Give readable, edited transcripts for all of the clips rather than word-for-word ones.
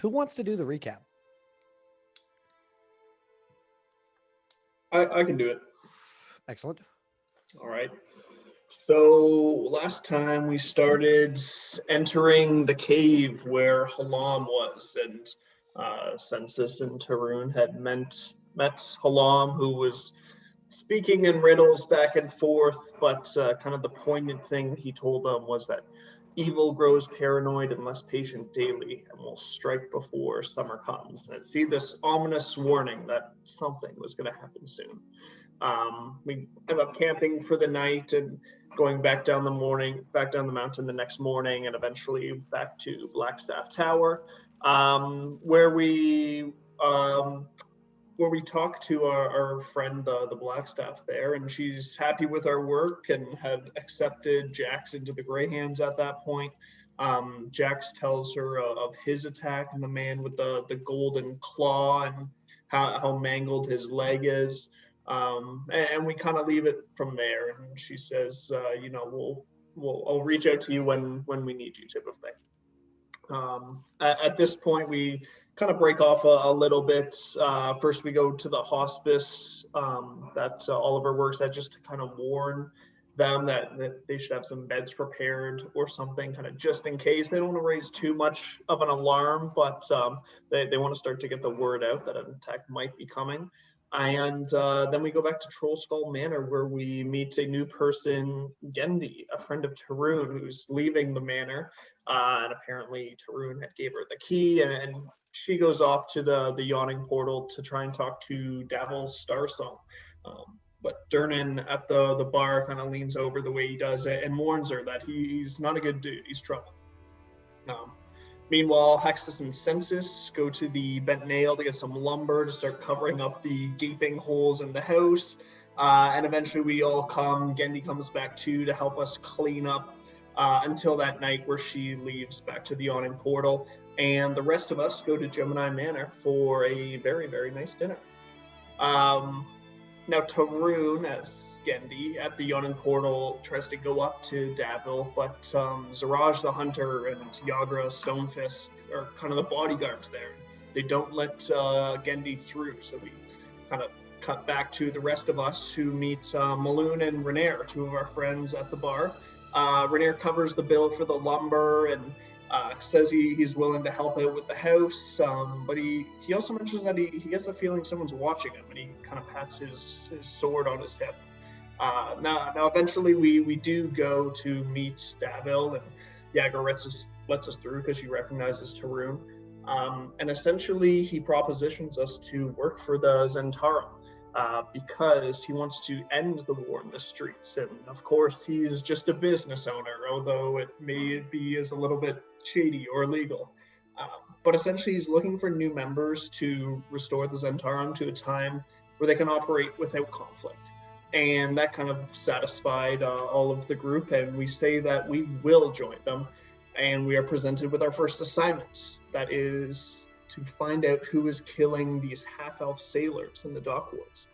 Who wants to do the recap? I can do it. Excellent. All right. So last time we started entering the cave where Halam was, and Census and Tarun had met Halam, who was speaking in riddles back and forth, but kind of the poignant thing he told them was that evil grows paranoid and less patient daily and will strike before summer comes. And it see this ominous warning that something was going to happen soon. We ended up camping for the night and going back down the mountain the next morning, and eventually back to Blackstaff Tower, where um, we talked to our friend, the Blackstaff there, and she's happy with our work and had accepted Jax into the Greyhands at that point. Jax tells her of his attack and the man with the golden claw and how mangled his leg is. And we kind of leave it from there. And she says, I'll reach out to you when we need you, type of thing. At this point, we kind of break off a little bit. First, we go to the hospice that Oliver works at, just to kind of warn them that they should have some beds prepared or something, kind of just in case. They don't want to raise too much of an alarm, but they want to start to get the word out that an attack might be coming. And then we go back to Troll Skull Manor, where we meet a new person, Gendy, a friend of Tarun, who's leaving the manor. And apparently Tarun had gave her the key, and she goes off to the yawning portal to try and talk to Davil Starsong. But Durnan at the bar kind of leans over the way he does it and warns her that he's not a good dude. He's trouble. Meanwhile, Hexus and Census go to the Bent Nail to get some lumber to start covering up the gaping holes in the house. And eventually we all come. Gendy comes back too to help us clean up until that night where she leaves back to the Yawning Portal. And the rest of us go to Gemini Manor for a very, very nice dinner. Now, Tarun, as Gendy, at the Yawning Portal, tries to go up to Davil, but Zaraj the Hunter and Yagra Stonefist are kind of the bodyguards there. They don't let Gendy through, so we kind of cut back to the rest of us who meet Maloon and Renair, two of our friends at the bar. Renair covers the bill for the lumber and says he's willing to help out with the house, but he also mentions that he gets a feeling someone's watching him, and he kind of pats his sword on his hip. Now eventually we do go to meet Davil, and Yager lets us through because she recognizes Tarun. And essentially he propositions us to work for the Zentarum, because he wants to end the war in the streets. And of course, he's just a business owner, although it may be as a little bit shady or illegal. But essentially, he's looking for new members to restore the Zentarum to a time where they can operate without conflict. And that kind of satisfied all of the group, and we say that we will join them. And we are presented with our first assignment, that is to find out who is killing these half-elf sailors in the dock wards.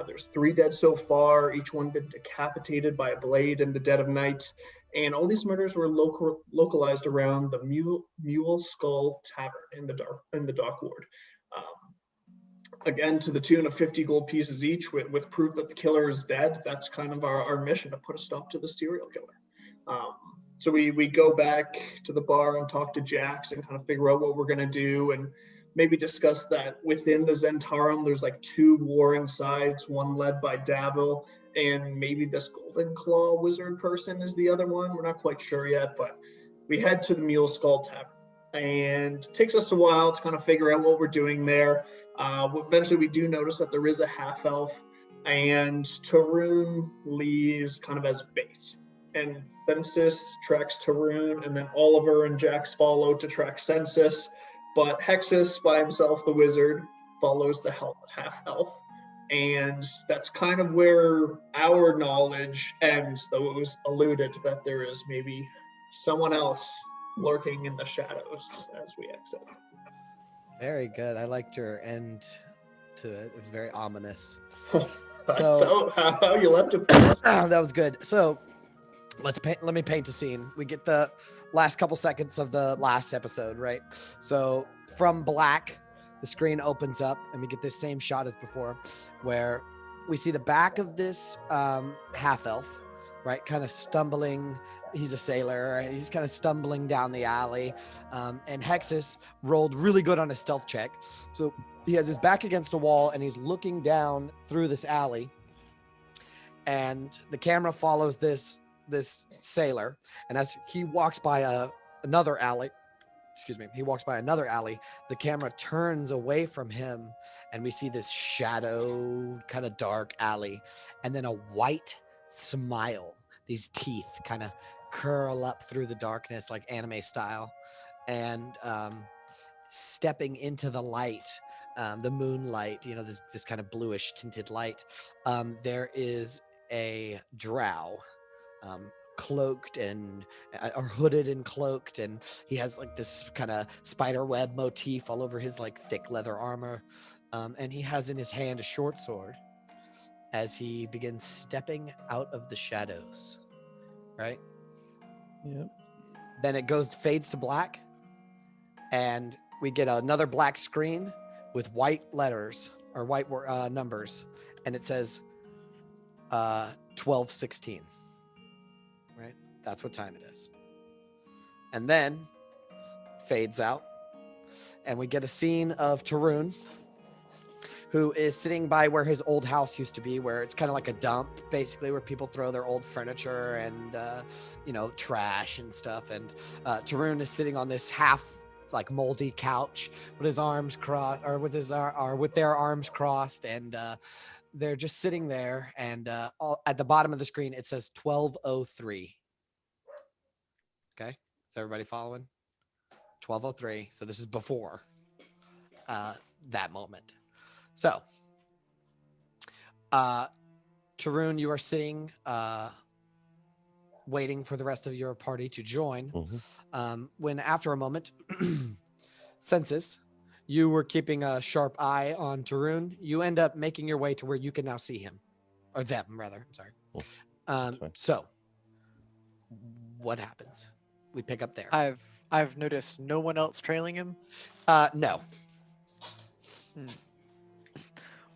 There's 3 dead so far, each one been decapitated by a blade in the dead of night, and all these murders were localized around the Mule Skull Tavern in the dock ward. Again, to the tune of 50 gold pieces each, with proof that the killer is dead. That's kind of our mission, to put a stop to the serial killer. So we go back to the bar and talk to Jax and kind of figure out what we're going to do, and maybe discuss that within the Zentarum, there's like 2 warring sides, one led by Davil, and maybe this Golden Claw wizard person is the other one. We're not quite sure yet, but we head to the Mule Skull Tavern, and it takes us a while to kind of figure out what we're doing there. Eventually, we do notice that there is a half-elf, and Tarun leaves kind of as bait. And Census tracks Tarun, and then Oliver and Jax follow to track Census. But Hexus, by himself, the wizard, follows the half-elf. And that's kind of where our knowledge ends, though it was alluded that there is maybe someone else lurking in the shadows as we exit. Very good. I liked your end to it. It was very ominous. So how you left it for us? That was good. So let me paint a scene. We get the last couple seconds of the last episode, right? So from black, the screen opens up, and we get this same shot as before, where we see the back of this half elf, right, kind of stumbling. He's a sailor. Right? He's kind of stumbling down the alley, and Hexus rolled really good on his stealth check, so he has his back against a wall, and he's looking down through this alley, and the camera follows this sailor, and as he walks by another alley, he walks by another alley, the camera turns away from him, and we see this shadowed kind of dark alley, and then a white smile, these teeth kind of curl up through the darkness like anime style, and stepping into the light, the moonlight, this kind of bluish tinted light, there is a drow, cloaked and or hooded and cloaked, and he has like this kind of spider web motif all over his like thick leather armor, and he has in his hand a short sword as he begins stepping out of the shadows, right? Yep. Then it fades to black, and we get another black screen with white letters or white numbers, and it says 12:16. Right? That's what time it is. And then fades out, and we get a scene of Tarun, who is sitting by where his old house used to be, where it's kind of like a dump, basically, where people throw their old furniture and trash and stuff. And Tarun is sitting on this half like moldy couch with his arms crossed, or with their arms crossed, and they're just sitting there. And at the bottom of the screen it says 12:03. Okay, is everybody following? 12:03. So this is before that moment. So, Tarun, you are sitting, waiting for the rest of your party to join. When after a moment, Census, you were keeping a sharp eye on Tarun. You end up making your way to where you can now see him, or them rather. Sorry. So, what happens? We pick up there. I've noticed no one else trailing him. No.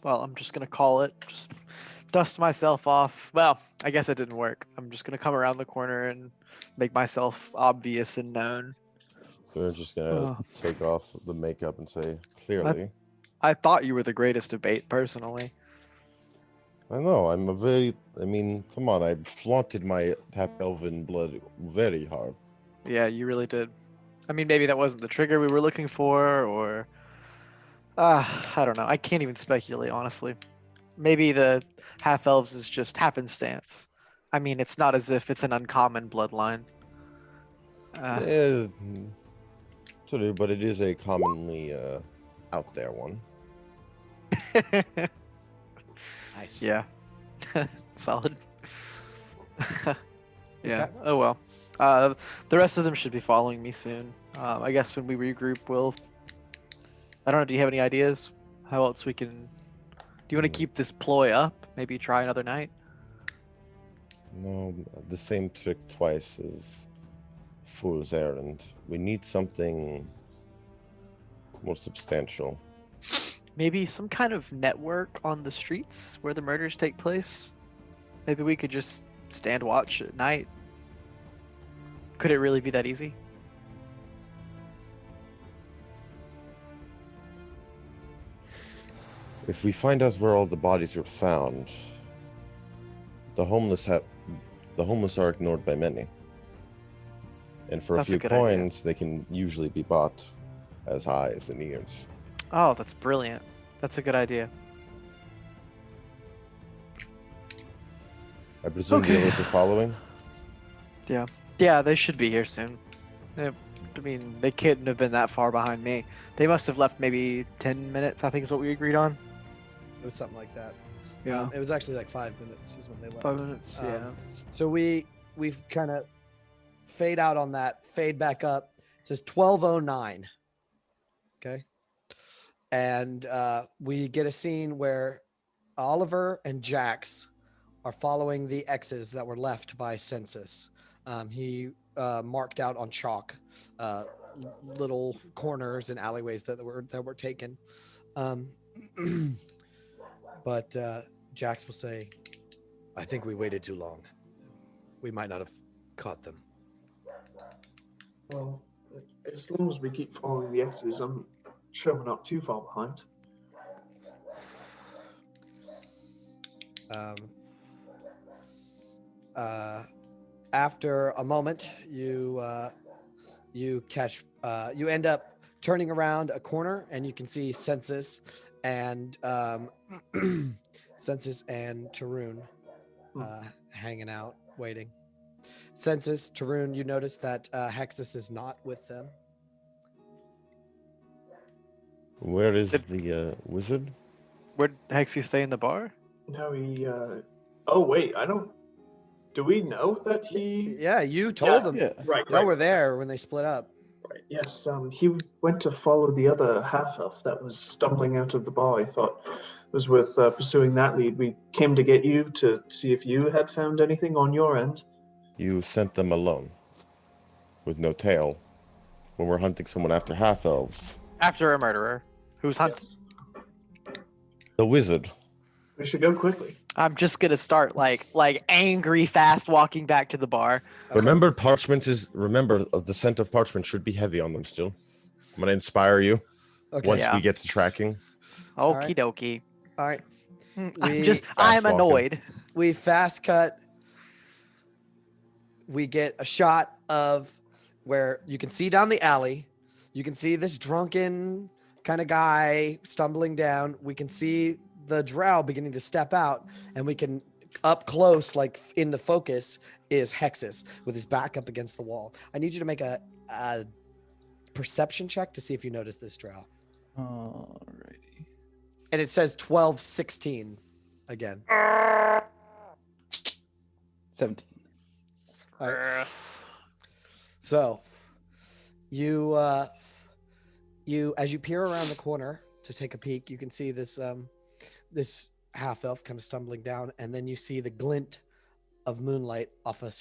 Well, I'm just gonna call it. Just dust myself off. Well, I guess it didn't work. I'm just gonna come around the corner and make myself obvious and known. We're just gonna take off the makeup and say clearly. I thought you were the greatest of bait, personally. I know. I mean, come on. I flaunted my half-elven blood very hard. Yeah, you really did. I mean, maybe that wasn't the trigger we were looking for, or I don't know. I can't even speculate, honestly. Maybe the half elves is just happenstance. I mean, it's not as if it's an uncommon bloodline. True, but it is a commonly out there one. Nice. Yeah. Solid. Yeah. Okay. Oh well. The rest of them should be following me soon. I guess when we regroup, we'll. I don't know. Do you have any ideas? How else we can? Do you want to keep this ploy up? Maybe try another night. No, the same trick twice is fool's errand. We need something more substantial. Maybe some kind of network on the streets where the murders take place. Maybe we could just stand watch at night. Could it really be that easy? If we find out where all the bodies are found, the homeless are ignored by many. And for That's a a few good idea. coins, they can usually be bought as eyes and ears. Oh, that's brilliant. That's a good idea. I presume the Okay. others are following? Yeah, they should be here soon. I mean, they couldn't have been that far behind me. They must have left maybe 10 minutes, I think is what we agreed on. It was something like that. Yeah. It was actually like 5 minutes is when they left. 5 minutes, yeah. So we've kind of fade out on that, fade back up. It says 12:09. Okay. And we get a scene where Oliver and Jax are following the X's that were left by Census. He marked out on chalk little corners and alleyways that were taken. But Jax will say, "I think we waited too long. We might not have caught them." Well, as long as we keep following the X's, I'm sure we're not too far behind. After a moment, you end up turning around a corner, and you can see Census and Census and Tarun hanging out, waiting. Census, Tarun, you notice that Hexus is not with them. Where is the wizard? Where'd Hexy stay in the bar? No, he. Oh wait, I don't. Do we know that he? Yeah, you told them. Yeah. Right. Y'all Right. were there when they split up. Right. Yes. He went to follow the other half elf that was stumbling out of the bar. I thought it was worth pursuing that lead. We came to get you to see if you had found anything on your end. You sent them alone, with no tail, when we're hunting someone after half elves. After a murderer who's hunting. Yes. The wizard. We should go quickly. I'm just gonna start like angry, fast walking back to the bar. Okay. Remember, the scent of parchment should be heavy on them still. I'm gonna inspire you Okay. once Yeah. we get to tracking. right. Okie dokie. All right. I'm walking. annoyed. We fast cut. We get a shot of where you can see down the alley. You can see this drunken kind of guy stumbling down. We can see the drow beginning to step out, and we can up close, like in the focus, is Hexus with his back up against the wall. I need you to make a perception check to see if you notice this drow. Alrighty. And it says 12-16 again. 17. All right. So you as you peer around the corner to take a peek, you can see this this half elf kind of stumbling down, and then you see the glint of moonlight off a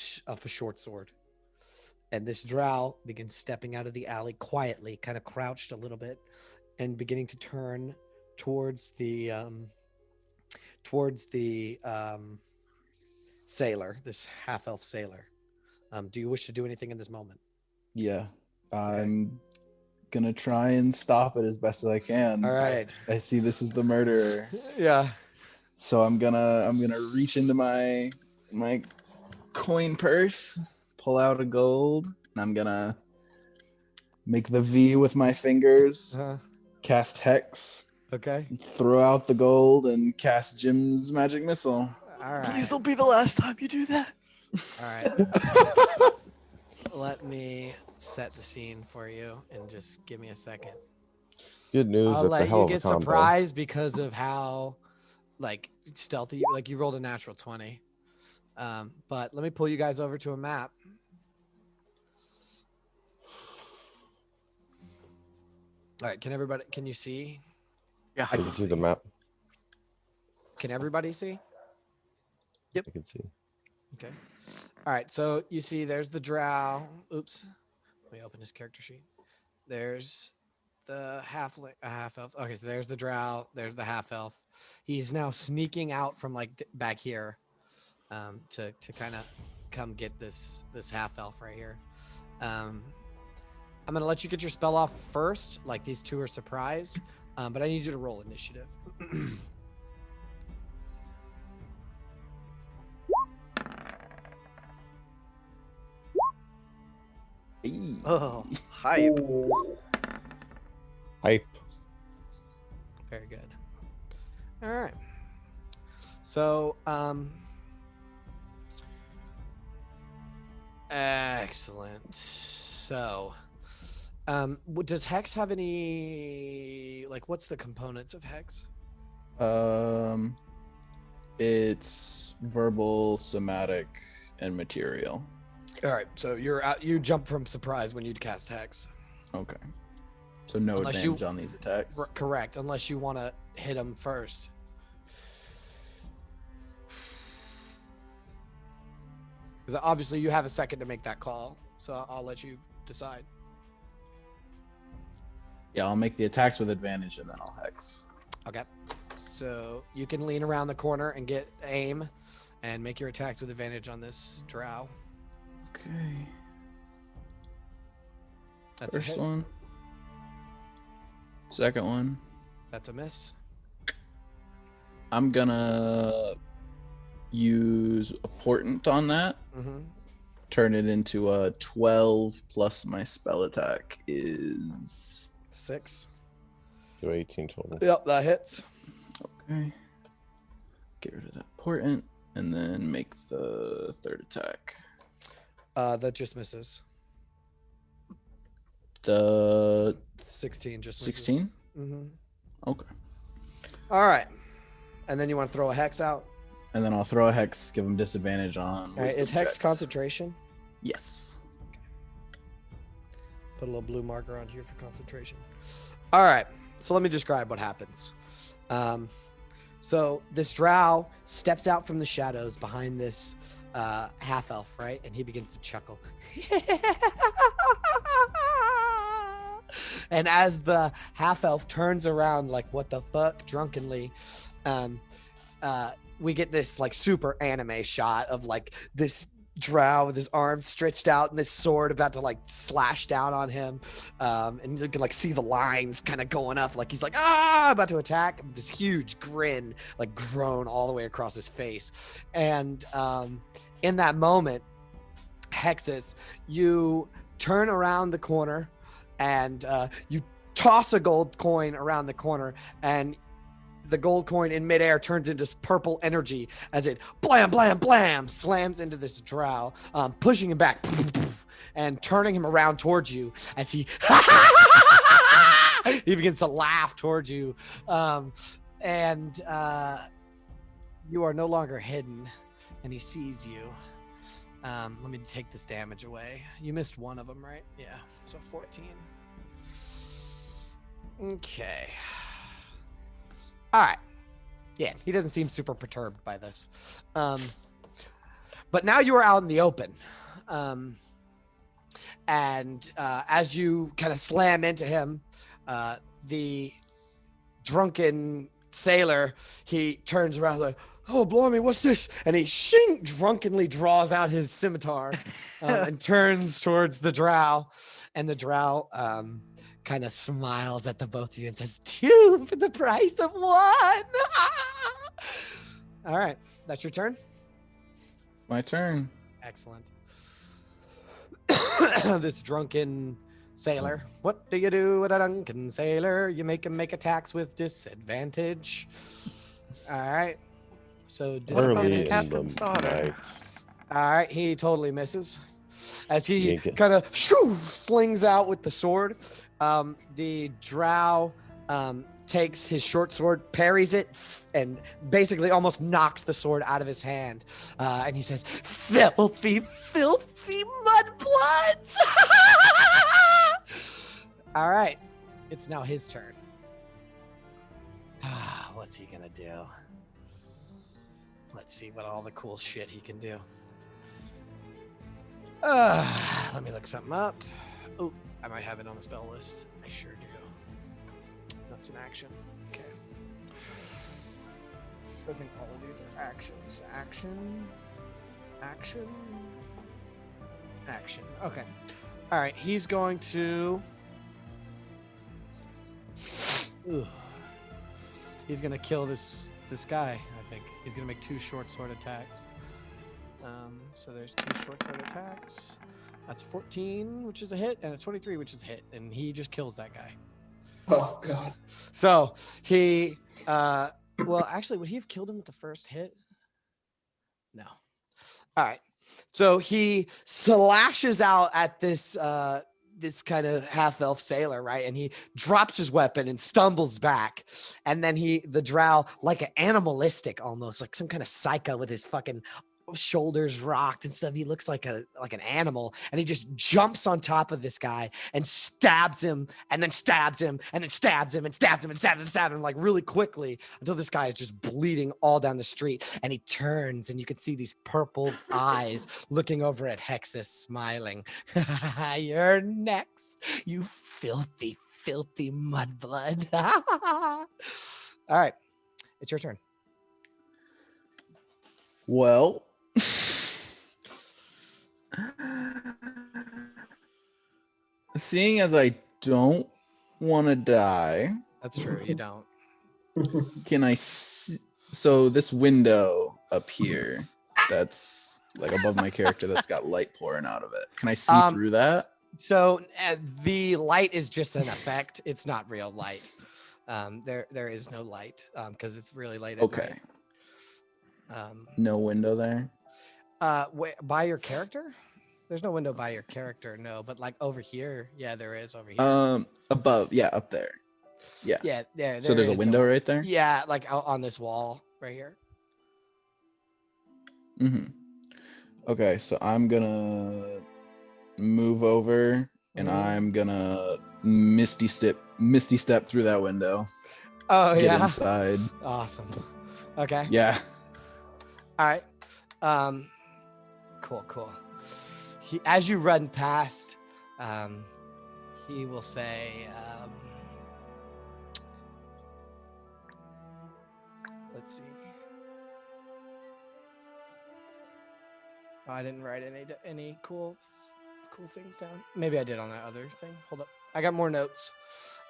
short sword. And this drow begins stepping out of the alley quietly, kind of crouched a little bit, and beginning to turn towards the sailor, this half elf sailor. Do you wish to do anything in this moment? Yeah. I'm gonna try and stop it as best as I can. All right. I see this is the murderer. Yeah. So I'm gonna reach into my coin purse, pull out a gold, and I'm gonna make the V with my fingers, cast Hex, Okay. throw out the gold, and cast Jim's magic missile. All right. Please don't be the last time you do that. All right. Let me set the scene for you and just give me a second. Good news. I'll That's a let hell you of a get combo. surprised because of how like stealthy, like you rolled a natural 20. But let me pull you guys over to a map. All right, can you see? Yeah, I can see the map. Can everybody see? I can see. Okay. All right, so you see there's the drow. Oops. Let me open his character sheet. There's the half elf. Okay, so there's the drow. There's the half elf. He's now sneaking out from like back here, to kind of come get this half elf right here. I'm gonna let you get your spell off first. Like these two are surprised, but I need you to roll initiative. Hey. Oh, hype. Hype. Very good. All right. So, excellent. So, does Hex have any, like, what's the components of Hex? It's verbal, somatic, and material. All right. So you're out, you jump from surprise when you cast Hex. Okay. So no Unless you- advantage on these attacks. Correct. Unless you want to hit him first. Because obviously you have a second to make that call, so I'll let you decide. Yeah, I'll make the attacks with advantage and then I'll hex. Okay. So you can lean around the corner and get aim and make your attacks with advantage on this drow. Okay. That's a First hit. one. Second one. That's a miss. I'm gonna use a portent on that. Mm-hmm. Turn it into a 12 plus my spell attack is 6. So 18 total. Yep, that hits. okay. Get rid of that portent and then make the third attack. That just misses. The 16 just misses. 16? Mm-hmm. Okay. All right. And then you want to throw a hex out. And then I'll throw a hex, give him disadvantage on. All right. wisdom Is hex checks. concentration? Yes. Put a little blue marker on here for concentration. All right. So let me describe what happens. So this drow steps out from the shadows behind this half elf, right? And he begins to chuckle. And as the half elf turns around, like, what the fuck, drunkenly, we get this like super anime shot of like this drow with his arms stretched out and this sword about to like slash down on him. And you can like see the lines kind of going up, like he's like, about to attack. This huge grin, like grown all the way across his face. And in that moment, Hexus, you turn around the corner and you toss a gold coin around the corner, and the gold coin in midair turns into purple energy as it blam, blam, blam slams into this drow, pushing him back and turning him around towards you as he he begins to laugh towards you. And you are no longer hidden, and he sees you. Let me take this damage away. You missed one of them, right? Yeah, so 14. Okay. All right. Yeah, he doesn't seem super perturbed by this. But now you are out in the open. And as you kind of slam into him, the drunken sailor, he turns around like, oh, blimey, what's this? And he drunkenly draws out his scimitar and turns towards the drow. And the drow kind of smiles at the both of you and says, 2 for the price of 1. All right, that's your turn. It's my turn. Excellent. This drunken sailor. What do you do with a drunken sailor? You make him make attacks with disadvantage. All right. So Early disadvantage. in Captain's the daughter. night. All right, he totally misses. As he Yank it. kind of slings out with the sword, the drow takes his short sword, parries it, and basically almost knocks the sword out of his hand. And he says, filthy, filthy mudbloods! All right, it's now his turn. What's he gonna do? Let's see what all the cool shit he can do. Let me look something up. Oh, I might have it on the spell list. I sure do. That's an action. Okay. I think all of these are actions. Action. Action. Action. Okay. All right. He's going to. Ooh. He's gonna kill this guy. I think he's gonna make 2 short sword attacks. So there's 2 short sword attacks. That's 14, which is a hit, and a 23, which is a hit, and he just kills that guy. Oh god. So he, well, actually, would he have killed him with the first hit? No. All right. So he slashes out at this this kind of half elf sailor, right? And he drops his weapon and stumbles back. And then the drow, like an animalistic almost, like some kind of psycho with his fucking shoulders rocked and stuff. He looks like an animal, and he just jumps on top of this guy and stabs him, and then stabs him, and then stabs him, and stabs him, and stabs him, and stabs him, like really quickly until this guy is just bleeding all down the street. And he turns, and you can see these purple eyes looking over at Hexus, smiling. You're next, you filthy mudblood. All right, it's your turn. Well, seeing as I don't want to die, That's true. You don't. can I see? So this window up here, that's like above my character, that's got light pouring out of it. Can I see through that? So the light is just an effect. It's not real light. There is no light because it's really late at Okay. night. No window there. By your character? There's no window by your character, no. But like over here, yeah, there is over here. Above, yeah, up there. Yeah. Yeah, there. So there's a is window right there. Yeah, like on this wall right here. Mm-hmm. Okay, so I'm gonna move over and I'm gonna misty step through that window. Oh Get yeah. inside. Awesome. Okay. Yeah. All right. Cool. As you run past, he will say, let's see. Oh, I didn't write any cool things down. Maybe I did on that other thing. Hold up. I got more notes.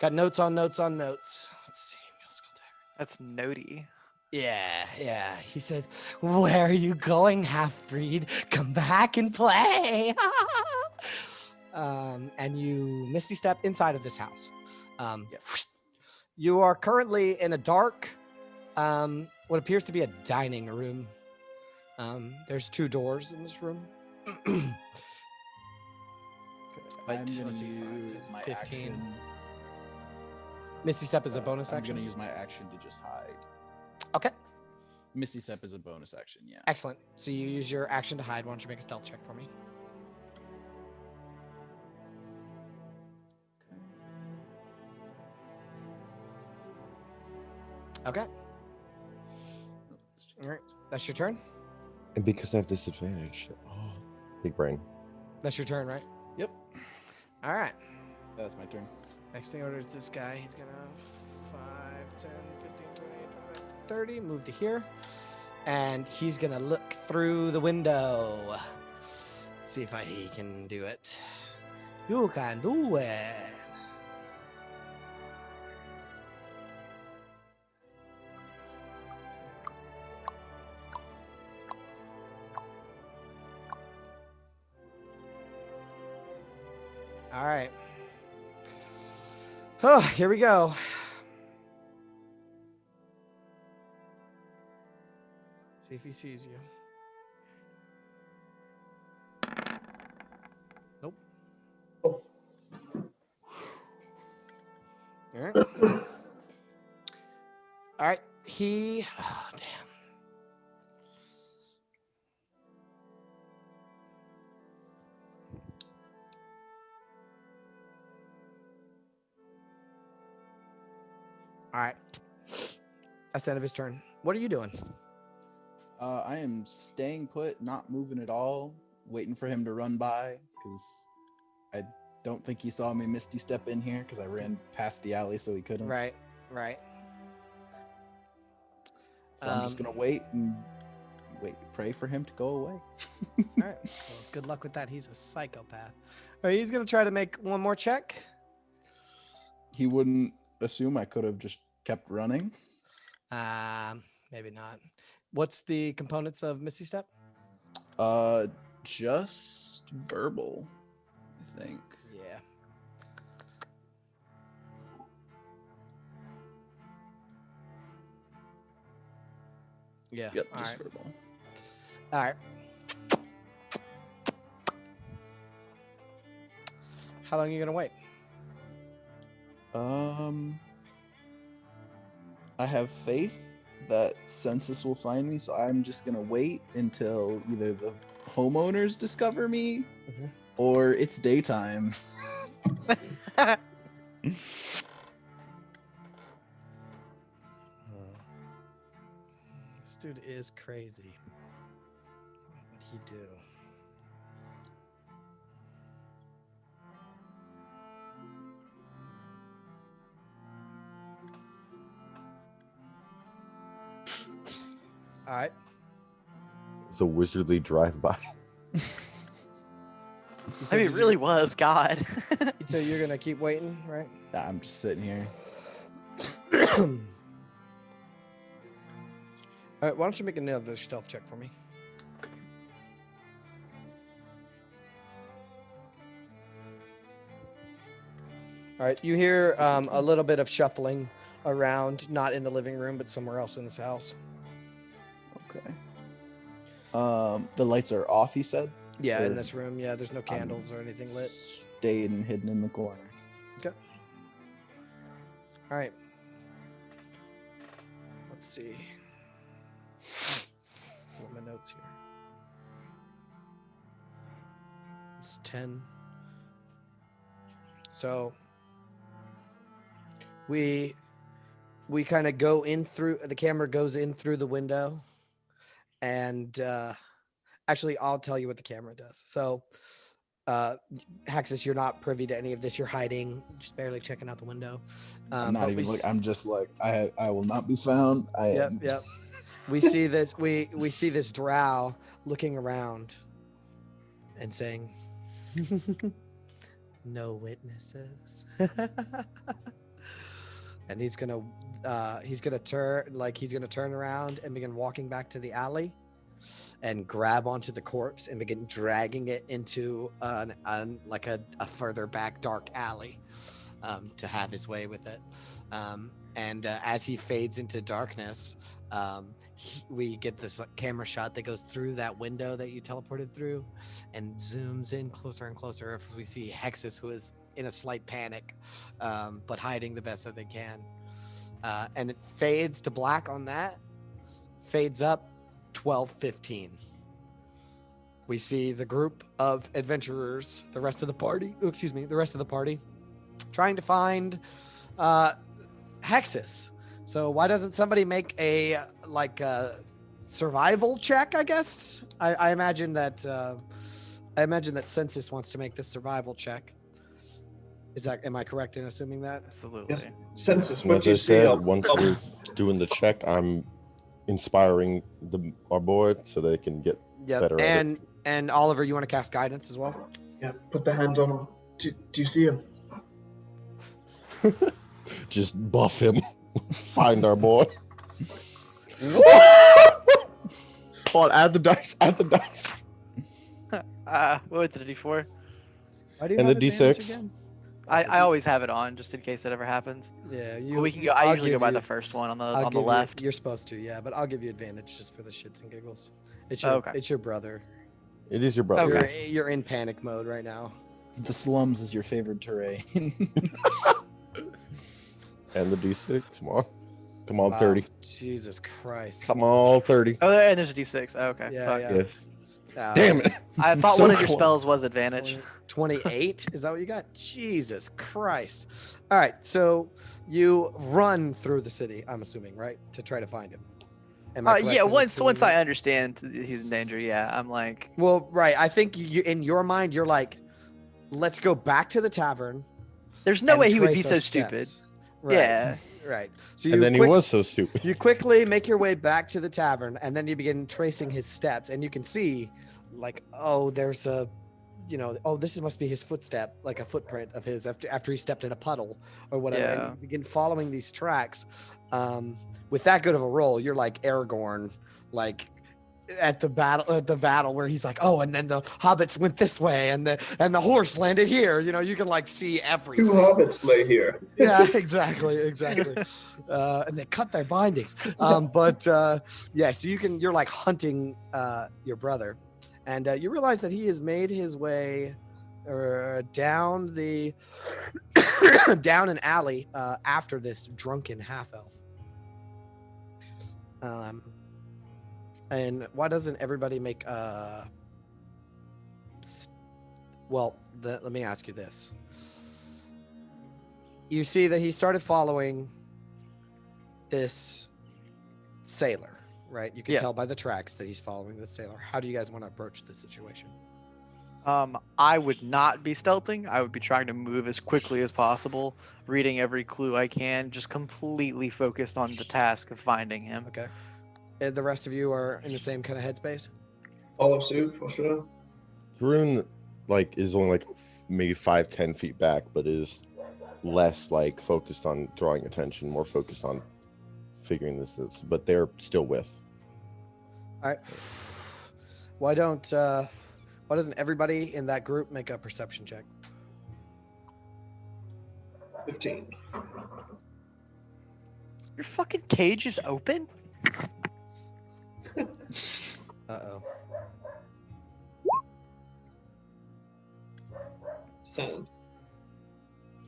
Got notes on notes on notes. Let's see. Musical diary. That's notey. Yeah. He said, "Where are you going, half-breed? Come back and play." And you misty step inside of this house. Yes. You are currently in a dark, what appears to be a dining room. There's 2 doors in this room. I'm gonna let's see, use 5, 10, my 15. action. Misty step is a bonus I'm action. gonna use my action to just hide. Okay, Misty step is a bonus action. Yeah. excellent. So you use your action to hide. Why don't you make a stealth check for me? Okay. All right, that's your turn. And because I have disadvantage. Oh, big brain. That's your turn, right? Yep. All right. That's my turn. Next thing order is this guy. He's gonna 5, 10, 15, 20, 25, 30. Move to here. And he's gonna look through the window. Let's see if he can do it. You can do it. All right. Oh, here we go. See if he sees you. Nope. Oh. All right. All right. Oh, damn. All right. That's the end of his turn. What are you doing? I am staying put, not moving at all, waiting for him to run by because I don't think he saw me misty step in here because I ran past the alley so he couldn't. Right. So I'm just gonna wait, pray for him to go away. All right. Well, good luck with that. He's a psychopath. All right, he's gonna try to make one more check. He wouldn't assume I could have just kept running. Maybe not. What's the components of Misty Step? Just verbal, I think. Yeah. Yeah. Yep, All just right. verbal. All right. How long are you gonna wait? I have faith that census will find me, so I'm just gonna wait until either the homeowners discover me Mhm. or it's daytime. This dude is crazy. What would he do? All right. It's a wizardly drive-by. You I said mean, it you- really was God. So you're gonna keep waiting, right? I'm just sitting here. All right. Why don't you make another stealth check for me? All right. You hear a little bit of shuffling around, not in the living room, but somewhere else in this house. Okay. The lights are off, you said? Yeah, in Or- this room. Yeah, there's no candles or anything lit. Staying hidden in the corner. All right. Let's see. What are my notes here? It's 10. So we kind of go in through the camera goes in through the window, and actually I'll tell you what the camera does. So Haxus, you're not privy to any of this. You're hiding, just barely checking out the window. I'm not but even we like I'm just like I will not be found. I Yep, am yep. We see this. We see this drow looking around and saying, "No witnesses." And he's gonna turn around and begin walking back to the alley, and grab onto the corpse and begin dragging it into a further back dark alley, to have his way with it. And as he fades into darkness, we get this camera shot that goes through that window that you teleported through and zooms in closer and closer. If we see Hexus, who is in a slight panic, but hiding the best that they can. And it fades to black on that, fades up 12:15. We see the group of adventurers, the rest of the party, trying to find Hexus. So why doesn't somebody make a survival check? I guess I imagine that Census wants to make this survival check. Am I correct in assuming that? Absolutely. Yes. Census, And what as do I you see? said, once we're doing the check, I'm inspiring our boy so they can get Yep. better at it. And Oliver, you want to cast guidance as well? Yeah, put the hand on him. Do you see him? Just buff him. Find our boy. Hold on, add the dice. What was the D4? Why do you And have the advantage D6? again? I always have it on just in case it ever happens. Yeah, But we can go. I usually go by the first one on the left. You're supposed to, yeah, but I'll give you advantage just for the shits and giggles. It's Oh, your, okay. It's your brother. It is your brother. Okay. You're in panic mode right now. the slums is your favorite terrain. And the D6. Come on, Wow, 30. Jesus Christ. Come on, 30. Oh, and there's a D6. Oh, okay. Yeah, Fuck. yeah. Yes. Uh, Damn it. I thought So one of your close. spells was advantage. 28? Is that what you got? Jesus Christ. All right, so you run through the city, I'm assuming, right? To try to find him. Am I correct Yeah. in Once assuming I that? understand he's in danger, yeah, I'm like, Well, right. I think you, in your mind, you're like, let's go back to the tavern. there's no and way he would be trace so our stupid. steps. Right. Yeah. Right. So And then he was so stupid. You quickly make your way back to the tavern, and then you begin tracing his steps, and you can see, like, oh, there's a, this must be his footstep, like a footprint of his after he stepped in a puddle or whatever. Yeah. And you begin following these tracks. With that good of a roll, you're like Aragorn, like at the battle where he's like, oh, and then the hobbits went this way, and the horse landed here. You can like see everything. Two hobbits lay here. Yeah, exactly. And they cut their bindings. So you're like hunting your brother, and you realize that he has made his way down down an alley after this drunken half elf. And why doesn't everybody make well, let me ask you this. You see that he started following this sailor, right? You can Yeah. tell by the tracks that he's following this sailor. How do you guys want to approach this situation? I would not be stealthing. I would be trying to move as quickly as possible, reading every clue I can, just completely focused on the task of finding him. Okay. And the rest of you are in the same kind of headspace? Follow suit for sure. Tarun, like, is only like maybe 5-10 feet back, but is less like focused on drawing attention, more focused on figuring this is. But they're still with. All right. Why doesn't everybody in that group make a perception check? 15. Your fucking cage is open? Uh-oh. 10.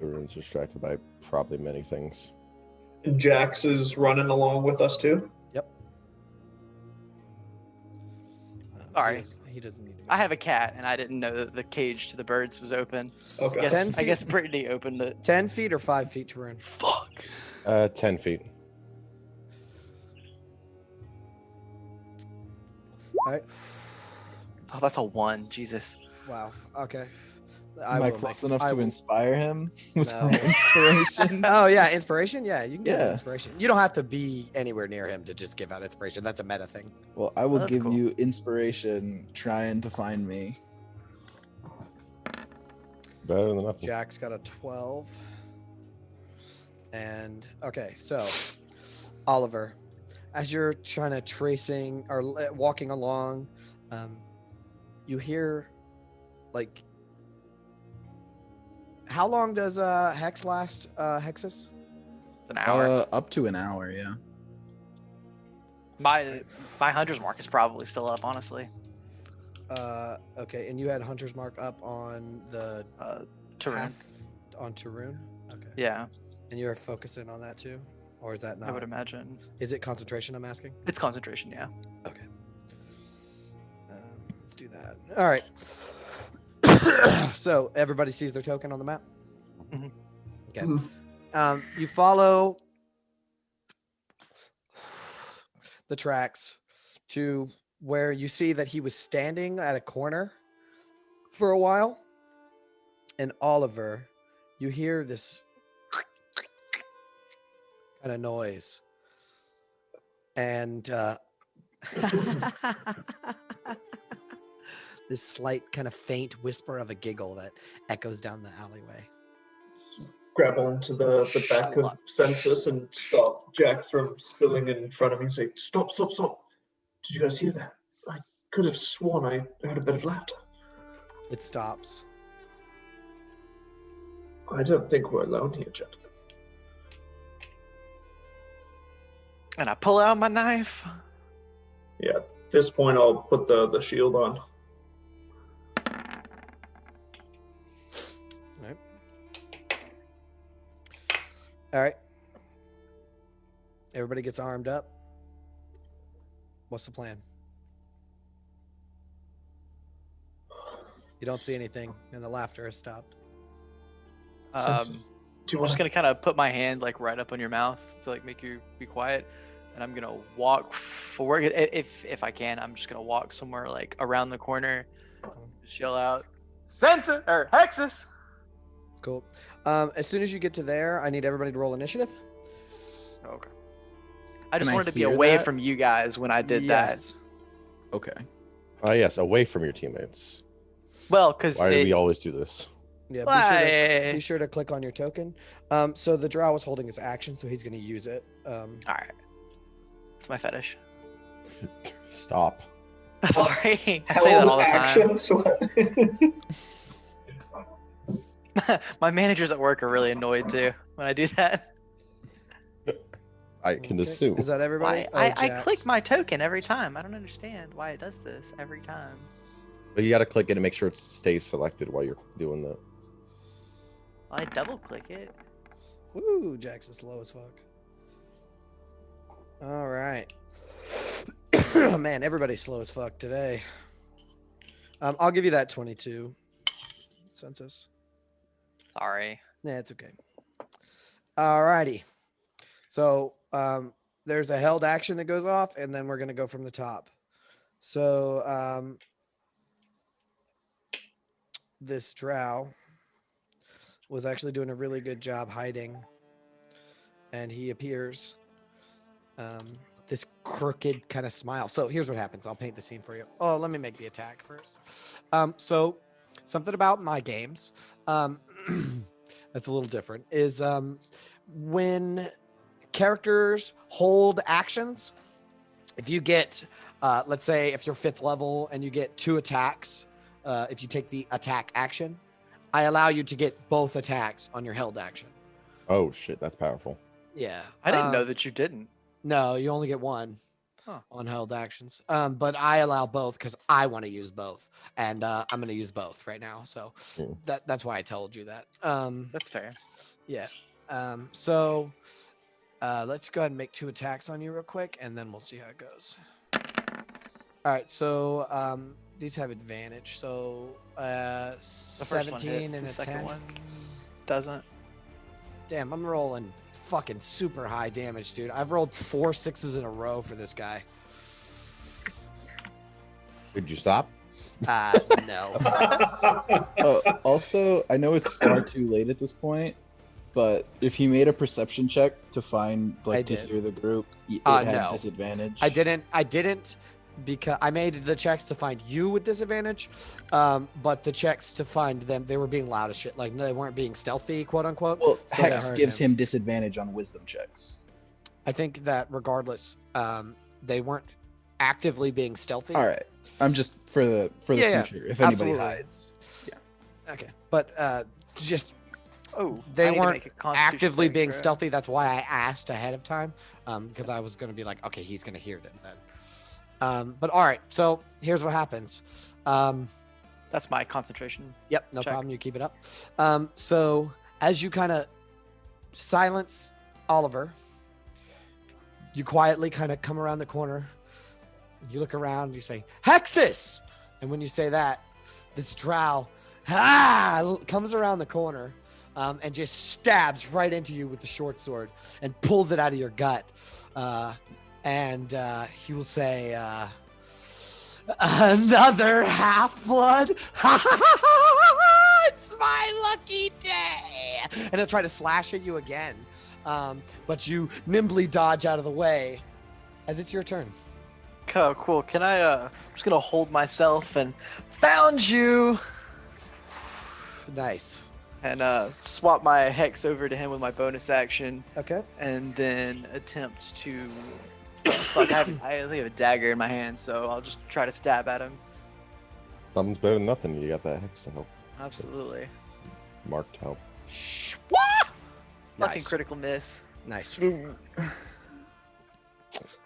Tarun's distracted by probably many things. And Jax is running along with us too. Yep. Sorry. He doesn't need to be. I have a cat, and I didn't know that the cage to the birds was open. Okay. Yes, 10 I feet. guess Brittany opened it. 10 feet or 5 feet to run? Fuck. 10 feet. All right. Oh, that's a 1. Jesus. Wow. Okay. Am I will close make- enough I to will- inspire him with No. my inspiration? Oh yeah, inspiration. Yeah, you can give Yeah. inspiration. You don't have to be anywhere near him to just give out inspiration. That's a meta thing. Well, I will that's give cool. you inspiration trying to find me. Better than nothing. Jack's got a 12. And okay, so Oliver, as you're trying to tracing or walking along, you hear like, how long does Hex last, Hexus? It's an hour. Up to an hour, yeah. My hunter's mark is probably still up, honestly. Okay, and you had Hunter's Mark up on the Tarun. on Tarun. Okay. Yeah, And you're focusing on that too, or is that not? I would imagine. Is it concentration? I'm asking. It's concentration, yeah. Okay. Let's do that. All right. So everybody sees their token on the map. Mhm. Okay. Mhm. You follow the tracks to where you see that he was standing at a corner for a while. And Oliver, you hear this kind of noise. And this slight kind of faint whisper of a giggle that echoes down the alleyway. Grab onto the back of Census and stop Jack from spilling in front of me and say, stop, stop, stop. Did you guys hear that? I could have sworn I heard a bit of laughter. It stops. I don't think we're alone here, gentlemen. And I pull out my knife. Yeah, at this point I'll put the shield on. All right. Everybody gets armed up. What's the plan? You don't see anything, and the laughter has stopped. Census, do you I'm want just gonna kind of put my hand like right up on your mouth to like make you be quiet, and I'm gonna walk forward. If I can, I'm just gonna walk somewhere like around the corner, just yell out, "Census or Hexus!" Cool. As soon as you get to there, I need everybody to roll initiative. Okay. I just Can I wanted to be hear away that? from you guys when I did Yes. Okay. Yes, away from your teammates. that. Well, because Why do we always do this? Yeah. Why? Be sure to click on your token. So the drow is holding his action, so he's going to use it. All right. It's my fetish. Stop. Sorry, I say that all the time. actions? What? My managers at work are really annoyed too when I do that. I can Okay. assume. Is that everybody? Why? Oh, I Jax. click my token every time. I don't understand why it does this every time. But you got to click it and make sure it stays selected while you're doing that. I double click it. Woo, Jax is slow as fuck. All right. Man, everybody's slow as fuck today. I'll give you that 22 census. Sorry. Yeah, it's okay. Alrighty. So there's a held action that goes off, and then we're gonna go from the top. So this drow was actually doing a really good job hiding, and he appears. This crooked kind of smile. So here's what happens. I'll paint the scene for you. Oh, let me make the attack first. So something about my games that's a little different is when characters hold actions, if you get, let's say if you're 5th level and you get 2 attacks, if you take the attack action, I allow you to get both attacks on your held action. Oh shit, that's powerful. Yeah. I didn't know that you didn't. No, you only get 1 on held actions. But I allow both because I want to use both, and I'm going to use both right now. So that's why I told you that. That's fair. Yeah. So let's go ahead and make 2 attacks on you real quick, and then we'll see how it goes. All right. So these have advantage. So The first one 17 hits, and the a second 10. one doesn't. Damn, I'm rolling fucking super high damage, dude. I've rolled 4 6s in a row for this guy. Did you stop? No. Also, I know it's far too late at this point, but if you made a perception check to find I to did. hear the group, it No. had disadvantage. I didn't because I made the checks to find you with disadvantage, but the checks to find them, they were being loud as shit. Like, no, they weren't being stealthy, quote unquote. Well, So that Hex hurt gives him disadvantage on wisdom checks. I think that regardless, they weren't actively being stealthy. All right, I'm just for the Yeah, future. If anybody absolutely. hides, Okay, but just Oh, they I need to weren't make a Constitution actively saving being throw. stealthy. That's why I asked ahead of time, because I was going to be like, okay, he's going to hear them then. But all right, so here's what happens. That's my concentration. Yep, no Check. problem. You keep it up. So as you kind of silence Oliver, you quietly kind of come around the corner. You look around. You say, "Hexus!" And when you say that, this drow comes around the corner and just stabs right into you with the short sword and pulls it out of your gut. And he will say, "Another half-blood? It's my lucky day!" And he'll try to slash at you again. But you nimbly dodge out of the way as it's your turn. Oh, cool. Can I, I'm just gonna hold myself and found you Nice. and swap my hex over to him with my bonus action Okay. and then attempt to, fuck, I think I have a dagger in my hand, so I'll just try to stab at him. Something's better than nothing. You got that hex to help. Absolutely. Mark to help. Fucking Nice. critical miss. Nice. You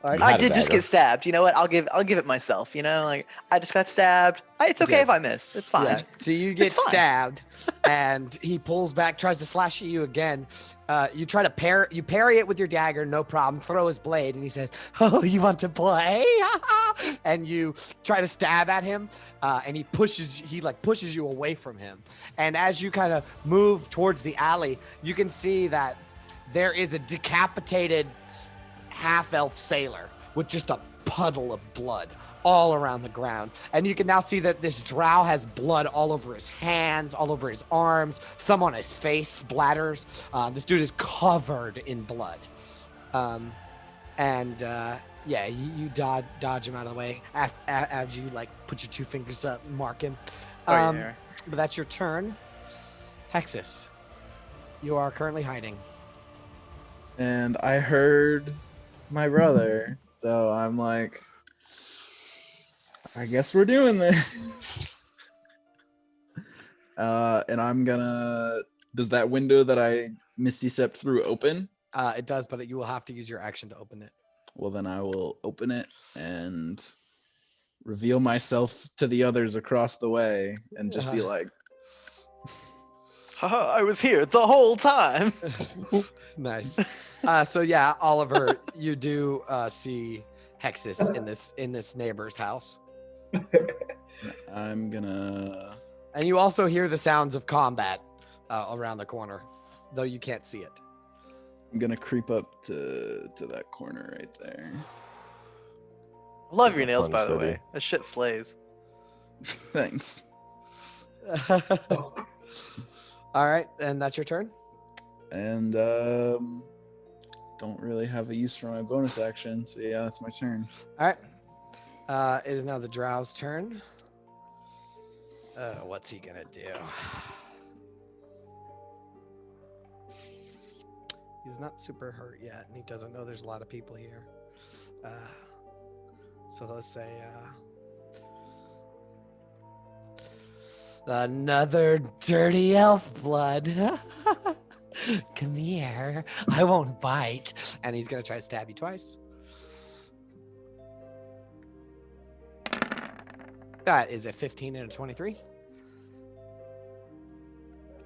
All had I a did just dagger. get stabbed. You know what? I'll give it myself. You know, like I just got stabbed. It's okay did. if I miss. It's fine. Yeah. So you get It's fine. stabbed, and he pulls back, tries to slash at you again. You try to parry it with your dagger, no problem. Throw his blade, and he says, "Oh, you want to play?" And you try to stab at him, and he pushes you away from him. And as you kind of move towards the alley, you can see that there is a decapitated half-elf sailor with just a puddle of blood all around the ground. And you can now see that this drow has blood all over his hands, all over his arms, some on his face splatters. This dude is covered in blood. Yeah, you dodge him out of the way as you like put your 2 fingers up and mark him. Yeah. But that's your turn. Hexus, you are currently hiding. and I heard my brother, so I'm like, I guess we're doing this. And I'm gonna. Does that window that I Misty Stepped through open? It does, but you will have to use your action to open it. Well, then I will open it and reveal myself to the others across the way and just be like, Haha, I was here the whole time. Nice. So yeah, Oliver, you do see hexes in this neighbor's house. I'm gonna. And you also hear the sounds of combat around the corner, though you can't see it. I'm gonna creep up to that corner right there. I love your nails, Fun, by the Shreddy. way. That shit slays. Thanks. All right, and that's your turn. And don't really have a use for my bonus action, so yeah, that's my turn. All right. It is now the drow's turn. What's he gonna do? He's not super hurt yet, and he doesn't know there's a lot of people here. So let's say another dirty elf blood. Come here. I won't bite. And he's gonna try to stab you twice. That is a 15 and a 23.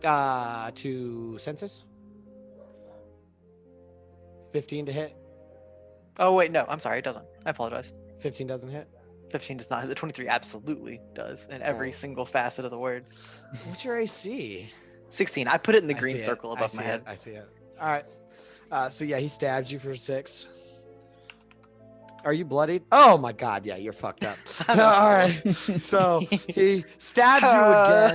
To census. 15 to hit. Oh wait, no, I'm sorry, it doesn't. I apologize. 15 doesn't hit. 15 does not hit. The 23 absolutely does in every Oh. single facet of the word. What's your AC? 16. I put it in the I green see it. circle I above see my it. head. I see it. All right. So yeah, he stabs you for 6. Are you bloodied? Oh my god, yeah, you're fucked up. All right. So he stabs you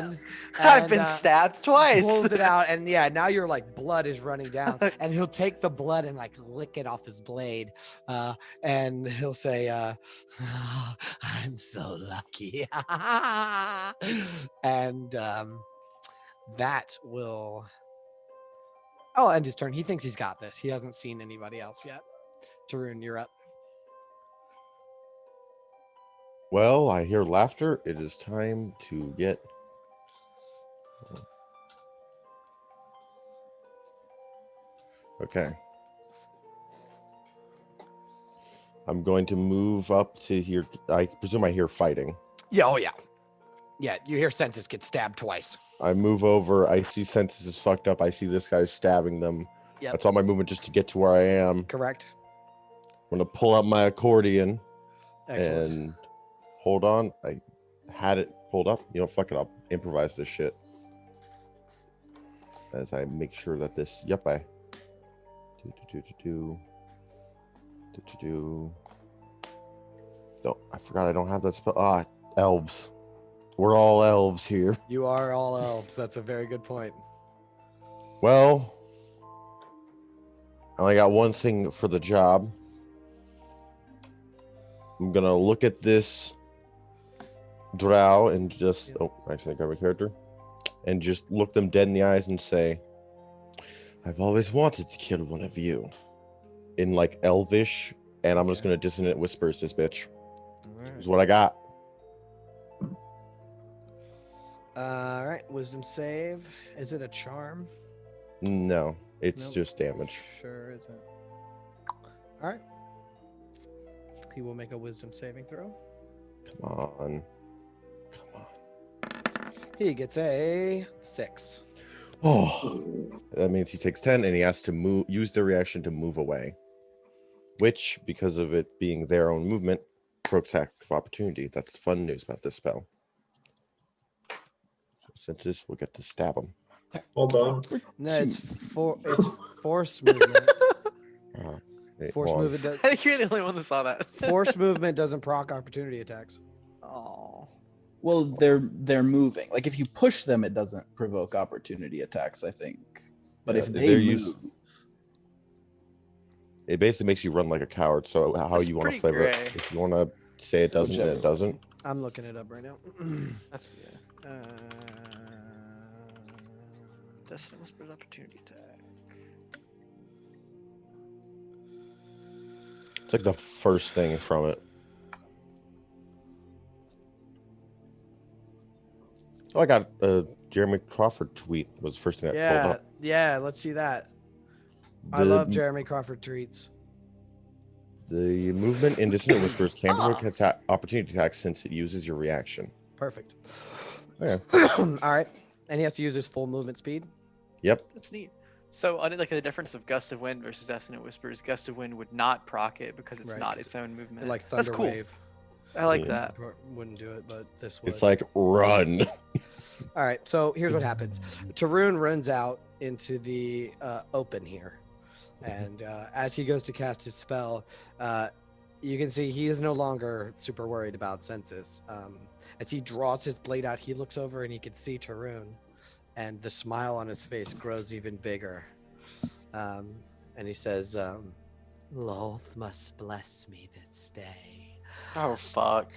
again. I've and, been stabbed twice. Pulls it out, and yeah, now you're like blood is running down, and he'll take the blood and like lick it off his blade, and he'll say, "Oh, "I'm so lucky," and that will. I'll end his turn. He thinks he's got this. He hasn't seen anybody else yet. Tarun, you're up. Well, I hear laughter. It is time to get. Okay. I'm going to move up to here. I presume I hear fighting. Yeah. Oh yeah. Yeah. You hear Census get stabbed twice. I move over. I see Census is fucked up. I see this guy stabbing them. Yep. That's all my movement just to get to where I am. Correct. I'm going to pull out my accordion Excellent. and hold on. I had it pulled up. You know, fuck it. I'll improvise this shit. As I make sure that this. Yep, I. No, I forgot I don't have that spell. Ah, elves. We're all elves here. You are all elves. That's a very good point. Well, I only got one thing for the job. I'm gonna look at this drow and just actually I grab a character and just look them dead in the eyes and say, I've always wanted to kill one of you. In like elvish, and I'm just Okay. gonna dissonant whispers this bitch. All right. Is what I got. All right. Wisdom save. Is it a charm? No, it's Nope. just damage. Sure isn't. All right. He will make a wisdom saving throw. Come on. Come on. He gets a 6. Oh, that means he takes 10 and he has to move, use the reaction to move away, which, because of it being their own movement, provokes act of opportunity. That's fun news about this spell. So since this, we'll get to stab him. Hold on. No, it's force movement. Wait, Force hold on. movement. I think you're the only one that saw that. Force movement doesn't proc opportunity attacks. Oh. Well, they're moving. Like if you push them, it doesn't provoke opportunity attacks, I think. But Yeah, if if they they're move, used- It basically makes you run like a coward. So how That's you want to pretty flavor it? gray. If you want to say it doesn't, then it doesn't. I'm looking it up right now. That's Destiny Whisper's opportunity attack. It's like the first thing from it. Oh, I got a Jeremy Crawford tweet was the first thing that pulled yeah, up. yeah. Let's see that. I The- love Jeremy Crawford tweets. The movement in Dissonant Whispers can provoke opportunity attacks since it uses your reaction. Perfect. Okay. All right, and he has to use his full movement speed. Yep. That's neat. So, like the difference of Gust of Wind versus Dissonant Whispers, Gust of Wind would not proc it because it's Right, not 'cause its own movement. Like That's Thunder cool. Wave. I like Yeah. that. Wouldn't do it, but this would. It's like run. All right, so here's what happens. Tarun runs out into the open here, and as he goes to cast his spell, you can see he is no longer super worried about Census. As he draws his blade out, he looks over and he can see Tarun, and the smile on his face grows even bigger. And he says, Loth must bless me this day. Oh fuck.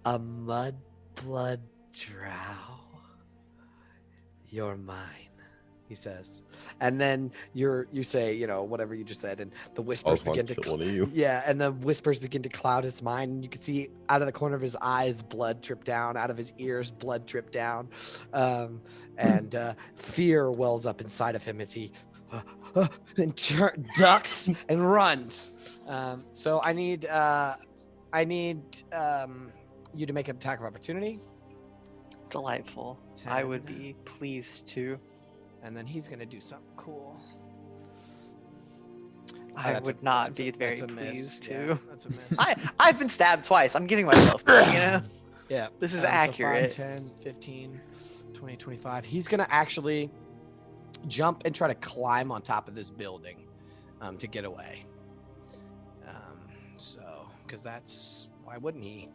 A mudblood drow. You're mine, he says. And then you say, you know, whatever you just said, and the I whispers was want begin to to kill one of you. yeah, and the whispers begin to cloud his mind, and you can see out of the corner of his eyes blood drip down, out of his ears blood drip down, and fear wells up inside of him as he ducks and runs. So I need you to make an attack of opportunity, Delightful. I would 10. be pleased to. and then he's gonna do something cool. I That's would a- not that's a- be very that's a miss. pleased Yeah, to. that's a miss. I've been stabbed twice. I'm giving myself that, you know? Yeah. This is So accurate. 5, 10, 15, 20, 25. He's going to actually jump and try to climb on top of this building to get away. Because that's, why wouldn't he?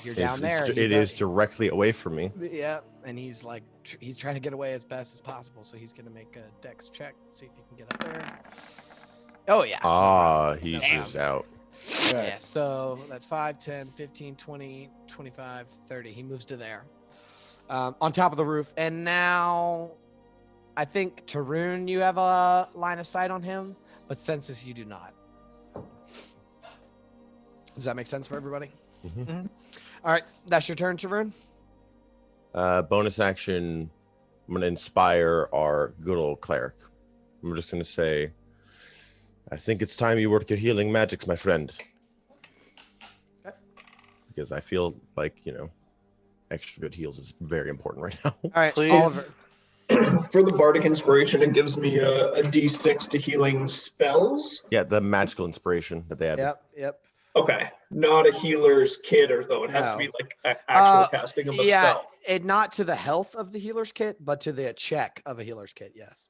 You're down there. It is directly away from me. Yeah. And he's like, he's trying to get away as best as possible. So he's going to make a dex check, see if he can get up there. Oh, yeah. no problem, He's no just problem. out. Yeah, so that's 5, 10, 15, 20, 25, 30. He moves to there. On top of the roof. And now I think Tarun, you have a line of sight on him, but Census, you do not. Does that make sense for everybody? Mhm. All right, that's your turn, Tarun. Bonus action. I'm gonna inspire our good old cleric. I'm just gonna say, I think it's time you work your healing magics, my friend. Okay. Because I feel like, you know, extra good heals is very important right now. All right, Please. Oliver. For the bardic inspiration, it gives me a d6 to healing spells. Yeah, the magical inspiration that they added. Yep. Okay, not a healer's kit or though. It has to be No. like actual casting of a Yeah, spell. not to the health of the healer's kit, but to the check of a healer's kit, yes.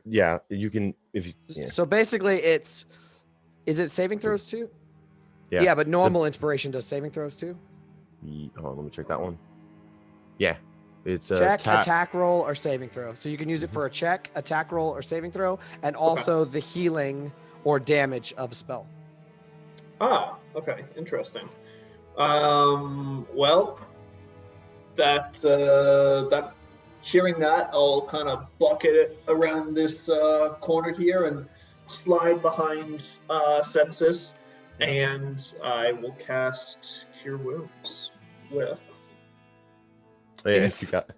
Yeah, you can if you. Yeah. So basically, is it saving throws too? Yeah. Yeah, but normal inspiration does saving throws too. Hold on, let me check that one. Yeah, it's a Check, attack roll, or saving throw. So you can use it for a check, attack roll, or saving throw, and also the healing or damage of a spell. Ah, okay, interesting. Well, that hearing that, I'll kind of bucket it around this corner here and slide behind Census, and I will cast Cure Wounds with. Yes, you got.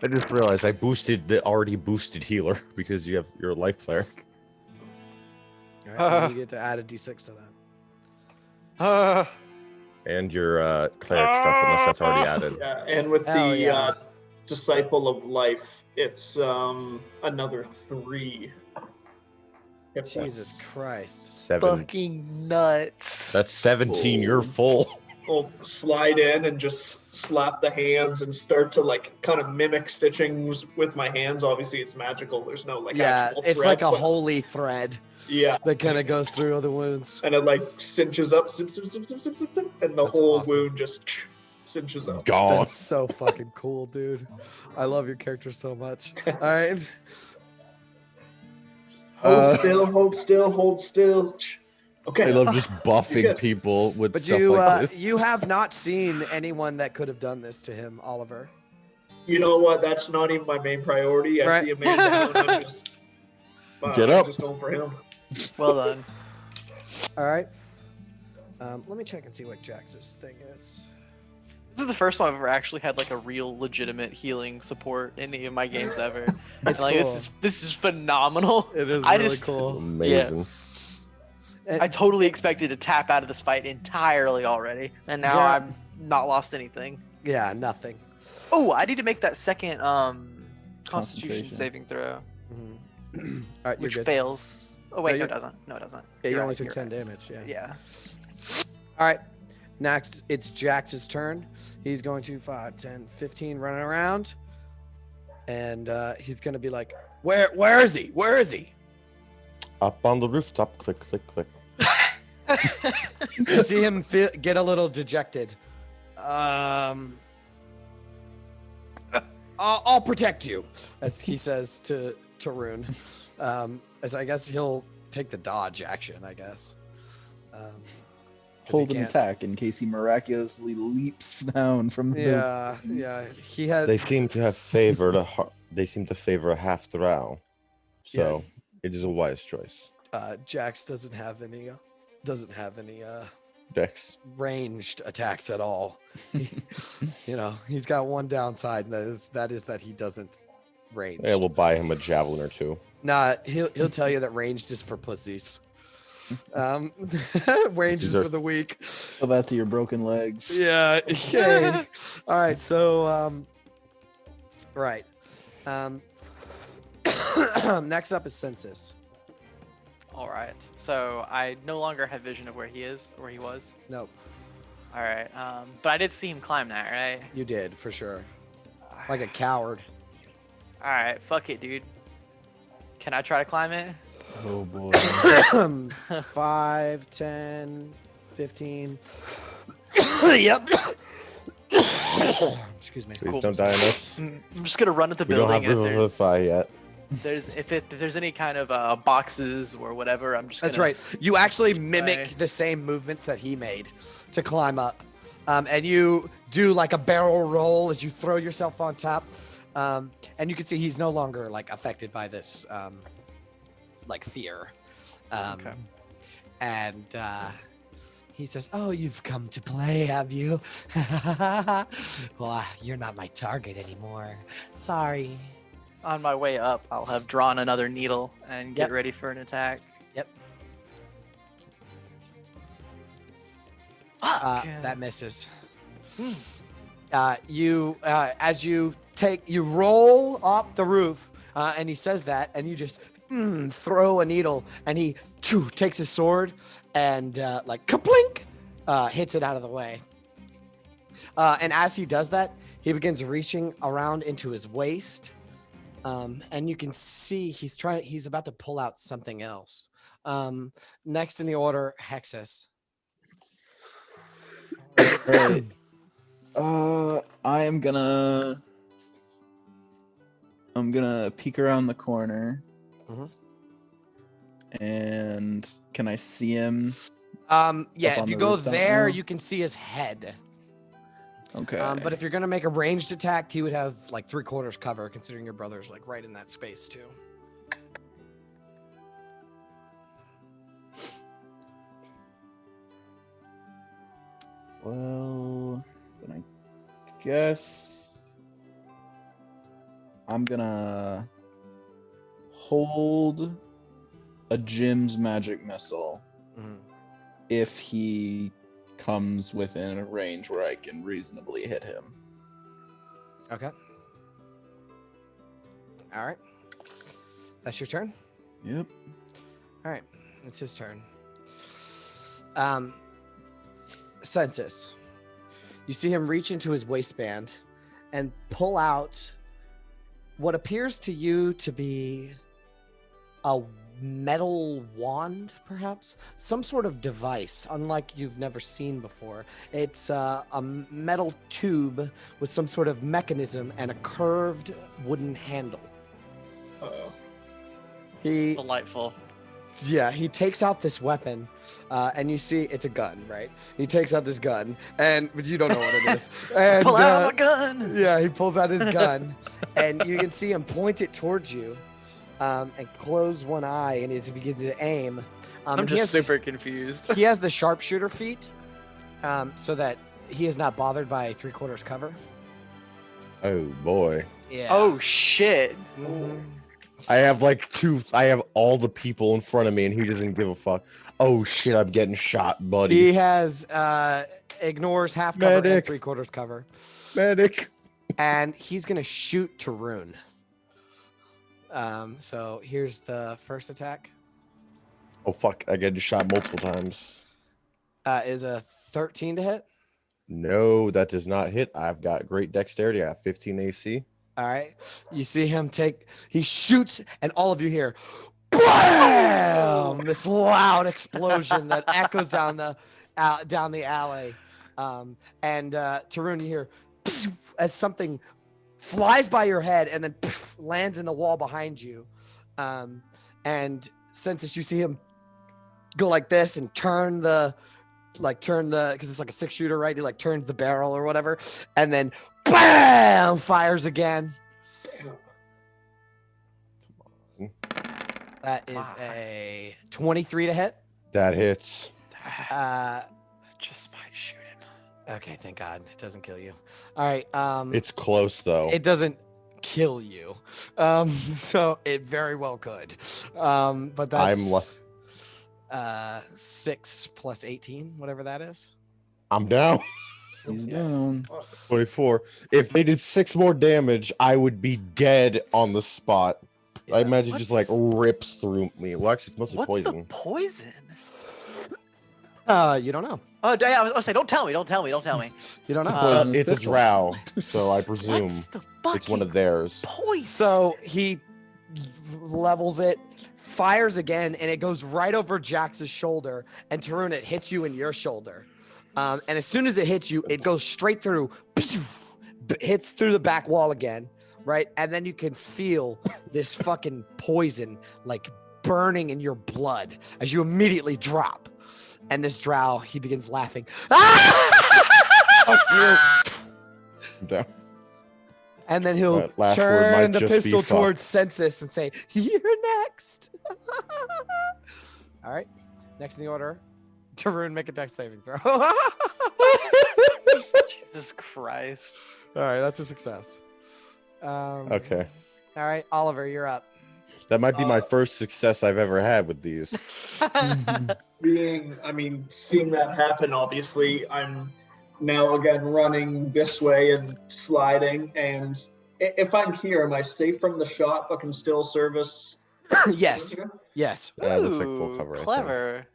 I just realized I boosted the already boosted healer because you have your life cleric. All right, and then you get to add a d6 to that. And your cleric stuff, unless that's already added. Yeah, and with Hell the yeah. Disciple of Life, it's another 3. hit points. Jesus Christ. 7. Fucking nuts. That's 17. You're full. I'll slide in and just slap the hands and start to like kind of mimic stitchings with my hands. Obviously, it's magical. There's no like Yeah, actual it's thread, like a but- holy thread Yeah, that kind of goes through the wounds. and it like cinches up, zip, zip, zip, zip, zip, zip, zip, and the That's whole awesome. wound just cinches up. Gone. That's so fucking cool, dude. I love your character so much. All right. Hold still, hold still, hold still. Okay. I love just buffing Good. people with But stuff you like this. you have not seen anyone that could have done this to him, Oliver. You know what? That's not even my main priority. I Right. see a man down. I'm just Get I'm up. just going for him. Well done. All right. Let me check and see what Jax's thing is. This is the first time I've ever actually had like a real legitimate healing support in any of my games ever. It's like cool. this is phenomenal. It is I really just- cool. Amazing. I totally expected to tap out of this fight entirely already, and now Yeah. I've not lost anything. Yeah, nothing. Oh, I need to make that second Constitution Concentration. saving throw. Mhm. right, you're which good. fails. Oh wait, no, you're- it doesn't. No, it doesn't. Yeah, you You're only right, took you're 10 right. damage. Yeah. Yeah. All right. Next, it's Jax's turn. He's going to 5, 10, 15 running around. And he's going to be like, where is he? Where is he? Up on the rooftop. Click, click, click. You see him get a little dejected. I'll protect you, as he says to Rune. As I guess he'll take the dodge action, I guess. 'Cause he Hold an can't- attack in case he miraculously leaps down from the. Yeah. He has. They seem to have favored they seem to favor a half drow. So it is a wise choice. Jax doesn't have any Dex. ranged attacks at all. He's got one downside, and that is that he doesn't range. Yeah, we'll buy him a javelin or two. Nah, he'll tell you that ranged is for pussies. Range is These are- for the weak. So that's your broken legs. Yeah. Okay. All right. So right. Next up is Census. All right. So I no longer have vision of where he is, or where he was. Nope, All right. But I did see him climb that, right? you did for sure. Like a coward. All right. Fuck it, dude. Can I try to climb it? Oh boy. 5, 10, 15. Yep. Excuse me. Please Cool. don't die on us. I'm just gonna run at the We don't building. have and room if to there's, fly yet. if there's any kind of boxes or whatever, I'm just. That's gonna, right. You actually mimic try. the same movements that he made to climb up. And you do like a barrel roll as you throw yourself on top. And you can see he's no longer like affected by this like fear. Okay. And he says, "Oh, you've come to play, have you? Well, you're not my target anymore. Sorry." On my way up, I'll have drawn another needle and get Yep. ready for an attack. Yep. Fuck. That misses. As you roll up the roof, and he says that, and you just throw a needle, and he takes his sword and like kaplink, hits it out of the way. And as he does that, he begins reaching around into his waist, and you can see he's about to pull out something else. Next in the order, Hexus. Right. I'm gonna peek around the corner. Mhm. And can I see him? Yeah, on if you the go rooftop there, now? you can see his head. Okay. But if you're gonna make a ranged attack, he would have like 3/4 cover, considering your brother's like right in that space too. Well, then I guess I'm gonna hold a Jim's magic missile Mhm. if he comes within a range where I can reasonably hit him. Okay. All right. That's your turn. Yep. All right, it's his turn. Census. You see him reach into his waistband and pull out what appears to you to be a metal wand, perhaps? Some sort of device, unlike you've never seen before. It's a metal tube with some sort of mechanism and a curved wooden handle. Uh-oh. He Delightful. he takes out this weapon, and you see it's a gun, right? He takes out this gun, but you don't know what it is. And, Pull out my gun. Yeah, he pulls out his gun, and you can see him point it towards you, and close one eye, and as he begins to aim, I'm he just has, super confused. he has the sharpshooter feat, so that he is not bothered by 3/4 cover. Oh boy. Yeah. Oh shit. Mhm. I have all the people in front of me and he doesn't give a fuck. Oh shit, I'm getting shot, buddy. He has ignores half cover and Medic. 3/4 cover. Medic. And he's gonna shoot to Rune. So here's the first attack. Oh fuck! I get shot multiple times. Is a 13 to hit. No, that does not hit. I've got great dexterity. I have 15 AC. All right. You see him he shoots, and all of you hear BAM! This loud explosion that echoes down the alley. And Tarun, you hear as something flies by your head and then lands in the wall behind you. And Census, you see him go like this and turn the because it's like a 6-shooter, right? He like turns the barrel or whatever, and then BAM! Fires again. That is a 23 to hit. That hits. Just might shoot him. Okay, thank God it doesn't kill you. All right. It's close though. It doesn't kill you. So it very well could. But that's 6 plus 18, whatever that is. I'm down. He's down. 24. If they did 6 more damage, I would be dead on the spot. I imagine it just like rips through me. Well, actually, it's mostly What's poison. the poison? You don't know. Oh, yeah, I was gonna say, don't tell me. You don't It's a know. poisonous It's a pistol. drow, so I presume What's the it's one of fucking theirs. poison? So he levels it, fires again, and it goes right over Jax's shoulder. And Tarun, it hits you in your shoulder. And as soon as it hits you, it goes straight through, hits through the back wall again, right? And then you can feel this fucking poison like burning in your blood as you immediately drop. And this drow, he begins laughing. Fuck you. I'm down. And then he'll That last word turn might the just be pistol fuck. towards Census and say, "You're next." All right. Next in the order, Tarun, make a dex saving throw. All Jesus Christ. right, that's a success. Okay. All right, Oliver, you're up. That might be my first success I've ever had with these. Seeing that happen, obviously, I'm now again running this way and sliding. And if I'm here, am I safe from the shot but can still service? Yes. Yes. That looks like full Ooh, cover. I think. clever.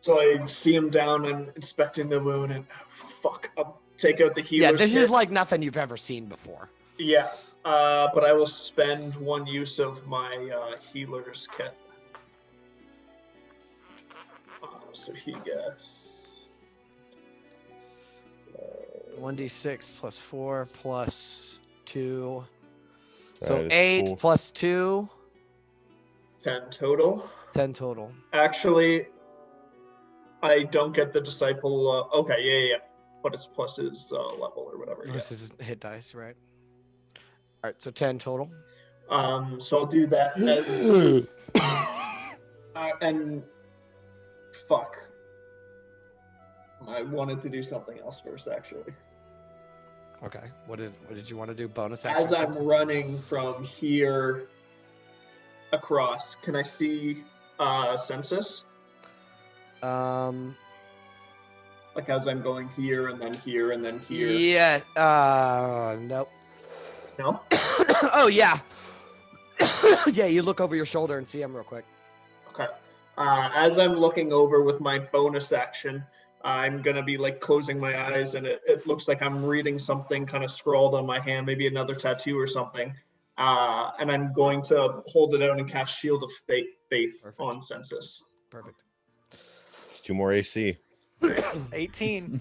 So I see him down and inspecting the wound, and fuck, I'll take out the healer's Yeah, this kit. is like nothing you've ever seen before. Yeah, but I will spend one use of my healer's kit. So he gets 1d6 plus 4 plus 2. That So is 8 cool. plus 2, 10 total. 10 total. Actually, I don't get the disciple. Okay, yeah. But it's plus his level or whatever. Yeah. This is hit dice, right? All right, so 10 total. So I'll do that as and fuck. I wanted to do something else first, actually. Okay. What did you want to do? Bonus action? As I'm something? running from here across, can I see census? Like as I'm going here and then here and then here. Yeah. Nope. No? Oh yeah. Yeah, you look over your shoulder and see him real quick. Okay. As I'm looking over with my bonus action, I'm gonna be like closing my eyes, and it looks like I'm reading something kind of scrawled on my hand, maybe another tattoo or something. And I'm going to hold it out and cast Shield of Faith Perfect. on census. Perfect. It's 2 more AC. 18.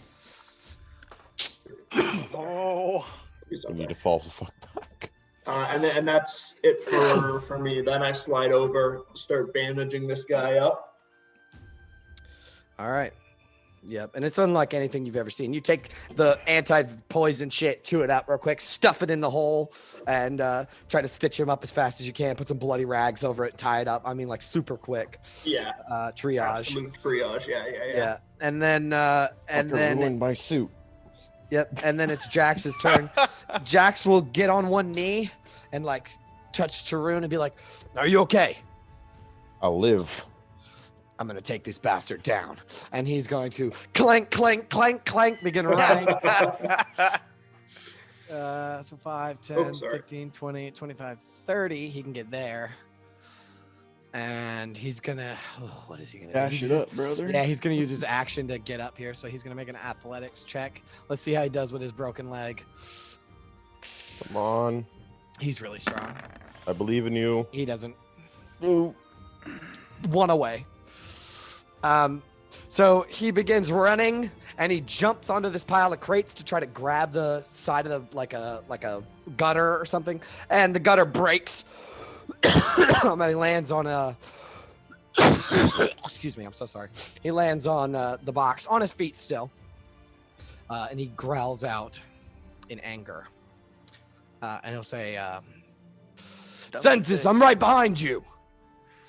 Oh. Please We don't need die. to fall the fuck back. And that's it for me. Then I slide over, start bandaging this guy up. All right. Yep. And it's unlike anything you've ever seen. You take the anti-poison shit, chew it out real quick, stuff it in the hole, and try to stitch him up as fast as you can. Put some bloody rags over it, tie it up. I mean, like super quick. Yeah. Triage. Absolute triage. Yeah. Yeah. And then Ruined my suit. yep. And then it's Jax's turn. Jax will get on one knee and like touch Tarun and be like, "Are you okay? I'll live. I'm gonna take this bastard down." And he's going to clank, clank, clank, clank, begin running. So 5, 10, Oh, sorry. 15, 20, 25, 30. He can get there. And he's gonna. Oh, what is he gonna do? Dash it up, brother. Yeah, he's gonna use his action to get up here. So he's gonna make an athletics check. Let's see how he does with his broken leg. Come on. He's really strong. I believe in you. He doesn't. Ooh. One away. So he begins running and he jumps onto this pile of crates to try to grab the side of the like a gutter or something, and the gutter breaks. And he lands on a. Excuse me, I'm so sorry. He lands on the box on his feet still, and he growls out in anger, and he'll say, "Census, I'm right behind you."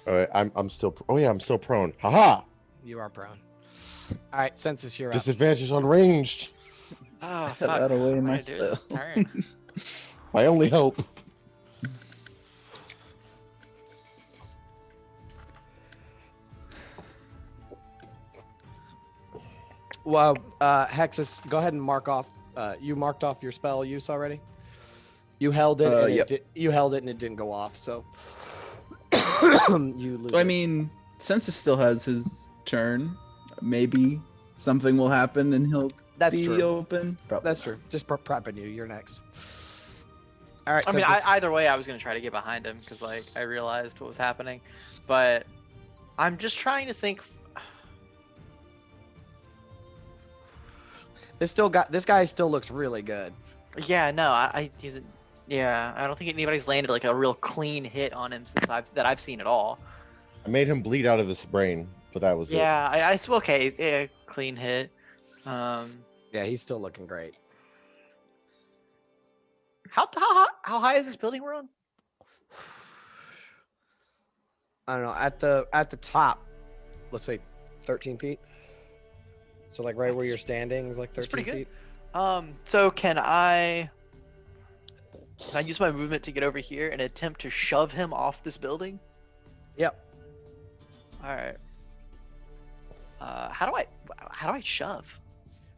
All right, I'm still. Oh yeah, I'm still prone. Haha. You are prone. All right, Census, you're up. Disadvantage on ranged. Oh, Put fuck. that away in What my am I gonna do with spell. this turn? My only hope. Well, Hexus, go ahead and mark off. You marked off your spell use already. You held it. And Yep. you held it, and it didn't go off. So you lose. I it. mean, Census still has his turn. Maybe something will happen and he'll that's be true. open. Probably That's not. true. Just prepping you. You're next. All right. I mean, Census. either way, I was gonna try to get behind him because like I realized what was happening, but I'm just trying to think. This guy still looks really good. Yeah, no, he's. Yeah, I don't think anybody's landed like a real clean hit on him since I've seen it all. I made him bleed out of his brain, but that was it. Yeah, I okay, yeah, clean hit. Yeah, he's still looking great. How high is this building we're on? I don't know. At the top, let's say 13 feet. So like right where you're standing is like That's 13 pretty good. feet. So can I use my movement to get over here and attempt to shove him off this building? Yep. All right. How do I shove?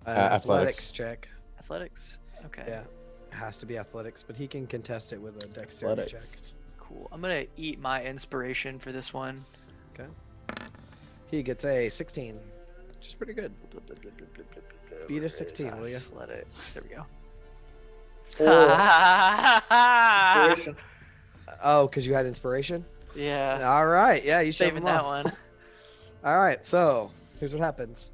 Athletics check. Athletics. Okay. Yeah. It has to be athletics, but he can contest it with a dexterity check. Athletics. Cool. I'm gonna eat my inspiration for this one. He gets a 16, which is pretty good. Beat a Where is 16, will ya? Athletics. There we go. 4 inspiration. Oh, because you had inspiration? Yeah. All right. Yeah, you shove Saving him that off. one. All right. So here's what happens.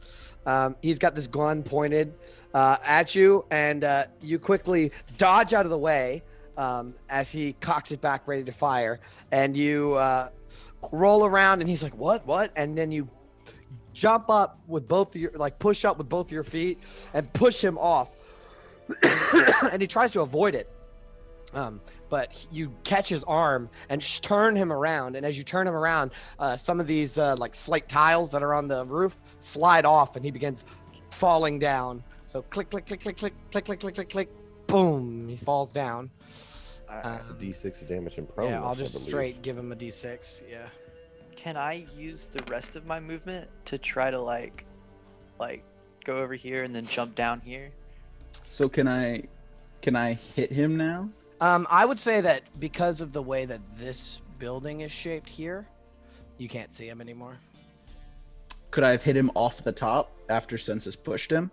He's got this gun pointed at you, and you quickly dodge out of the way as he cocks it back, ready to fire. And you roll around, and he's like, "What?" And then you jump up with both of your, like, push up with both your feet, and push him off. And he tries to avoid it. But you catch his arm and turn him around, and as you turn him around, some of these like slate tiles that are on the roof slide off, and he begins falling down. So click, click, click, click, click, click, click, click, click, click, boom, he falls down. Alright. It's a D6 of damage and prone. Yeah, I'll just straight give him a d6. Yeah. Can I use the rest of my movement to try to like go over here and then jump down here? So can I hit him now? I would say that because of the way that this building is shaped here, you can't see him anymore. Could I have hit him off the top after Census pushed him?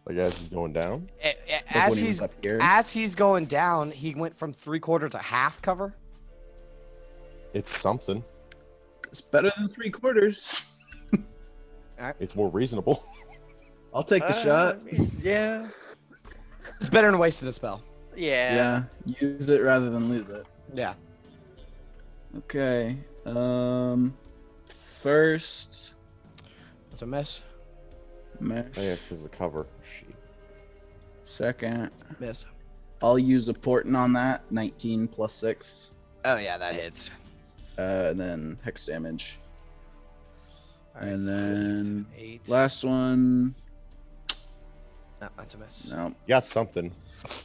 Like as he's going down. Like As when he he's was up here? as he's going down, he went from 3/4 to half cover. It's something. It's better than 3/4. It's more reasonable. I'll take the shot. I mean, yeah. It's better than wasting a spell. Yeah. Yeah, use it rather than lose it. Yeah. Okay. First It's a miss. mesh. Oh yeah, because the cover. Shit. Second, Miss. I'll use a portent on that. 19 plus 6. Oh yeah, that hits. And then hex damage. All right, And 4, 6, 7, then 8. Last one. No, that's a miss. No. You got something.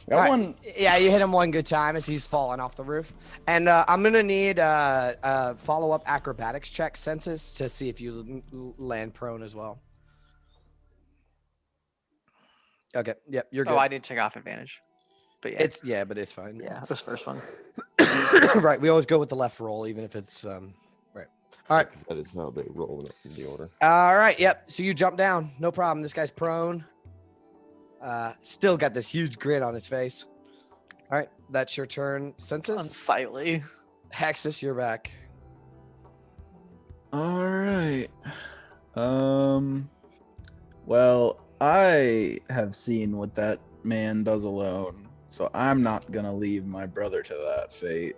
Got All right. one. Yeah, you hit him one good time as he's falling off the roof. And I'm gonna need a follow-up acrobatics check, Census, to see if you land prone as well. Okay. Yep. You're good. Oh, I didn't take off advantage. But yeah, but it's fine. yeah, this first one. Right. We always go with the left roll, even if it's right. All right. 'Cause that is how they roll in the order. All right. Yep. So you jump down. No problem. This guy's prone. Still got this huge grin on his face. All right. That's your turn. Census. Unsightly. Hexus, you're back. All right. Well, I have seen what that man does alone, so I'm not gonna leave my brother to that fate.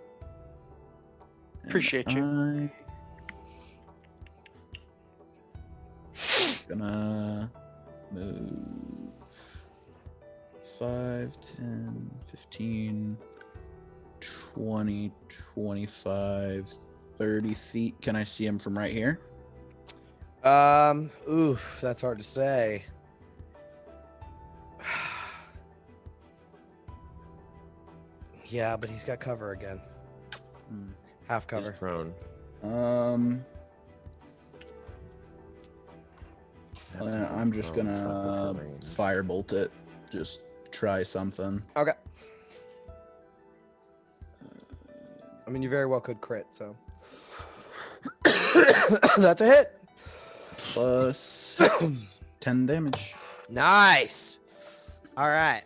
And Appreciate you. I'm gonna move 5, 10, 15, 20, 25, 30 feet. Can I see him from right here? Oof, that's hard to say. Yeah, but he's got cover again. Hmm. Half He's cover. prone. I'm just Prone, tougher gonna terrain. firebolt it. Just try something. Okay. I mean, you very well could crit, so. That's a hit. Plus 10 damage. Nice. All right.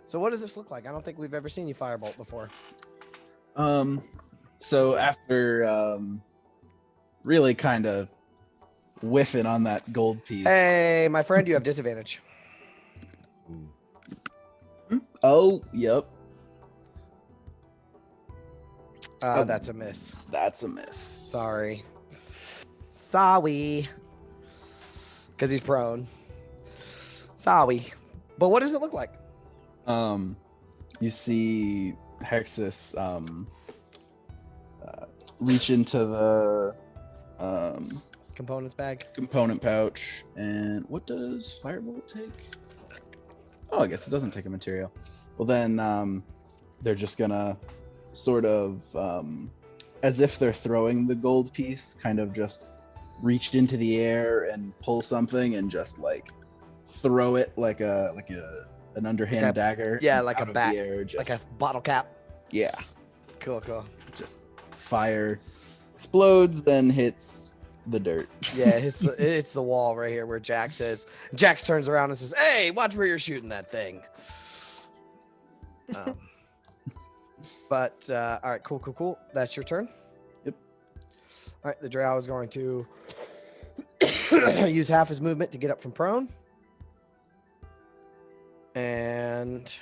So what does this look like? I don't think we've ever seen you firebolt before. So after really kind of whiffing on that gold piece. Hey, my friend, you have disadvantage. Oh, yep. That's a miss. That's a miss. Sorry. Because he's prone. Sorry. But what does it look like? You see Hexus reach into the Components bag. component pouch, and what does Firebolt take? Oh, I guess it doesn't take a material. Well, then they're just gonna sort of, as if they're throwing the gold piece, kind of just reach into the air and pull something and just like throw it like an underhand Like a- dagger. yeah, and like a out of bat- the air, just, Like a bottle cap. yeah, Cool. just fire explodes and hits the dirt. Yeah, it's the wall right here where Jax is. Jax turns around and says, "Hey, watch where you're shooting that thing." But all right, cool. That's your turn. Yep. All right, the drow is going to use half his movement to get up from prone, and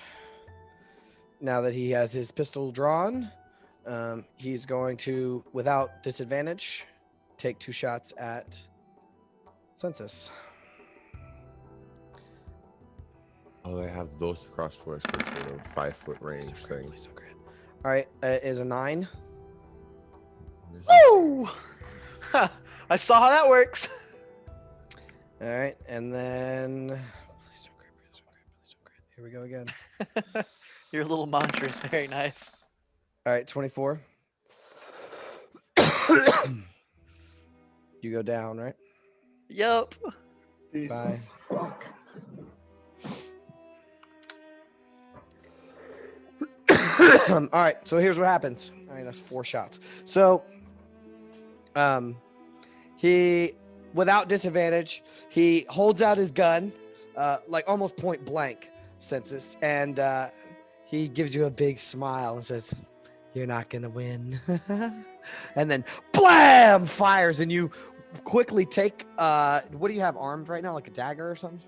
now that he has his pistol drawn, he's going to, without disadvantage, take 2 shots at Census. Oh, they have those across force instead of 5-foot range thing. So great. All right, is a 9. Woo! I saw how that works. All right, and then please don't crit. Here we go again. Your little mantra is very nice. All right, 24. You go down, right? Yup. Jesus. Fuck. All right, so here's what happens. All right, that's 4 shots. So, he, without disadvantage, he holds out his gun, like almost point blank, Census, and he gives you a big smile and says, "You're not gonna win." And then, blam! Fires, and you quickly take. What do you have armed right now? Like a dagger or something?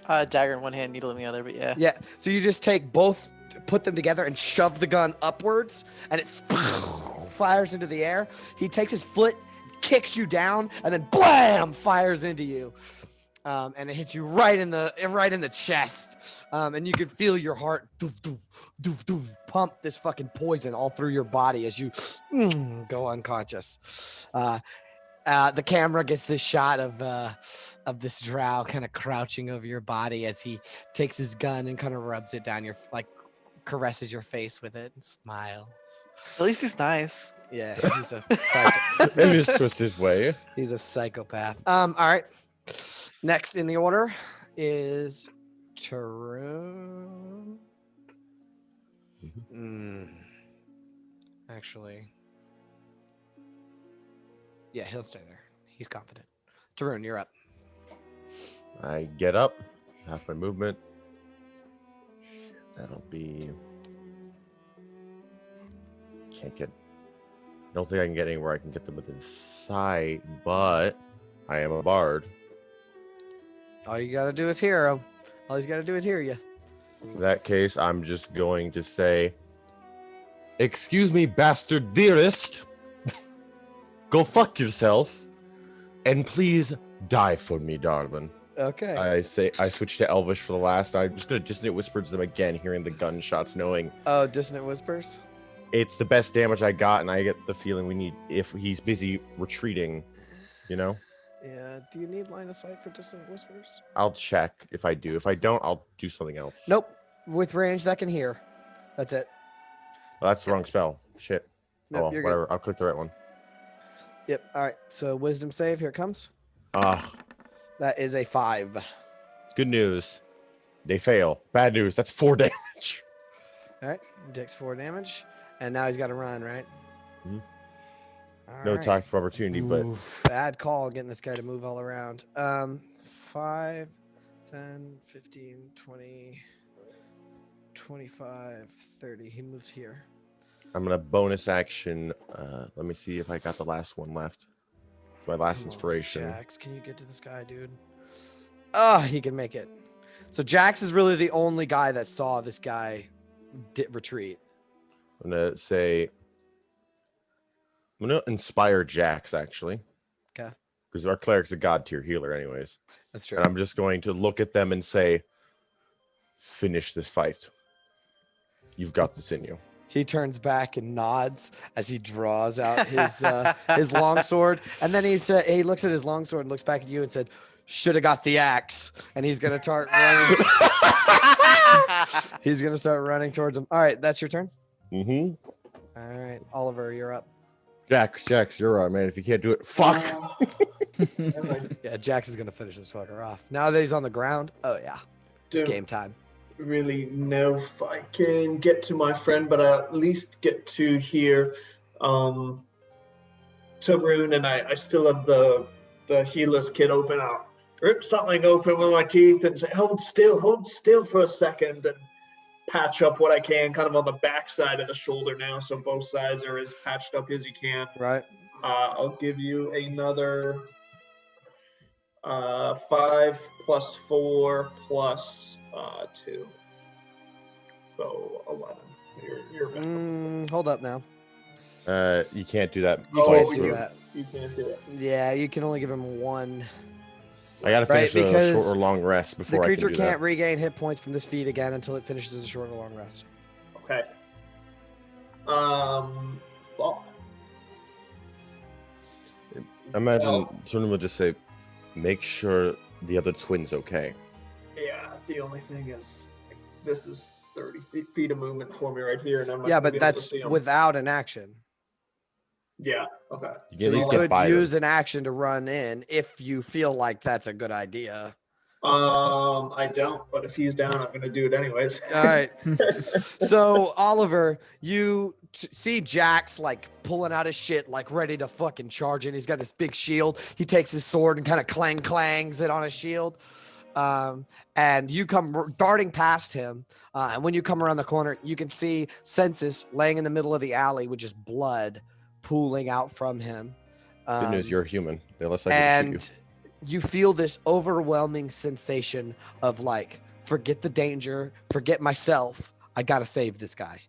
Dagger in one hand, needle in the other, but yeah. Yeah. So you just take both, put them together, and shove the gun upwards, and it fires into the air. He takes his foot, kicks you down, and then blam, fires into you, and it hits you right in the chest, and you can feel your heart pump this fucking poison all through your body as you go unconscious. The camera gets this shot of this drow kind of crouching over your body as he takes his gun and kind of rubs it down your, like, caresses your face with it and smiles. At least he's nice. Yeah, he's a psycho. In his twisted way. He's a psychopath. All right. Next in the order is Tarun. Mhm. Actually, yeah, he'll stay there. He's confident. Tarun, you're up. I get up, half my movement. That'll be. Can't get. I don't think I can get anywhere I can get them within sight, but I am a bard. All you gotta do is hear him. All he's gotta do is hear you. In that case, I'm just going to say, "Excuse me, bastard dearest. Go fuck yourself, and please die for me, darling." Okay. I switch to Elvish for the last. I'm just gonna dissonant whisper to them again, hearing the gunshots, knowing Oh, dissonant whispers. it's the best damage I got, and I get the feeling we need if he's busy retreating. You know, Yeah. Do you need line of sight for dissonant whispers? I'll check if I do. If I don't, I'll do something else. Nope. With range that can hear. That's it. Well, that's the wrong spell. Shit. Nope, Oh, well, you're good. whatever. I'll click the right one. Yep. All right. So wisdom save. Here it comes. Ah, That is a 5. good news. They fail. Bad news. That's 4 damage. All right. He takes 4 damage, and now he's got to run. Right. Mhm. All No right. attack for opportunity, but Bad call getting this guy to move all around. 5, 10, 15, 20, 25, 30. He moves here. I'm gonna bonus action. Let me see if I got the last one left. It's my last Come on, inspiration. Jax, can you get to this guy, dude? Ah, he can make it. So Jax is really the only guy that saw this guy retreat. I'm gonna say. I'm gonna inspire Jax actually. Okay. Because our cleric's a god tier healer, anyways. That's true. And I'm just going to look at them and say, "Finish this fight. You've got this in you." He turns back and nods as he draws out his longsword, and then he looks at his longsword and looks back at you and said, "Should have got the axe." And he's gonna start running. He's gonna start running towards him. All right, that's your turn. Mm-hmm. All right, Oliver, you're up. Jax, you're on, man. If you can't do it, fuck. Yeah, Jax is gonna finish this fucker off. Now that he's on the ground, oh yeah, it's Don't game time. really know if I can get to my friend, but I at least get to hear Tarun, and I still have the healer's kit open. I'll rip something open with my teeth and say, hold still for a second, and patch up what I can, kind of on the back side of the shoulder now, so both sides are as patched up as you can. Right. I'll give you another 5 plus 4 plus 2. So 11. You're back. Hold up now. You can't do that. You Oh, can't twice. do you- that. You can't do it. Yeah, you can only give him 1. I gotta Right, finish a because short or long rest The before I creature can do can't that. regain hit points from this feat again until it finishes a short or long rest. Okay. Well, Imagine Well- someone would just say, "Make sure the other twin's okay." yeah, the only thing is, this is 30 feet of movement for me right here, and I'm not Yeah, gonna but be able to that's see 'em. without an action. Yeah, okay. You So can at you least get could by use them. an action to run in if you feel like that's a good idea. I don't, but if he's down, I'm gonna do it anyways. All right. So Oliver, you see Jax like pulling out his shit, like ready to fucking charge in. He's got this big shield. He takes his sword and kind of clangs it on his shield. And you come darting past him. And when you come around the corner, you can see Census laying in the middle of the alley with just blood pooling out from him. Good news, you're a human. They're less likely to And shoot you feel this overwhelming sensation of like, forget the danger, forget myself. I gotta save this guy.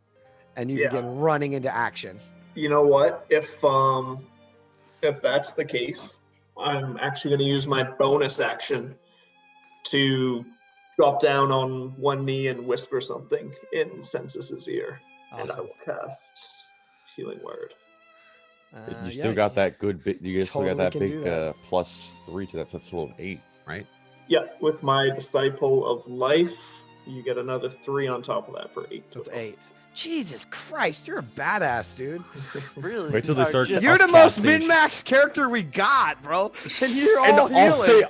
And you Yeah. begin running into action. You know what? If that's the case, I'm actually going to use my bonus action to drop down on one knee and whisper something in Census's ear, and I Awesome. will cast Healing Word. you. You Yeah, still got that good bit. You still got totally that can do big that. +3 to that. So that's a total of 8, right? Yeah, with my Disciple of Life, You get another 3 on top of that for 8. So it's total. 8. Jesus Christ, you're a badass, dude. Really? Wait till they Or start just- You're the Us most casting. min-max character we got, bro. And you're And all healing.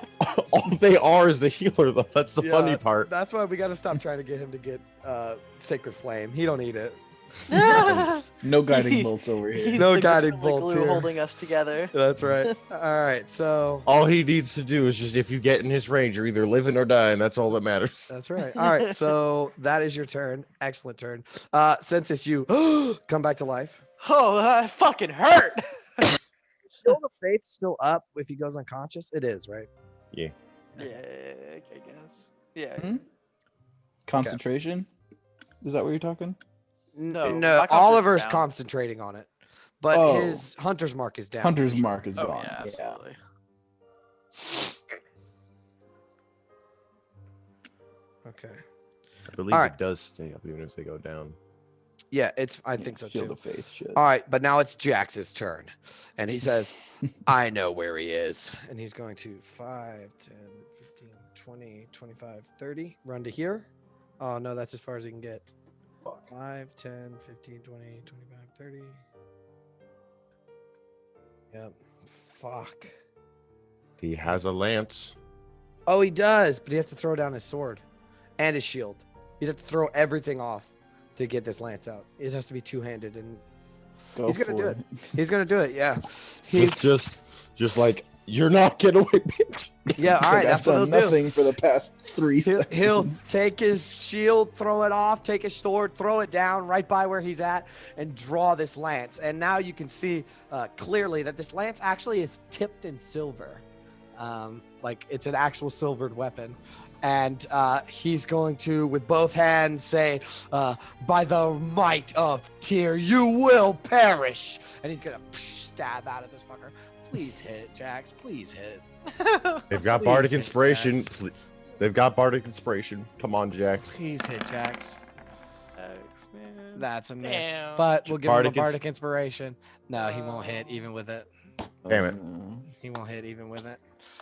all they are is the healer, though. That's the funny Yeah, part. That's why we got to stop trying to get him to get Sacred Flame. He don't need it. No guiding bolts over here. He's No the guiding Gorilla bolts Glue here. holding us together. That's right. All right, so All he needs to do is just, if you get in his range, you're either living or dying. That's all that matters. that's right. All right, so that is your turn. Excellent turn. Census, you come back to life. Oh, that fucking hurt. Shield of Faith still up if he goes unconscious? It is, right? Yeah. Yeah, I guess. Yeah. Hmm? Concentration? Is that what you're talking? No, No, my Oliver's concentration's down. concentrating on it, but Oh. his Hunter's Mark is down. Hunter's for sure. mark is Oh gone. yeah, absolutely. Okay. I believe All right. it does stay up even if they go down. Yeah, I think so Shield too. of Faith should. All right, but now it's Jax's turn. And he says, I know where he is. And he's going to 5, 10, 15, 20, 25, 30. Run to here. Oh, no, that's as far as he can get. Fuck. 5, 10, 15, 20, 25, 30. Yep. Fuck. He has a lance. Oh, he does, but he has to throw down his sword and his shield. He'd have to throw everything off to get this lance out. It has to be two-handed, and Go he's gonna do for it. He's gonna do it. Yeah. It's just like, you're not getting away, bitch. Yeah. It's All like right. That's I've what he'll done do. nothing for the past 3 seconds. He'll take his shield, throw it off, take his sword, throw it down right by where he's at, and draw this lance. And now you can see clearly that this lance actually is tipped in silver. Like it's an actual silvered weapon. And he's going to, with both hands, say, by the might of Tyr, you will perish. And he's going to stab out of this fucker. Please hit, Jax. Please hit. They've got Please bardic hit, inspiration. Jax. They've got bardic inspiration. Come on, Jack. Please hit, Jax. Thanks, man. That's a miss. Damn. But we'll give him a Bardic bardic inspiration. No, he won't hit even with it. Damn it. He won't hit even with it.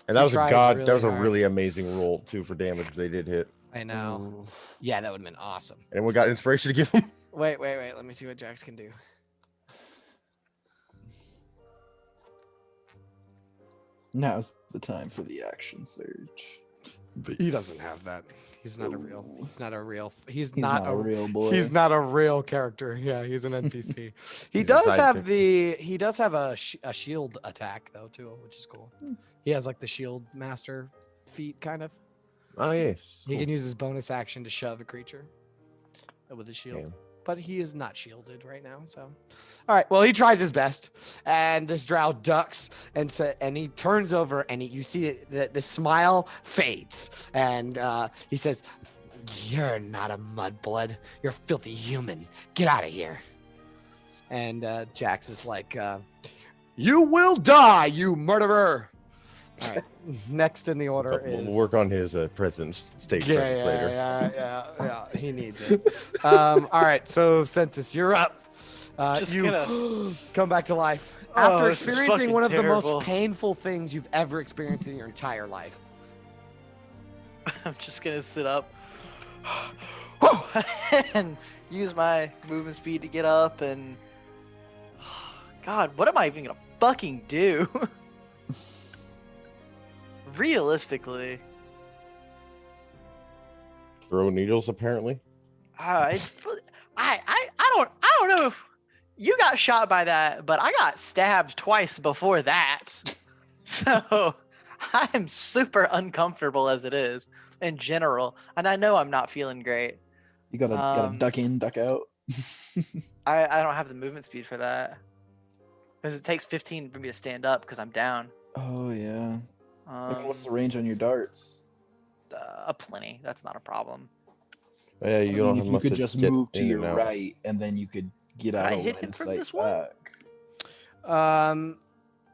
And that He was a tries that really was a hard. really amazing roll too for damage. They did hit, I know. Yeah, that would have been awesome. and we got inspiration to give them. Wait. Let me see what Jax can do. Now's the time for the action surge. He doesn't have that. He's not a real. He's not a real. He's, He's not, not a real boy. He's not a real character. Yeah, he's an NPC. He He's a does have sidekick. He does have a shield attack though too, which is cool. He has like the shield master feat kind of. Oh yes. He can use his bonus action to shove a creature with his shield. Damn. But he is not shielded right now. So, all right. Well, he tries his best, and this drow ducks, and he turns over, and you see the smile fades, and he says, "You're not a mudblood. You're a filthy human. Get out of here." And Jax is like, "You will die, you murderer." All right. Next in the order is. We'll work on his presence stage presence later. Yeah. He needs it. All right. So, Census, you're up. Just You gonna- come back to life Oh, after this is experiencing fucking one of the terrible. most painful things you've ever experienced in your entire life. I'm just gonna sit up and use my movement speed to get up and God, what am I even gonna fucking do? Realistically, Throw needles, apparently. I don't know if you got shot by that, but I got stabbed twice before that, so I am super uncomfortable as it is in general, and I know I'm not feeling great. You gotta duck in, duck out. I don't have the movement speed for that. Because it takes 15 for me to stand up because I'm down. Oh yeah. What's the range on your darts? A plenty. That's not a problem. Yeah, I you mean, don't if have you much could to just get move to in your and out. right, and then you could get out I of hit line him of from sight this one? back.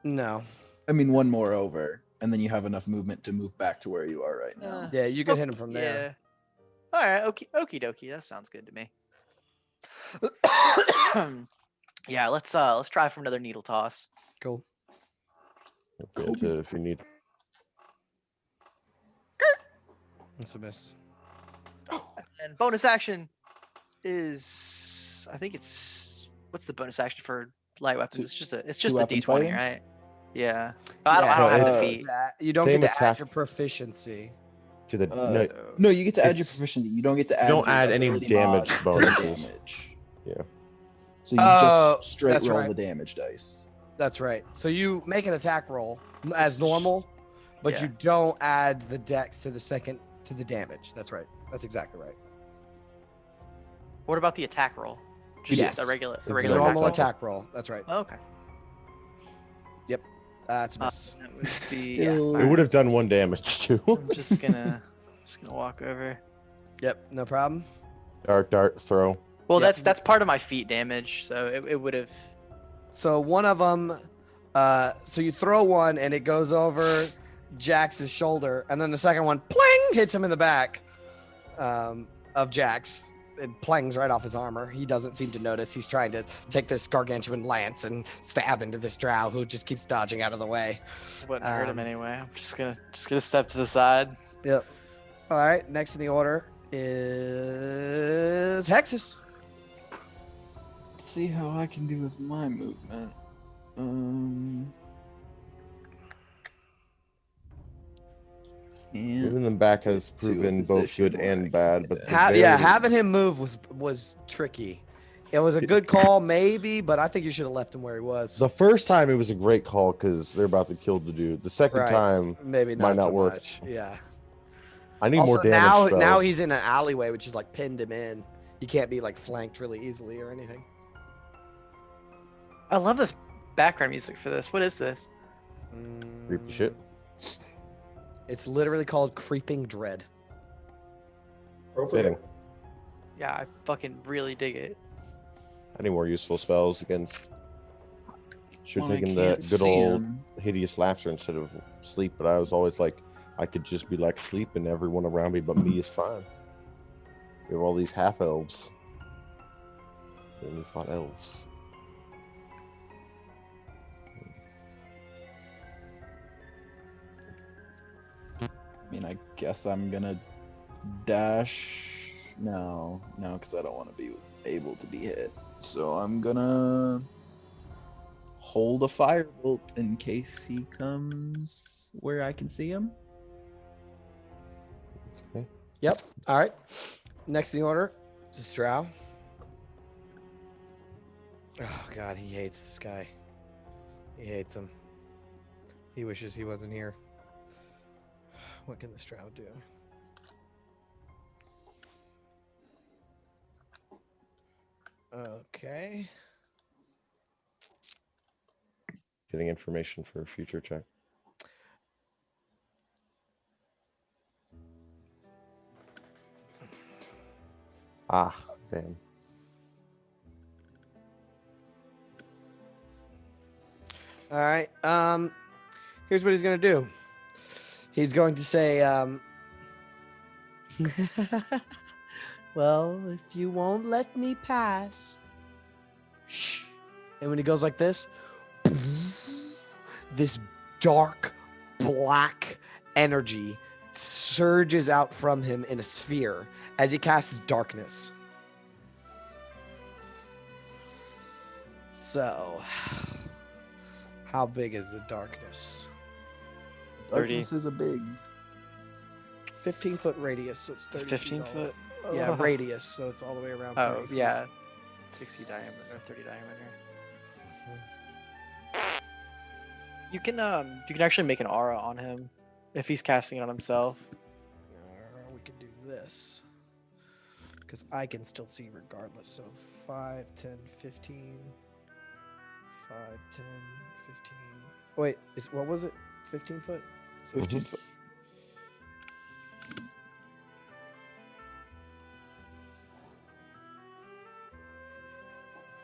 No. I mean, one more over, and then you have enough movement to move back to where you are right now. Yeah, you can hit him from there. Yeah. All right. Okie dokie. That sounds good to me. Yeah. Let's try for another needle toss. Cool. If you need. That's a miss. And bonus action is, I think it's, what's the bonus action for light weapons? It's just a weapon D20, fighting? right? Yeah. I don't No, have it's- defeat. You don't Same get to add attack. your proficiency. To the Uh, no, No, you get to add your It's- proficiency. You don't get to you add. don't your add any ability damage mod to the bonuses. damage. Yeah. So you Oh, just straight that's roll right. the damage dice. That's right. So you make an attack roll as normal, but Yeah. you don't add the dex to the damage. That's right. That's exactly right. What about the attack roll? Just Yes. a regular, It's a a regular Normal attack roll? attack roll. That's right. Oh, okay. That's a miss. That would be, Still- It would have done 1 damage too. I'm just gonna walk over. Yep, no problem. Dark dart throw. Well, Yep. that's part of my feet damage, so it would have. So one of them, so you throw one and it goes over Jax's shoulder, and then the second one, pling, hits him in the back of Jax. It plangs right off his armor. He doesn't seem to notice. He's trying to take this gargantuan lance and stab into this drow who just keeps dodging out of the way. Wouldn't hurt him Um, anyway. I'm just gonna step to the side. Yep. All right. Next in the order is Hexus. Let's see how I can do with my movement. Moving And them back has to a proven both position good where I and can bad, get but it. the Yeah, very- having him move was tricky. It was a good call, maybe, but I think you should have left him where he was. the first time it was a great call because they're about to kill the dude. The second Right. time, Maybe might not not so work. much. Yeah. I need Also, more damage now spells. he's in an alleyway, which is like pinned him in. He can't be like flanked really easily or anything. I love this background music for this. What is this? Creepy shit. It's literally called Creeping Dread. Fitting. Yeah, I fucking really dig it. I need more useful spells against. Should Well, have I taken the can't good see old him. hideous laughter instead of sleep, but I was always like, I could just be like sleep and everyone around me but me is fine. We have all these half elves. Then we fought elves. I mean, I guess I'm gonna dash. No, because I don't want to be able to be hit. So I'm gonna hold a firebolt in case he comes where I can see him. Yep. All right. Next in the order is Drow. Oh God, he hates this guy. He hates him. He wishes he wasn't here. What can this Drow do? Okay. Getting information for a future check. Ah, damn. All right. Here's what he's gonna do. He's going to say, well, if you won't let me pass. Shh. And when he goes like this, this dark black energy surges out from him in a sphere as he casts darkness. So, how big is the darkness? 30. Darkness is a big. 15-foot radius, so it's 30 15 feet all- foot. Yeah, Oh. radius, so it's all the way around 30 Oh feet. yeah, 60 diameter, 30 diameter. You can actually make an aura on him if he's casting it on himself. We could do this. Because I can still see regardless. So 5, 10, 15. 5, 10, 15. Wait, what was it? 15 foot? So 15 foot.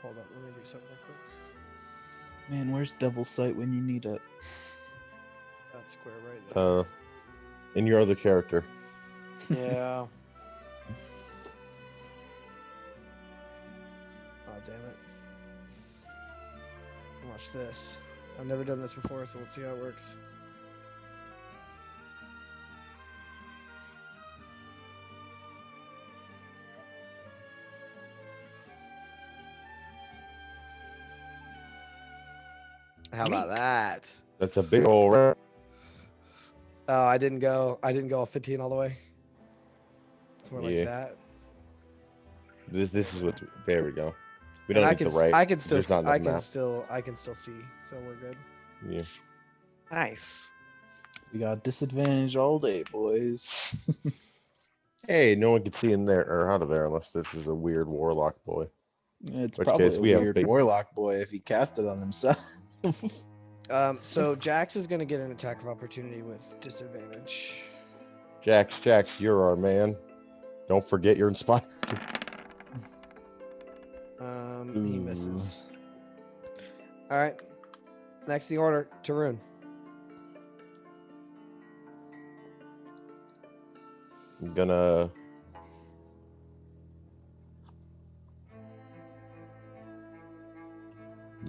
hold up, let me do something real quick. Man, where's Devil's Sight when you need it? That square right there. In your other character. Yeah. Oh, damn it. Watch this. I've never done this before, so let's see how it works. How about that? That's a big old rat. Oh, I didn't go a 15 all the way. It's more like Yeah. that. This is what. There we go. We And don't need to write. I can still There's not enough I can still see, so we're good. Yeah. Nice. We got disadvantage all day, boys. Hey, no one can see in there or out of there unless this is a weird warlock boy. It's Which probably case a we have weird big- warlock boy if he cast it on himself. So Jax is gonna get an attack of opportunity with disadvantage. Jax, you're our man. Don't forget you're inspired. He Ooh. misses. All right. Next in the order, Tarun. I'm gonna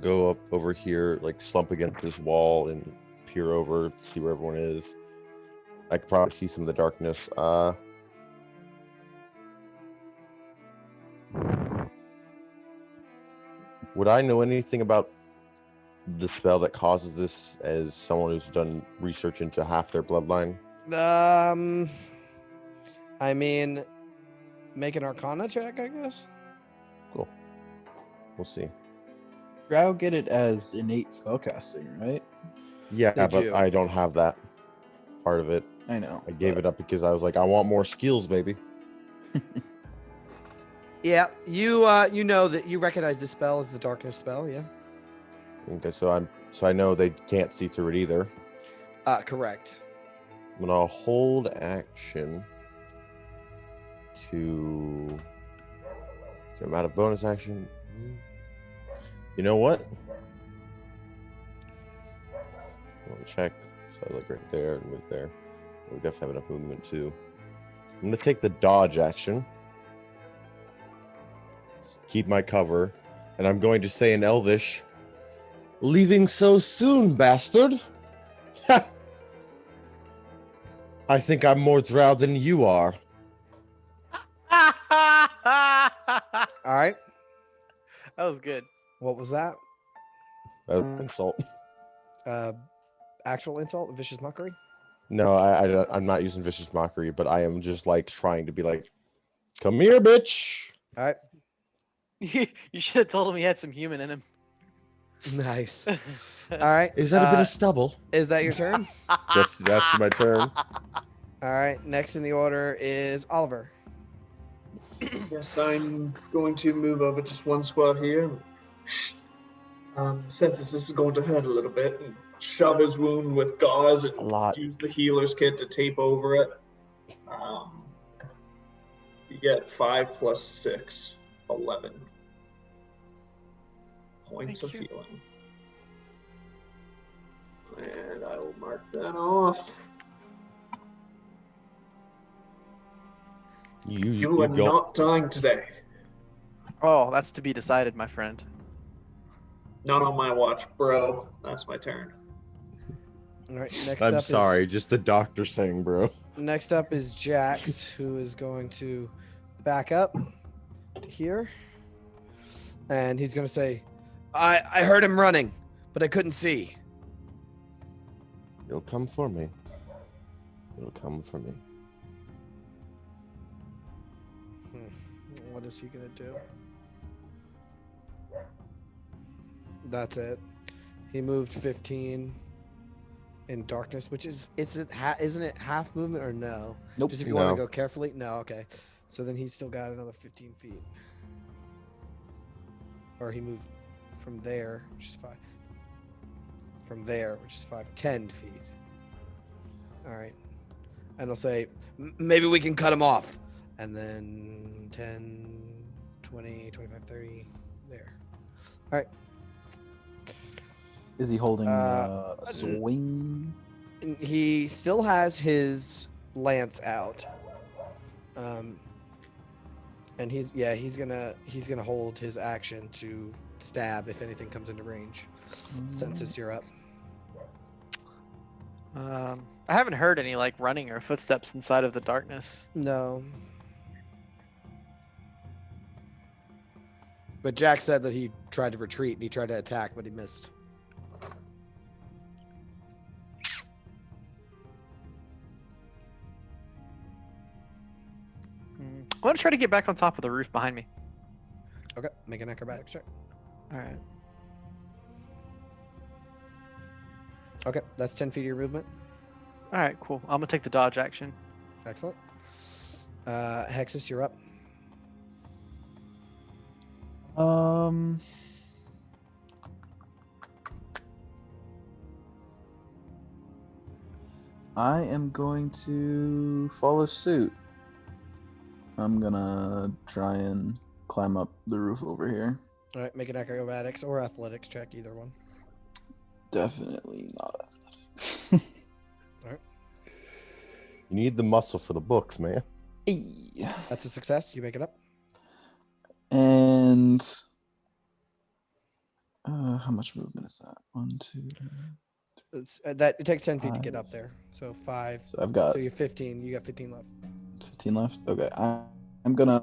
go up over here, like slump against this wall and peer over, see where everyone is. I could probably see some of the darkness. Would I know anything about the spell that causes this as someone who's done research into half their bloodline? I mean, make an Arcana check, I guess. Cool. We'll see. Drow get it as innate spellcasting, right? Yeah, They but do. I don't have that part of it. I know. I gave it up because I was like, I want more skills, baby. Yeah, you know that you recognize the spell as the darkness spell, yeah. Okay, so I know they can't see through it either. Correct. I'm gonna hold action to. So I'm out of bonus action. You know what? Let me check. So I look right there and move there. We definitely have enough movement too. I'm gonna take the dodge action. Keep my cover, and I'm going to say in Elvish, "Leaving so soon, bastard." I think I'm more drow than you are. That All right. was good. What was that? That's an insult. Actual insult, vicious mockery. No, I'm not using vicious mockery, but I am just like trying to be like, "Come here, bitch." All right. You should have told him he had some human in him. Nice. All right. Is that a bit of stubble? Is that your turn? That's my turn. All right. Next in the order is Oliver. Yes, I'm going to move over just one squad here. Since this is going to hurt a little bit, and shove his wound with gauze and A lot. use the healer's kit to tape over it. You get 5 plus 6, 11 points Thank of you. healing. And I will mark that off. You are go. not dying today. Oh, that's to be decided, my friend. Not on my watch, bro. That's my turn. All right. Next I'm up sorry, just the doctor saying, bro. Next up is Jax, who is going to back up to here, and he's going to say, "I heard him running, but I couldn't see." You'll come for me. You'll come for me. What is he gonna do? That's it. He moved 15 in darkness, which isn't it half movement or no? Nope. Just if you want No. to go carefully. No, okay. So then he's still got another 15 feet. Or he moved from there, which is 5. From there, which is 5, 10 feet. All right. And I'll say, maybe we can cut him off. And then 10, 20, 25, 30, there. All right. Is he holding Uh, a swing? He still has his lance out. And he's gonna hold his action to stab if anything comes into range. Census, you're up. I haven't heard any like running or footsteps inside of the darkness. No. But Jack said that he tried to retreat and he tried to attack, but he missed. I want to try to get back on top of the roof behind me. Okay, make an acrobatics check. All right. Okay, that's 10 feet of your movement. All right, cool. I'm gonna take the dodge action. Excellent. Hexus, you're up. I am going to follow suit. I'm gonna try and climb up the roof over here. All right, make an acrobatics or athletics check, either one. Definitely not athletics. You need the muscle for the books, man. Hey. That's a success. You make it up. And how much movement is that? 1, 2, 3. It takes 10 feet to get up there. So 5. So I've got So you're 15. You got 15 left. 15 left. Okay, I'm gonna.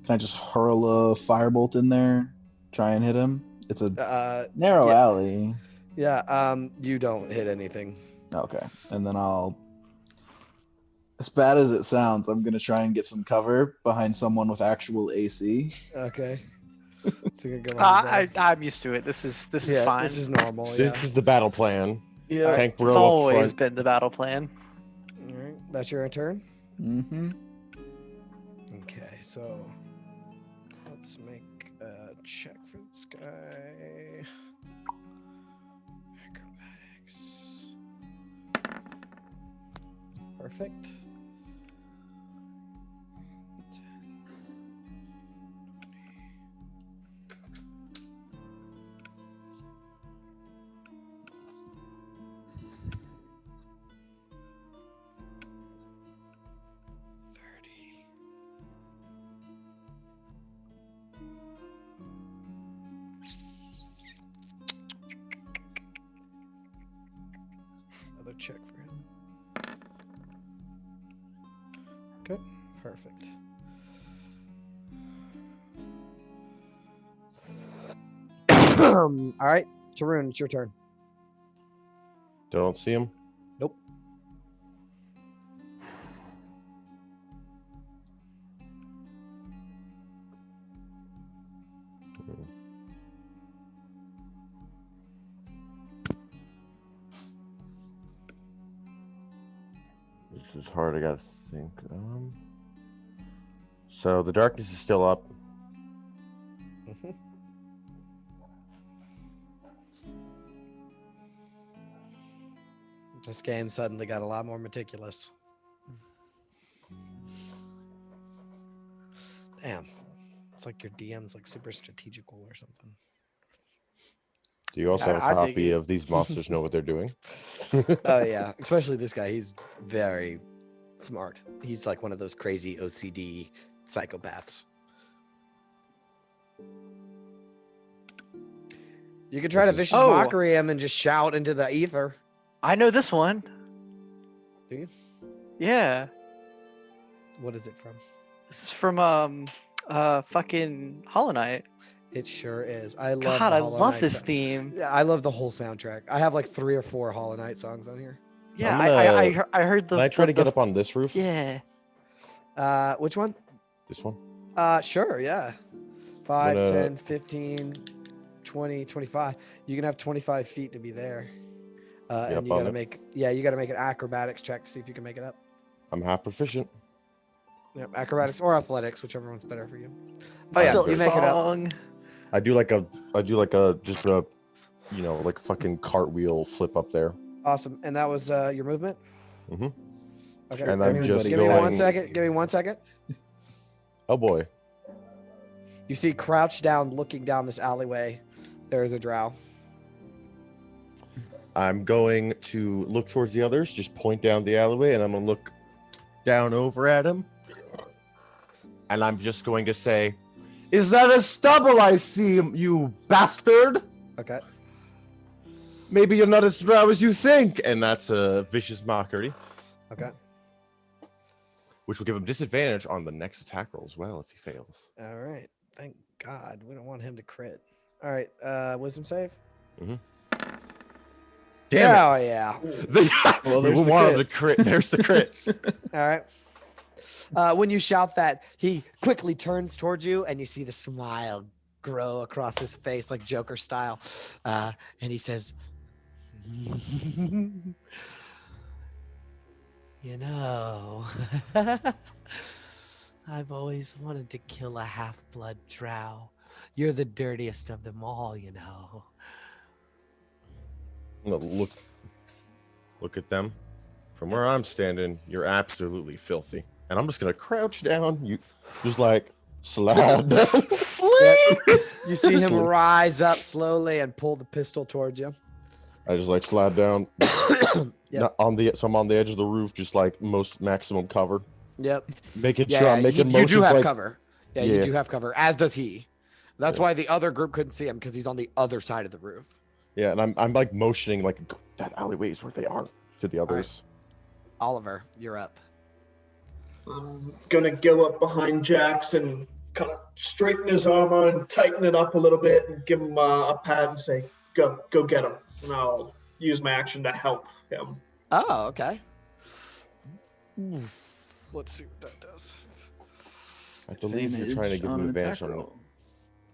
Can I just hurl a firebolt in there? Try and hit him. It's a narrow yeah. alley. Yeah. You don't hit anything. Okay, and then I'll. As bad as it sounds, I'm gonna try and get some cover behind someone with actual AC. Okay. So you're gonna go behind the I'm used to it. This is yeah, fine. this is normal. Yeah. This is the battle plan. Yeah. Tank It's row up always front. been the battle plan. All right. That's your turn. Mm-hmm. Okay. So let's make a check for this guy. Acrobatics. Perfect. 30. Another check for him. Okay, perfect. All right, Tarun, it's your turn. Don't see him. Nope. This is hard. I gotta think. So the darkness is still up. Mhm. This game suddenly got a lot more meticulous. Damn. It's like your DM's like super strategical or something. Do you also have a I dig copy it. of these monsters know what they're doing? Oh yeah, especially this guy. He's very smart. He's like one of those crazy OCD psychopaths. You could try to This is- vicious Oh. mockery him and just shout into the ether. I know this one. Do you? Yeah. What is it from? This is from fucking Hollow Knight. It sure is. I love. God, the I Hollow love Knight this sou- theme. Yeah, I love the whole soundtrack. I have like 3 or 4 Hollow Knight songs on here. Yeah, I'm I heard the. Can I try to the- get up on this roof? Yeah. Which one? This one? Sure, yeah. 5, Gonna- 10, 15, 20, 25. You can have 25 feet to be there. Yep, And you gotta I'm- make an acrobatics check to see if you can make it up. I'm half proficient. Yep, acrobatics or athletics, whichever one's better for you. Oh Fine, yeah, sir. you make it up. Song. I do like just a, you know, like a fucking cartwheel flip up there. Awesome. And that was your movement? Mhm. Okay. And give I'm me- just give me one going- second. Give me 1 second. Oh boy. You see crouched down, looking down this alleyway. There is a drow. I'm going to look towards the others, just point down the alleyway, and I'm gonna look down over at him. And I'm just going to say, "Is that a stubble I see, you bastard? Okay. Maybe you're not as drow as you think." And that's a vicious mockery, Okay. which will give him disadvantage on the next attack roll as well if he fails. All right. Thank God. We don't want him to crit. All right. Wisdom save. Damn Oh yeah. it! Well, we there's the wanted crit. the crit. There's the crit. All right. When you shout that, he quickly turns towards you, and you see the smile grow across his face like Joker style. And he says, you know, I've always wanted to kill a half-blood drow. You're the dirtiest of them all, you know. No, look at them. From where I'm standing, you're absolutely filthy. And I'm just gonna crouch down. You just like slide down. Yep. You see him Just like- rise up slowly and pull the pistol towards you. I just like slide down. Yep. Not on the, so I'm on the edge of the roof, just like most maximum cover, Yep. making Yeah, sure I'm making you motions do have like, cover. Yeah, you Yeah. do have cover, as does he. That's Yeah. why the other group couldn't see him, because he's on the other side of the roof. yeah, and I'm like motioning like that alleyway is where they are to the others. Oliver, you're up. I'm gonna go up behind Jax and kind of straighten his arm out and tighten it up a little bit and give him a pat and say, go get him. And I'll use my action to help him. Oh, okay. Let's see what that does. I believe you're trying to give them advantage on it. roll.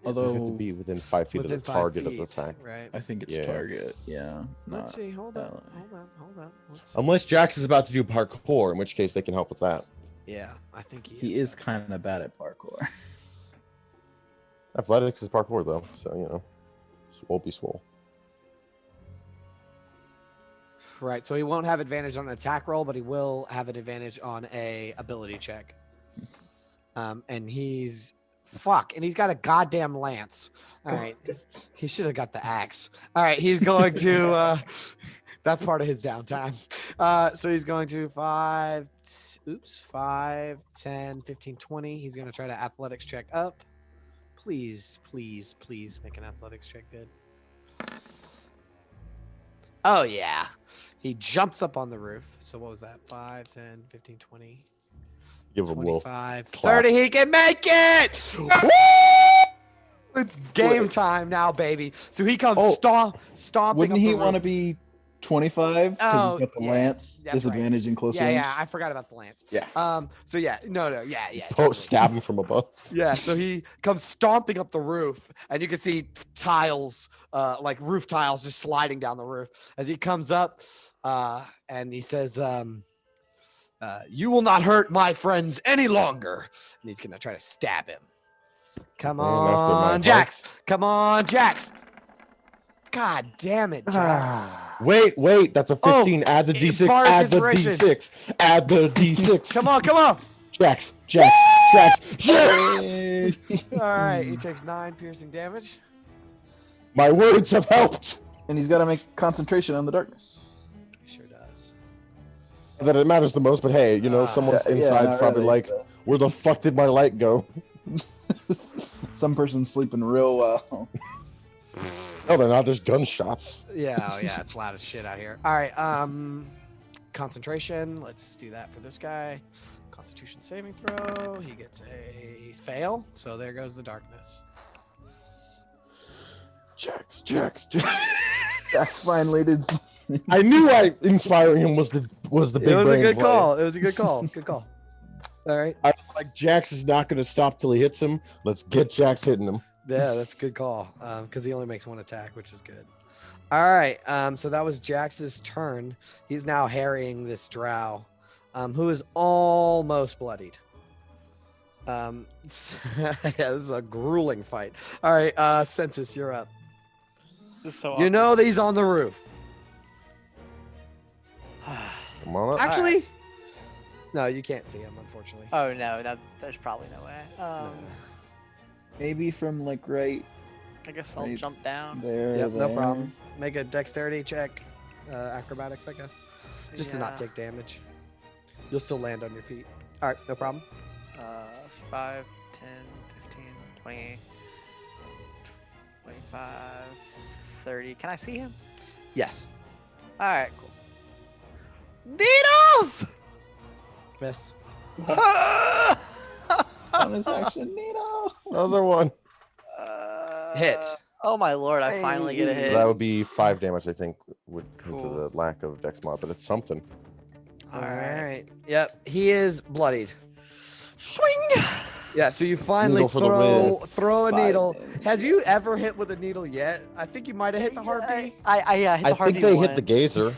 So you have to Although be within 5 feet Within of the 5 target of the feet, attack. right? I think it's Yeah. target. Yeah. Let's Not see. Hold on. ally. Hold on. Let's see. Unless Jax is about to do parkour, in which case they can help with that. Yeah, I think He is kind of bad at parkour. Athletics is parkour though, so you know, swole be swole. Right, so he won't have advantage on an attack roll, but he will have an advantage on a ability check. And he's and he's got a goddamn lance. All right, he should have got the axe. All right, he's going to. That's part of his downtime. So he's going to 5, 10, 15, 20. He's going to try to athletics check up. Please make an athletics check good. Oh, yeah. He jumps up on the roof. So what was that? 5, 10, 15, 20, Give him a little 25, clap. 30. He can make it! Woo! It's game time now, baby. So he comes stomping Wouldn't up he the want to roof. be 25 because Oh, he's got the yeah, lance that's disadvantage in close Yeah, range? yeah. I forgot about the lance. Yeah. So yeah. No. Yeah. Oh, stab him from above. Yeah, so he comes stomping up the roof, and you can see tiles, like roof tiles, just sliding down the roof as he comes up, and he says, "You will not hurt my friends any longer." And he's gonna try to stab him. Come Man after my on, heart. Jax! Come on, Jax! God damn it, Jax! Wait, that's a 15. Add the D6. bardic Add the inspiration. D6. Add the D6. Come on! Jax. Yay! All right, he takes 9 piercing damage. My words have helped. And he's got to make concentration on the darkness. He sure does. That it matters the most, but hey, you know, someone inside's not probably really, like, where the fuck did my light go? Some person's sleeping real well. Oh, they're not. There's gunshots. Yeah, it's loud as shit out here. All right, concentration. Let's do that for this guy. Constitution saving throw. He gets a fail, so there goes the darkness. Jax. That's finally did. I knew inspiring him was the big It was a brain good play. call. It was a good call. Good call. All right. I was like, Jax is not going to stop till he hits him. Let's get Jax hitting him. Yeah, that's a good call. Because he only makes 1 attack, which is good. All right. So that was Jax's turn. He's now harrying this drow, who is almost bloodied. Yeah, this is a grueling fight. All right, Census, you're up. This is so You know that he's on the roof. awkward. Come on up. Actually, no, you can't see him, unfortunately. Oh no, there's probably no way. No. Maybe from like right I guess I'll Right. jump down. there. Yep, no there. problem. Make a dexterity check, acrobatics, I guess, just to not Yeah. take damage. You'll still land on your feet. All right, no problem. It's 5, 10, 15, 20, 25, 30. Can I see him? Yes. All right, cool. Needles! Miss. Bonus action, Nino. Another one. Hit. Oh my lord! I finally get a Hey. hit. That would be 5 damage, I think, because Cool. of the lack of dex mod, but it's something. All right. Yep. He is bloodied. Swing. Yeah, so you finally Needle for the win. throw a Five needle. damage, Has yeah. you ever hit with a needle yet? I think you might have hit the harpy. I hit the I harpy think they hit the once. gazer.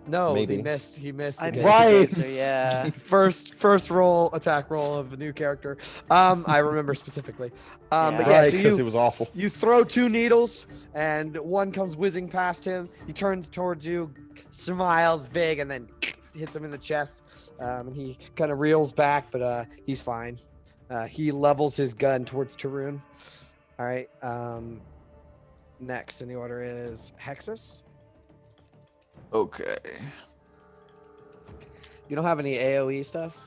No, Maybe. he missed. He missed the I gaze. missed the Right. gazer, yeah. First roll, attack roll of the new character. I remember specifically. But Yeah. yeah, Right, so because you it was awful. you throw 2 needles, and one comes whizzing past him. He turns towards you, smiles big, and then hits him in the chest. And he kind of reels back, but he's fine. He levels his gun towards Tarun. All right. Next in the order is Hexus. Okay. You don't have any AOE stuff?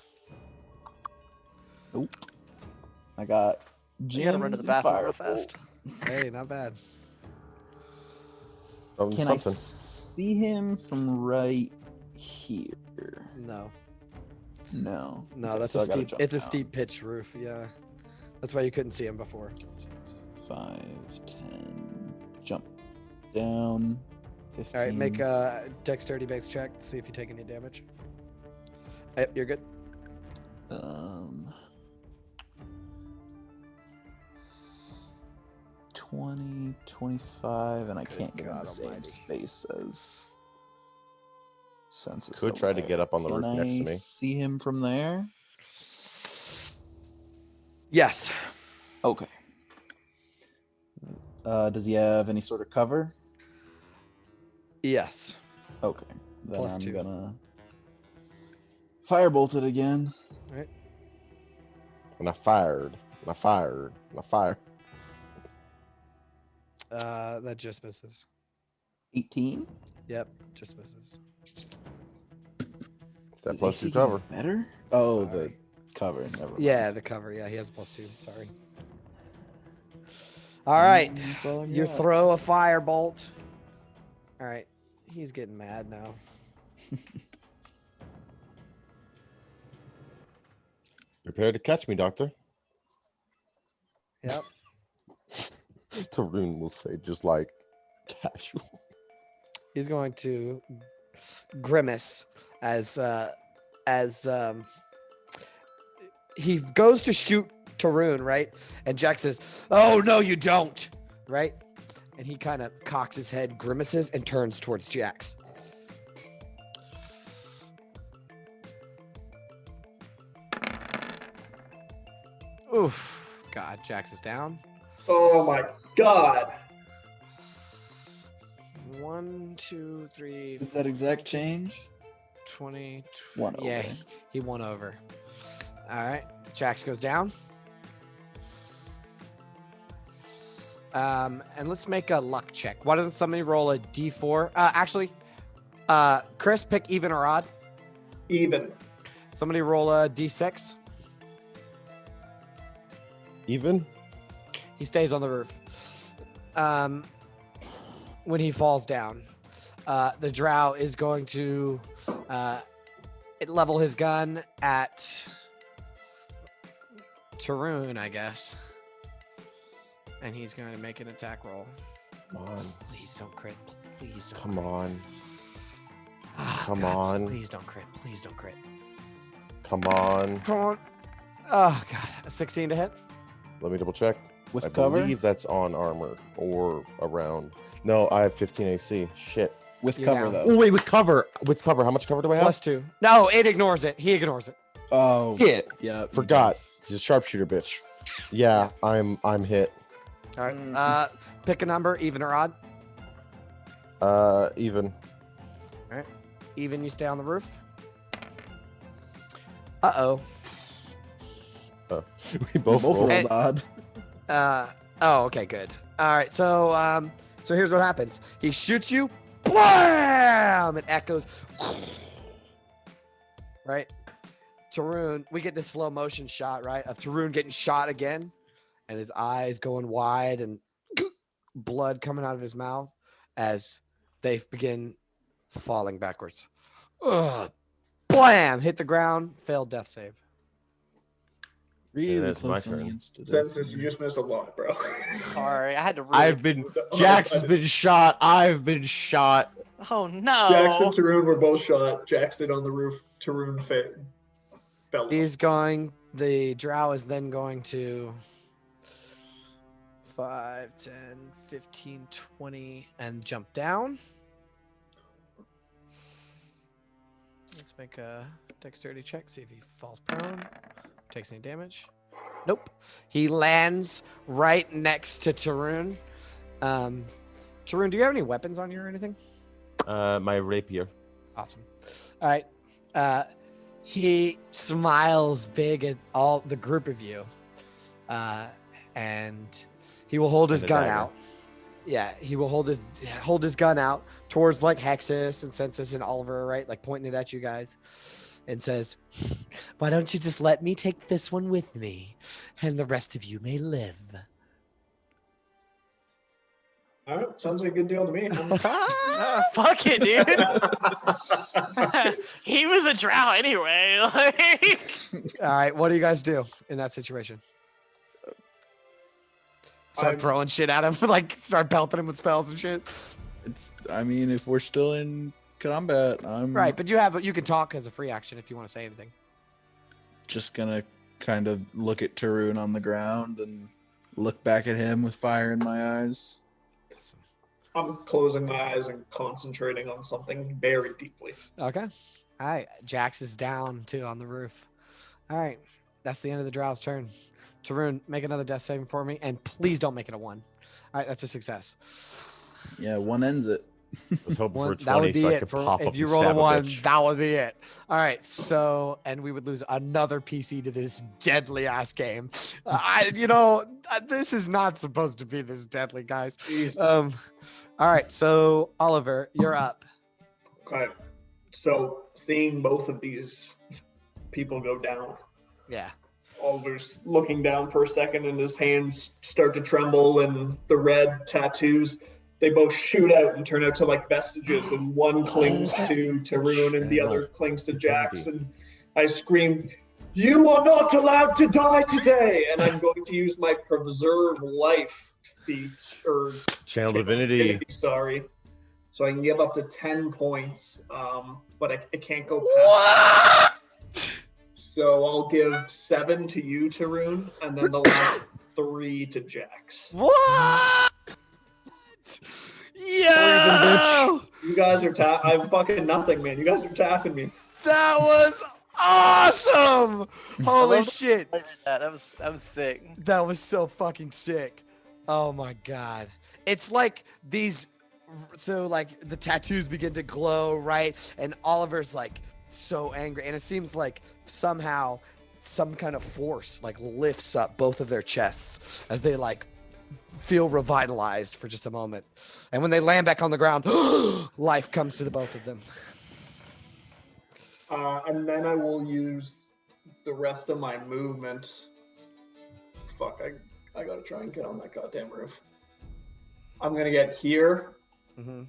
Nope. I got You gotta run to gems the and bathroom real firebolt. fast. Hey, not bad. Can I Something. see him from right here? No. No. No, Okay, that's so a I gotta steep. jump It's a down. steep pitch roof. Yeah, that's why you couldn't see him before. 5, 10. Jump down. 15. All right, make a dexterity based check. See if you take any damage. You're good. 20, 25, and I Good can't get in God the same almighty. space as Census. Could try to away. get up on the Can roof next to I me. see him from there? Yes. Okay. Does he have any sort of cover? Yes. Okay. Then Plus I'm 2. gonna firebolt it again. And I fired. And I fired. And I fired. That just misses. 18. Yep, just misses. Is that Does plus AC 2 get cover? better? Oh, Sorry. the cover. Never mind. Yeah, the cover. Yeah, he has a plus 2. Sorry. All right. That's all I You got. throw a firebolt. All right. He's getting mad now. Prepare to catch me, doctor. Yep. Tarun will say, just like casual. He's going to grimace as he goes to shoot Tarun, right? And Jack says, "Oh no, you don't!" Right? And he kind of cocks his head, grimaces, and turns towards Jax. Oof! God, Jax is down. Oh my god. 1, 2, 3, Is that exact change? 20. One Yeah, over. he won over. All right, Jax goes down. And let's make a luck check. Why doesn't somebody roll a d4? Actually, Chris, pick even or odd. Even. Somebody roll a d6. Even? He stays on the roof. When he falls down, the drow is going to level his gun at Tarun, I guess. And he's going to make an attack roll. Come on. Please don't crit. Please don't. Come on. Ah, Come God, on. Please don't crit. Please don't crit. Come on. Come on. Oh, God. A 16 to hit? Let me double check. With I cover? believe that's on armor or around. No, I have 15 AC. Shit. With You're cover, down. though. Oh, wait, with cover. With cover. How much cover do I have? Plus 2. No, it ignores it. He ignores it. Oh, Shit. yeah. he Forgot. does. He's a sharpshooter, bitch. Yeah, I'm hit. All right. Mm. Pick a number, even or odd. Even. Even, you stay on the roof. Uh-oh. We both Both rolled. rolled odd. Oh, okay, good. All right, so here's what happens. He shoots you, blam! It echoes. Right? Tarun, we get this slow motion shot, right? Of Tarun getting shot again, and his eyes going wide and blood coming out of his mouth as they begin falling backwards. Ugh. Blam! Hit the ground, failed death save. Really that's my close on the turn. insta. Census, you just missed a lot, bro. Sorry, I had to. Really... I've been. Jax has been shot. I've been shot. Oh no. Jax and Tarun were both shot. Jax stayed on the roof. Tarun failed. The drow is then going to 5, 10, 15, 20, and jump down. Let's make a dexterity check, see if he falls prone, takes any damage. Nope. He lands right next to Tarun. Tarun, do you have any weapons on you or anything? My rapier. Awesome. All right. He smiles big at all the group of you, and he will hold his And a gun dagger. out. Yeah, he will hold his gun out towards like Hexus and Census and Oliver, right? Like pointing it at you guys, and says, "Why don't you just let me take this one with me, and the rest of you may live." All right, sounds like a good deal to me. Fuck it, dude. He was a drow anyway. Like, All right, what do you guys do in that situation? Start I'm- throwing shit at him, like start pelting him with spells and shit. I mean, if we're still in combat, I'm Right, but you can talk as a free action if you want to say anything. just gonna kind of look at Tarun on the ground and look back at him with fire in my eyes. Awesome. I'm closing my eyes and concentrating on something very deeply. Okay. All right. Jax is down too on the roof. All right. That's the end of the drow's turn. Tarun, make another death saving for me, and please don't make it a 1. All right, that's a success. Yeah, one ends it. I was hoping for a 20 That would be so I it. could For pop up if you and roll a stab 1, bitch. that would be it. All right. So, and we would lose another PC to this deadly ass game. This is not supposed to be this deadly, guys. Jeez. All right. So, Oliver, you're up. Okay, so seeing both of these people go down, Yeah. Oliver's looking down for a second and his hands start to tremble and the red tattoos, they both shoot out and turn out to like vestiges, and one clings to Tarun and the other clings to Jax, and I scream, "You are not allowed to die today!" And I'm going to use my preserve life feat, or Channel divinity. sorry. So I can give up to 10 points, but I can't go past. What? So I'll give 7 to you, Tarun, and then the last 3 to Jax. What? Yeah. You guys are I'm fucking nothing, man. You guys are tapping me. That was awesome. Holy love- shit. that was sick. That was so fucking sick. Oh my god. It's like these, so like the tattoos begin to glow, right? And Oliver's like so angry, and it seems like somehow some kind of force like lifts up both of their chests as they like feel revitalized for just a moment. And when they land back on the ground, life comes to the both of them. And then I will use the rest of my movement. Fuck, I gotta try and get on that goddamn roof. I'm gonna get here, Mm-hmm.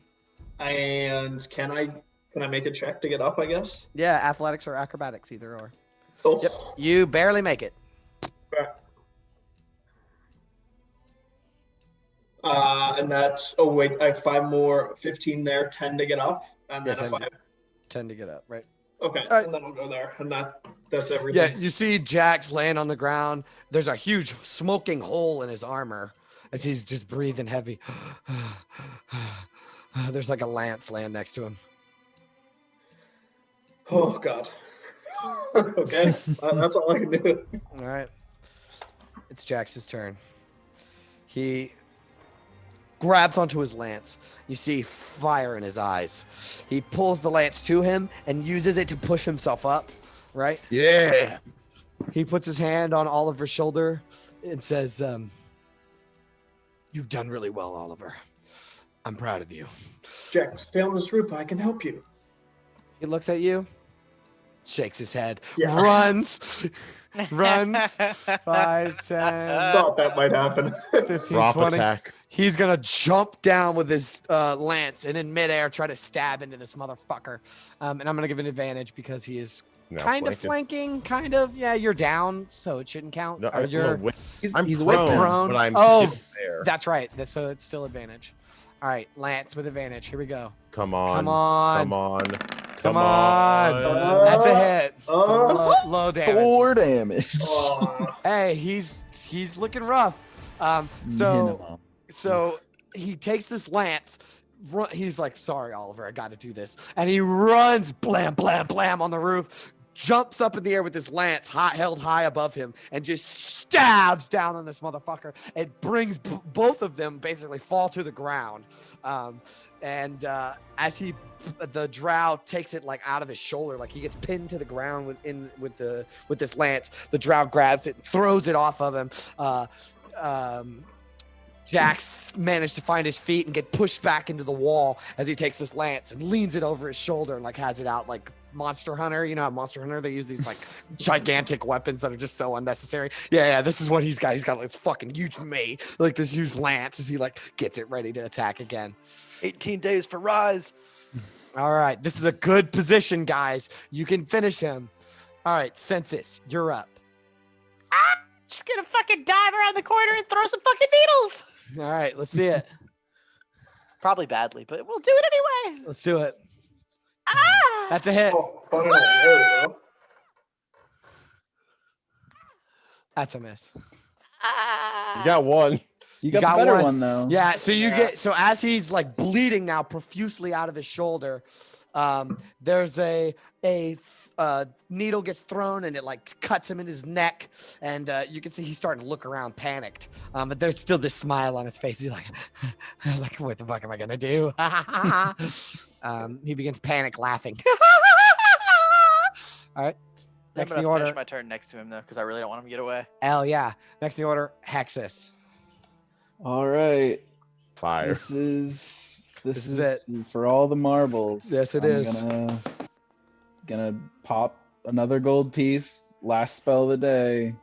and can I make a check to get up, I guess? Yeah, athletics or acrobatics, either or. Oh. Yep, you barely make it. And that's, oh wait, I have 5 more, 15 there, 10 to get up, and then Yeah, if 10 I, 10 to get up, right? okay, Alright. and then I'll go there, and that's everything. Yeah, you see Jax laying on the ground. There's a huge smoking hole in his armor as he's just breathing heavy. There's like a lance laying next to him. Oh god. Okay, that's all I can do. All right. It's Jax's turn. He grabs onto his lance. You see fire in his eyes. He pulls the lance to him and uses it to push himself up, right? Yeah. He puts his hand on Oliver's shoulder and says, "You've done really well, Oliver. I'm proud of you." Jack, stay on this route, I can help you. He looks at you, shakes his head, Yeah. runs, 5, 10, Thought that might happen. 15, Drop 20. attack. He's gonna jump down with his lance and in midair try to stab into this motherfucker. And I'm gonna give an advantage because he is Now kind of flanking. flanking, kind of. Yeah, you're down, so it shouldn't count. No, Or you're. wait, He's, I'm he's prone, with them. prone. but I'm Oh. still there. That's right. So it's still advantage. All right, lance with advantage. Here we go. Come on. Come on. Come on. Come on. That's a hit. Low damage. 4 damage. Hey, he's looking rough. Minimum. So he takes this lance. He's like, sorry, Oliver, I got to do this. And he runs, blam, blam, blam on the roof, jumps up in the air with this lance held high above him, and just stabs down on this motherfucker. It brings both of them basically fall to the ground. As the drow takes it like out of his shoulder, like he gets pinned to the ground with this lance. The drow grabs it, throws it off of him. Jax managed to find his feet and get pushed back into the wall as he takes this lance and leans it over his shoulder and like has it out like Monster Hunter. You know how Monster Hunter, they use these like gigantic weapons that are just so unnecessary. Yeah, this is what he's got. He's got like this fucking huge like this huge lance as he like gets it ready to attack again. 18 days for Rise. All right, this is a good position, guys. You can finish him. All right, Census, you're up. I'm just gonna fucking dive around the corner and throw some fucking needles. All right, let's see it. Probably badly, but we'll do it anyway. Let's do it. Ah! That's a hit. Oh, finally, there we go. That's a miss. You got one. You got got the better one. one though. Yeah, so as he's like bleeding now profusely out of his shoulder, there's a needle gets thrown and it like cuts him in his neck, and you can see he's starting to look around panicked. But there's still this smile on his face. He's like, what the fuck am I gonna do? He begins panic laughing. All right. I'm Next in gonna the order. finish my turn next to him though, because I really don't want him to get away. Hell yeah. Next in the order, Hexus. All right. Fire. This is it. for all the marbles. Yes, it I'm is. Gonna pop another gold piece. Last spell of the day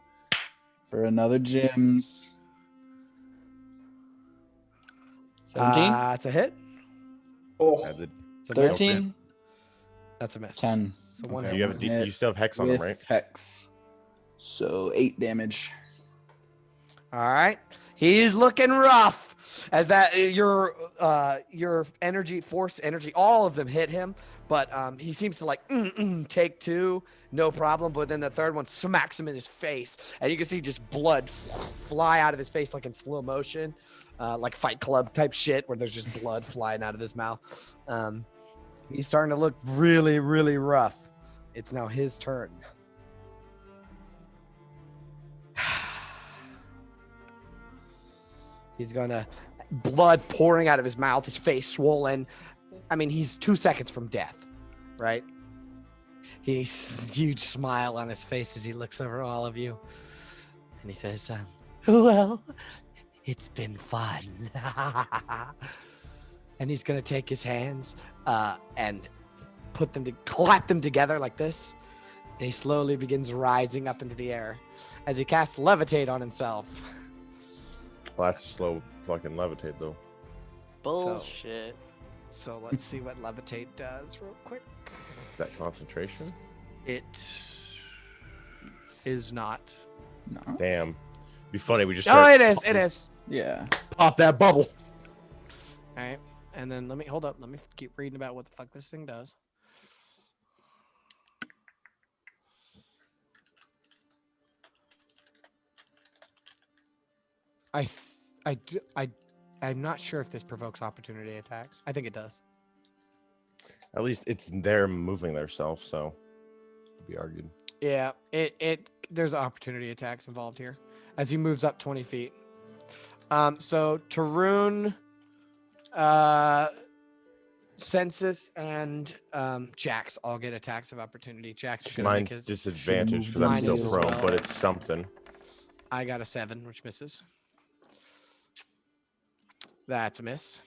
for another gems. 17, That's a hit. Oh, Yeah, the- It's a miss. 13, That's a miss. 10 So one Okay. hit. you have a Hit you still have hex on with him, right? hex. So 8 damage. All right. He's looking rough as that your force energy, all of them hit him, but he seems to like take 2, no problem. But then the third one smacks him in his face, and you can see just blood fly out of his face like in slow motion, like Fight Club type shit where there's just blood flying out of his mouth. He's starting to look really, really rough. It's now his turn. He's gonna, blood pouring out of his mouth, his face swollen. I mean, he's 2 seconds from death, right? He's huge smile on his face as he looks over all of you, and he says, "Well, it's been fun." And he's gonna take his hands and clap them together like this, and he slowly begins rising up into the air as he casts Levitate on himself. Well, that's slow fucking levitate though. Bullshit. So let's see what Levitate does real quick. That concentration. It is not. No. Damn. Be funny. We just. Oh, start it is. It is. Yeah. Pop that bubble. All right. And then let me keep reading about what the fuck this thing does. I'm not sure if this provokes opportunity attacks. I think it does. At least it's they're moving themselves, so could be argued. Yeah, there's opportunity attacks involved here as he moves up 20 feet. So Tarun, Census, and Jax all get attacks of opportunity. Jax is gonna make Mine's his. disadvantage because I'm Mine still is as prone, well. but it's something. I got a 7, which misses. That's a miss.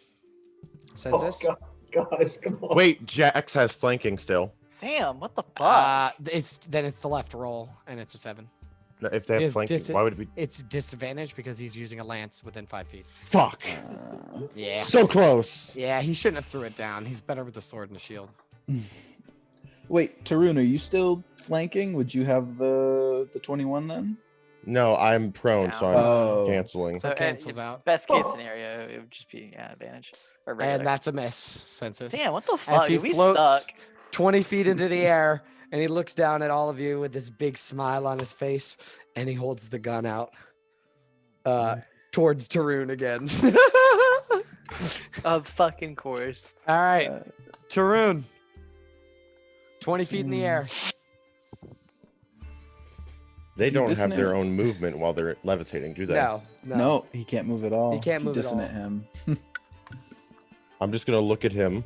Census. oh guys, come on. Wait, Jax has flanking still. Damn, what the fuck? It's the left roll, and it's a 7. No, if they He have has flanking, why would it be? It's disadvantage because he's using a lance within 5 feet. Fuck. Yeah. So close. Yeah, he shouldn't have threw it down. He's better with the sword and the shield. Wait, Tarun, are you still flanking? Would you have the 21 then? No, I'm prone, so I'm Oh. canceling. So it cancels out. Best case scenario, it would just be advantage. Or regular. And that's a miss, Census. Damn, what the As fuck? he We floats- suck. 20 feet into the air, and he looks down at all of you with this big smile on his face, and he holds the gun out towards Tarun again. Of fucking course. All right, Uh, Tarun. 20 feet in the air. They Is he don't have dissonant? their own movement while they're levitating, do they? No. No, he can't move at all. He can't If you move at dissonant all. him. I'm just gonna look at him.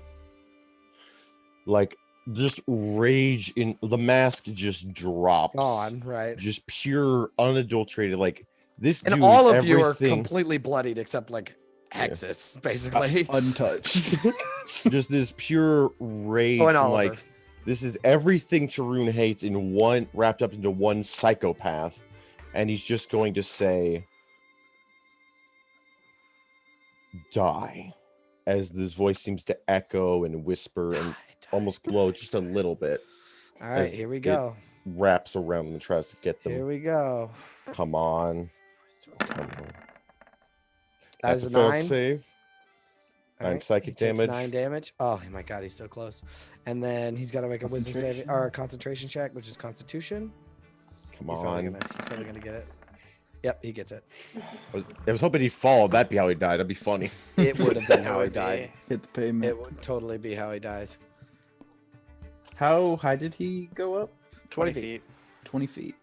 Like, just rage in the mask just drops. Gone, right? Just pure, unadulterated. Like, this And dude, all of you are everything- completely bloodied except like Hexus, basically. Untouched. just this pure rage. Oh, and and, Oliver. like, this is everything Tarun hates in one, wrapped up into one psychopath. And he's just going to say, die. As this voice seems to echo and whisper and almost glow just a little bit. All right, as here we it go. Wraps around them and tries to get them. Here we go. Come on. Come on. That That's is a failed 9. save. All 9 psychic he takes damage. 9 damage. Oh my god, he's so close. And then he's got to make a wisdom saving or a concentration check, which is Constitution. Come He's probably on. gonna get it. Yep, he gets it. I was hoping he'd fall. That'd be how he died. That'd be funny. It would have been how he Would be. died. Hit the pavement. It would totally be how he dies. How high did he go up? 20 feet. 20 feet.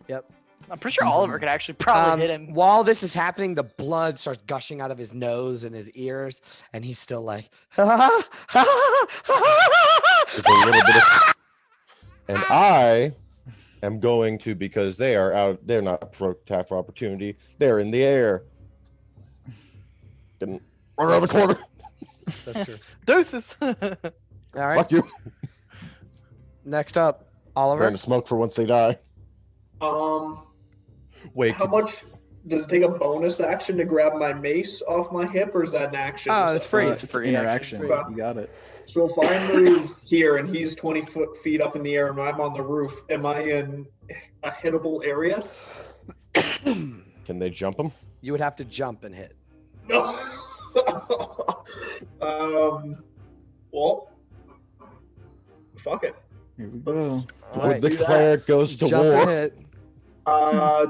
Yep. I'm pretty sure Oliver could actually probably hit him. While this is happening, the blood starts gushing out of his nose and his ears, and he's still like, There's a little bit of... And I am going to, because they are out, they're not pro attack for opportunity. They're in the air. Getting right around the corner. That's true. Deuces. All right. Fuck you. Next up, Oliver. Trying to smoke for once they die. Wait, How much does it take a bonus action to grab my mace off my hip, or is that an action? Oh, it's free. It's free interaction. action. You got it. So if I move here and he's 20 feet up in the air and I'm on the roof, am I in a hittable area? can they jump him? You would have to jump and hit. No. Well, fuck it. Here we go. All When right. the do that. cleric goes to Jump and war. hit.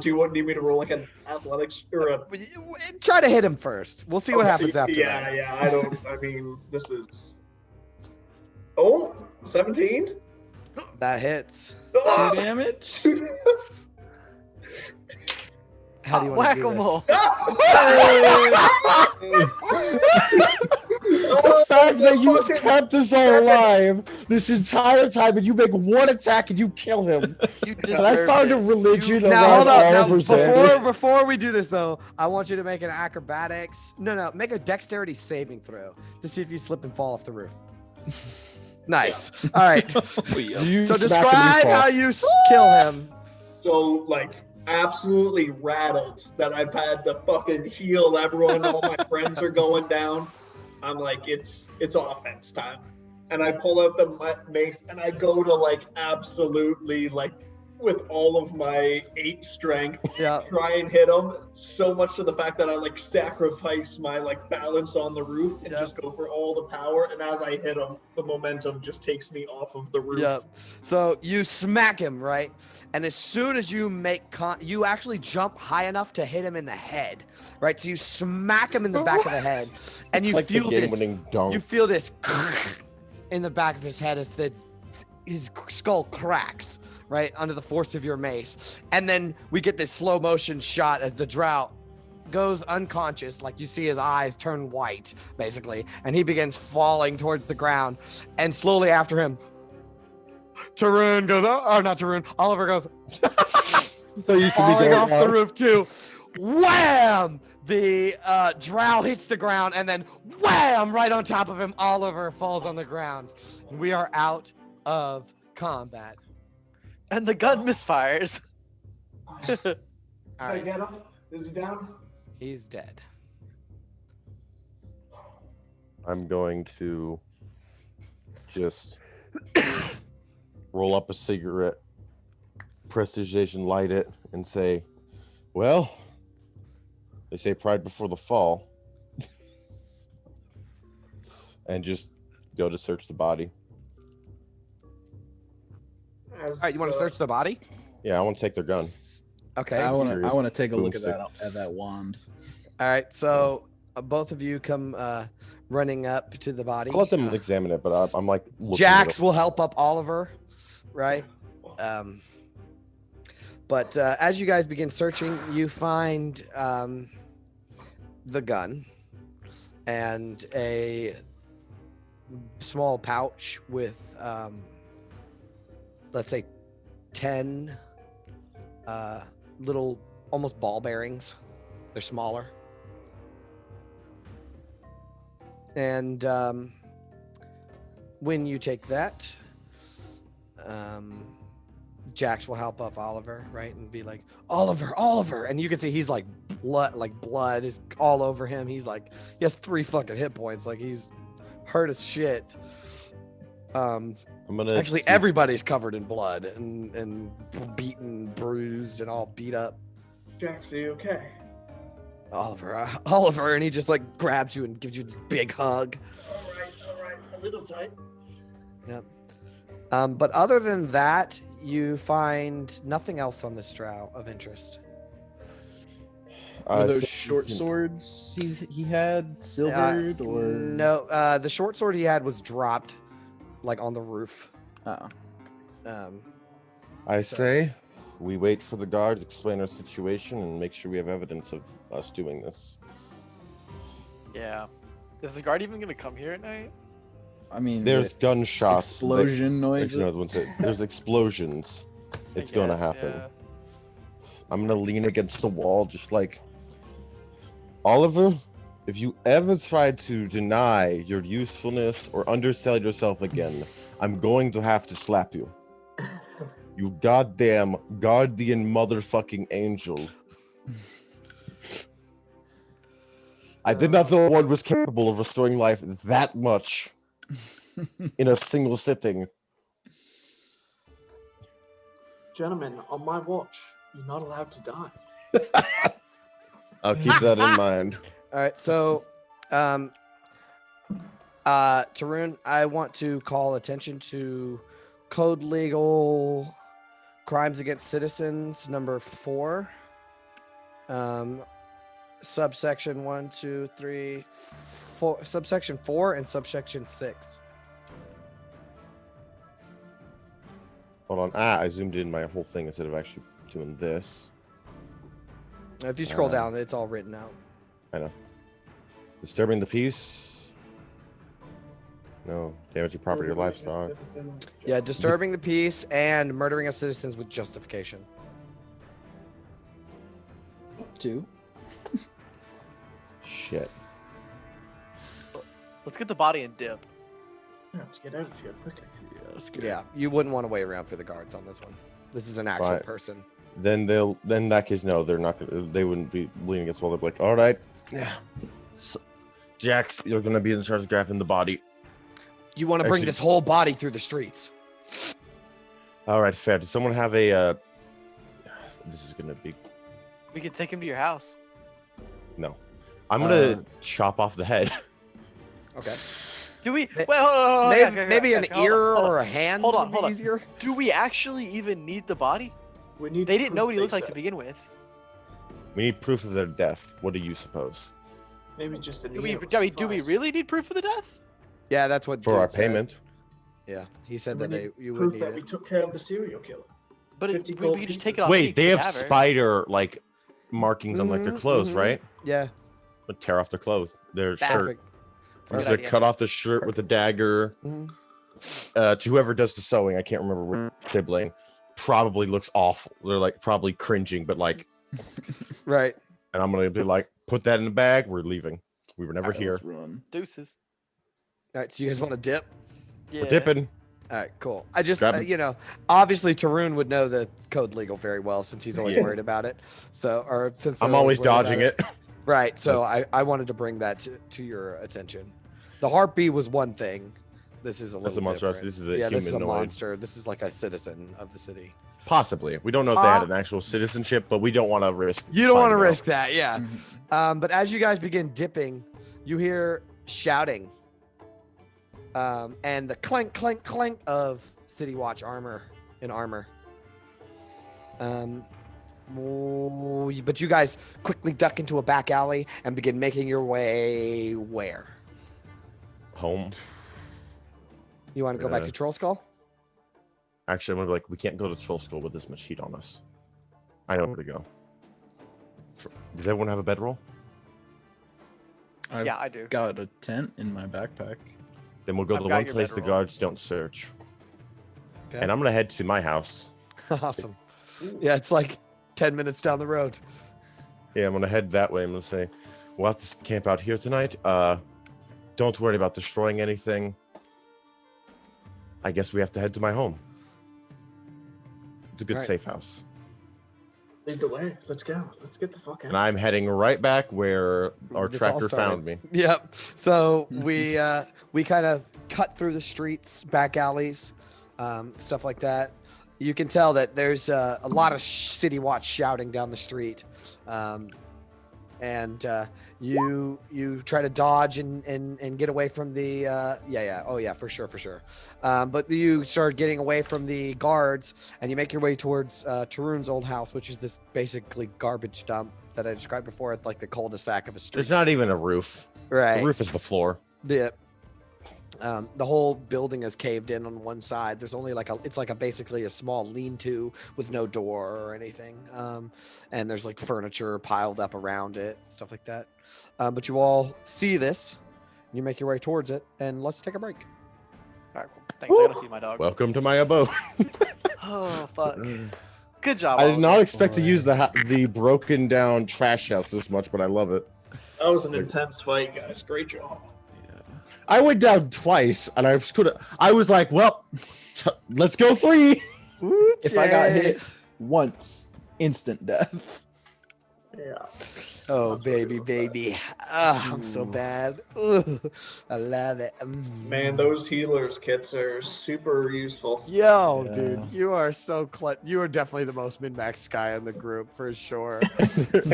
Do you need me to roll like an athletics or a? Try to hit him first. We'll see what Okay, happens after yeah, that. Yeah, I mean, this is. Oh, 17? That hits. 2 Ah! damage. How do you want to do Whack-a-mole. The fact that you've kept us all alive this entire time and you make one attack and you kill him. You And I found a deserved it. religion Now around hold on. Now Oliver's head. before we do this though, I want you to make an acrobatics. No, make a dexterity saving throw to see if you slip and fall off the roof. Nice. All right. You So smack him, you describe fall. how you kill him. So, like, absolutely rattled that I've had to fucking heal everyone. All my friends are going down. I'm like, it's offense time. And I pull out the mace and I go to, like, absolutely, like, with all of my 8 strength, Yeah. try and hit him. So much to the fact that I, like, sacrifice my, like, balance on the roof and Yep. just go for all the power. And as I hit him, the momentum just takes me off of the roof. Yep. So you smack him, right? And as soon as you make you actually jump high enough to hit him in the head, right? So you smack him in the back of the head, and you Like the feel this. game-winning dunk. You feel this in the back of his head as his skull cracks, right, under the force of your mace. And then we get this slow motion shot as the drow goes unconscious, like you see his eyes turn white, basically, and he begins falling towards the ground. And slowly after him, Tarun goes, oh, not Tarun, Oliver goes So you should be falling going off the out. roof too. Wham! The drow hits the ground, and then wham! Right on top of him, Oliver falls on the ground. We are out of combat. And the gun misfires. Did All I right, get him? Is he down? he's dead. I'm going to just roll up a cigarette, prestigitation, light it, and say, well, they say pride before the fall. And just go to search the body. All right, you want to search the body? Yeah, I want to take their gun. Okay. I want Curious. to take a look at Boomstick. that wand. All right. So both of you come running up to the body. I'll let them examine it, but I'm like looking Jax at will help up Oliver, right? But as you guys begin searching, you find the gun and a small pouch with, let's say, 10 little, almost ball bearings. They're smaller. And when you take that, Jax will help up Oliver, right, and be like, Oliver, and you can see he's like blood is all over him. He's like, he has 3 fucking hit points, like he's hurt as shit. I'm gonna Actually, see- everybody's covered in blood and beaten, bruised, and all beat up. Jax, are you okay? Oliver, and he just like grabs you and gives you this big hug. All right, a little tight. Yep. But other than that, you find nothing else on this drow of interest. Are I those think short we can- swords he had silvered or No, the short sword he had was dropped, like on the roof. Oh. I So- say we wait for the guards, explain our situation, and make sure we have evidence of us doing this. Yeah. Is the guard even gonna come here at night? I mean, There's with gunshots. explosion There's noises. there's explosions. I It's gonna guess, happen. yeah. I'm gonna lean against the wall, just like Oliver. If you ever try to deny your usefulness or undersell yourself again, I'm going to have to slap you. You goddamn guardian motherfucking angel. I did not know one was capable of restoring life that much in a single sitting. Gentlemen, on my watch, you're not allowed to die. I'll keep that in mind. All right, so, Tarun, I want to call attention to Code Legal Crimes Against Citizens number 4, subsection 1, 2, 3, 4, subsection 4, and subsection 6. Hold on. I zoomed in my whole thing instead of actually doing this. If you scroll Uh, down, it's all written out. I know. Disturbing the peace. No. Damaging property or livestock. Yeah, disturbing the peace and murdering of citizens with justification. 2. Shit. Let's get the body and dip. Yeah, let's get out of here quickly. Yeah, let's get Yeah, you wouldn't want to wait around for the guards on this one. This is an actual Fine. person. Then in that case, no, they're not gonna, they wouldn't be leaning against the wall. They'd be like, all right. Yeah. So, Jax, you're gonna be in charge of grabbing the body. You want to bring Actually- this whole body through the streets. All right, fair. Does someone have a, this is gonna be, We can take him to your house. no. I'm gonna Uh, chop off the head. Okay. Do we? May- Wait, hold on. Maybe an ear or a hand Hold on, would be hold on. easier. Do we actually even need the body? We need They didn't know proof what he they looked like to said. begin with. We need proof of their death. What do you suppose? Maybe just an Do we, ear would do we suffice. really need proof of the death? Yeah, that's what For dude our said. payment? Yeah, he said We that need you would Proof need that we it. took care of the serial killer. But 50 we gold could just pieces. take it off. Wait, they have cadaver. spider like markings on like their Mhm, clothes, mhm. right? Yeah, But tear off their clothes, their shirt. perfect. I'm just Good gonna idea. cut off the shirt with a dagger. Mhm. To whoever does the sewing, I can't remember which sibling. Probably looks awful. They're like probably cringing, but like, Right. and I'm gonna be like, put that in the bag. We're leaving. We were never Alright, here. let's run. Deuces. All right, so you guys want to dip? Yeah. We're dipping. All right, cool. I just, Grab 'em. you know, obviously Tarun would know the code legal very well since he's always Yeah. worried about it. So, or since I'm they're always worried about dodging it. Right. So I wanted to bring that to your attention. The harpy was one thing. This is a That's little a monster. different. This is a yeah, this is a humanoid. monster. This is like a citizen of the city. Possibly. We don't know if they had an actual citizenship, but we don't want to risk. You don't want to finding out. risk that, yeah. Mhm. But as you guys begin dipping, you hear shouting, and the clank, clank, clank of City Watch armor in armor. But you guys quickly duck into a back alley and begin making your way where? Home. You want to go back Yeah. to Troll Skull? Actually, I'm gonna be like, we can't go to Troll Skull with this much heat on us. I know where to go. Does everyone have a bedroll? I've Yeah, I do. got a tent in my backpack. Then we'll go I've to the got one your place the bedroll. guards don't search. Okay. And I'm gonna head to my house. Awesome. Yeah, it's like 10 minutes down the road. Yeah, I'm gonna head that way. I'm gonna say, we'll have to camp out here tonight. Don't worry about destroying anything. I guess we have to head to my home. It's a good Alright. safe house. Lead the way. Let's go. Let's get the fuck out. And I'm heading right back where our This all tracker started. found me. Yep. So we kind of cut through the streets, back alleys, stuff like that. You can tell that there's a lot of city watch shouting down the street, and you try to dodge and get away from the for sure. But you start getting away from the guards, and you make your way towards Tarun's old house, which is this basically garbage dump that I described before at like the cul-de-sac of a street. There's not even a roof. Right. The roof is the floor. The whole building is caved in on one side. There's only basically a small lean-to with no door or anything. And there's like furniture piled up around it, stuff like that. But you all see this, and you make your way towards it, and let's take a break. All right, cool. Thanks. I gotta feed my dog. Welcome to my abode. Oh fuck. Good job. I did not Oliver. expect to use the broken down trash house this much, but I love it. That was an intense fight, guys. Great job. I went down twice, and I was like, well, let's go 3. If I got hit once, instant death. Yeah. Oh, That's what baby, it was baby. Ah, I'm so bad. Ugh, I love it. Man, those healers kits are super useful. Yo, Yeah. dude, you are so you are definitely the most min-max guy in the group for sure.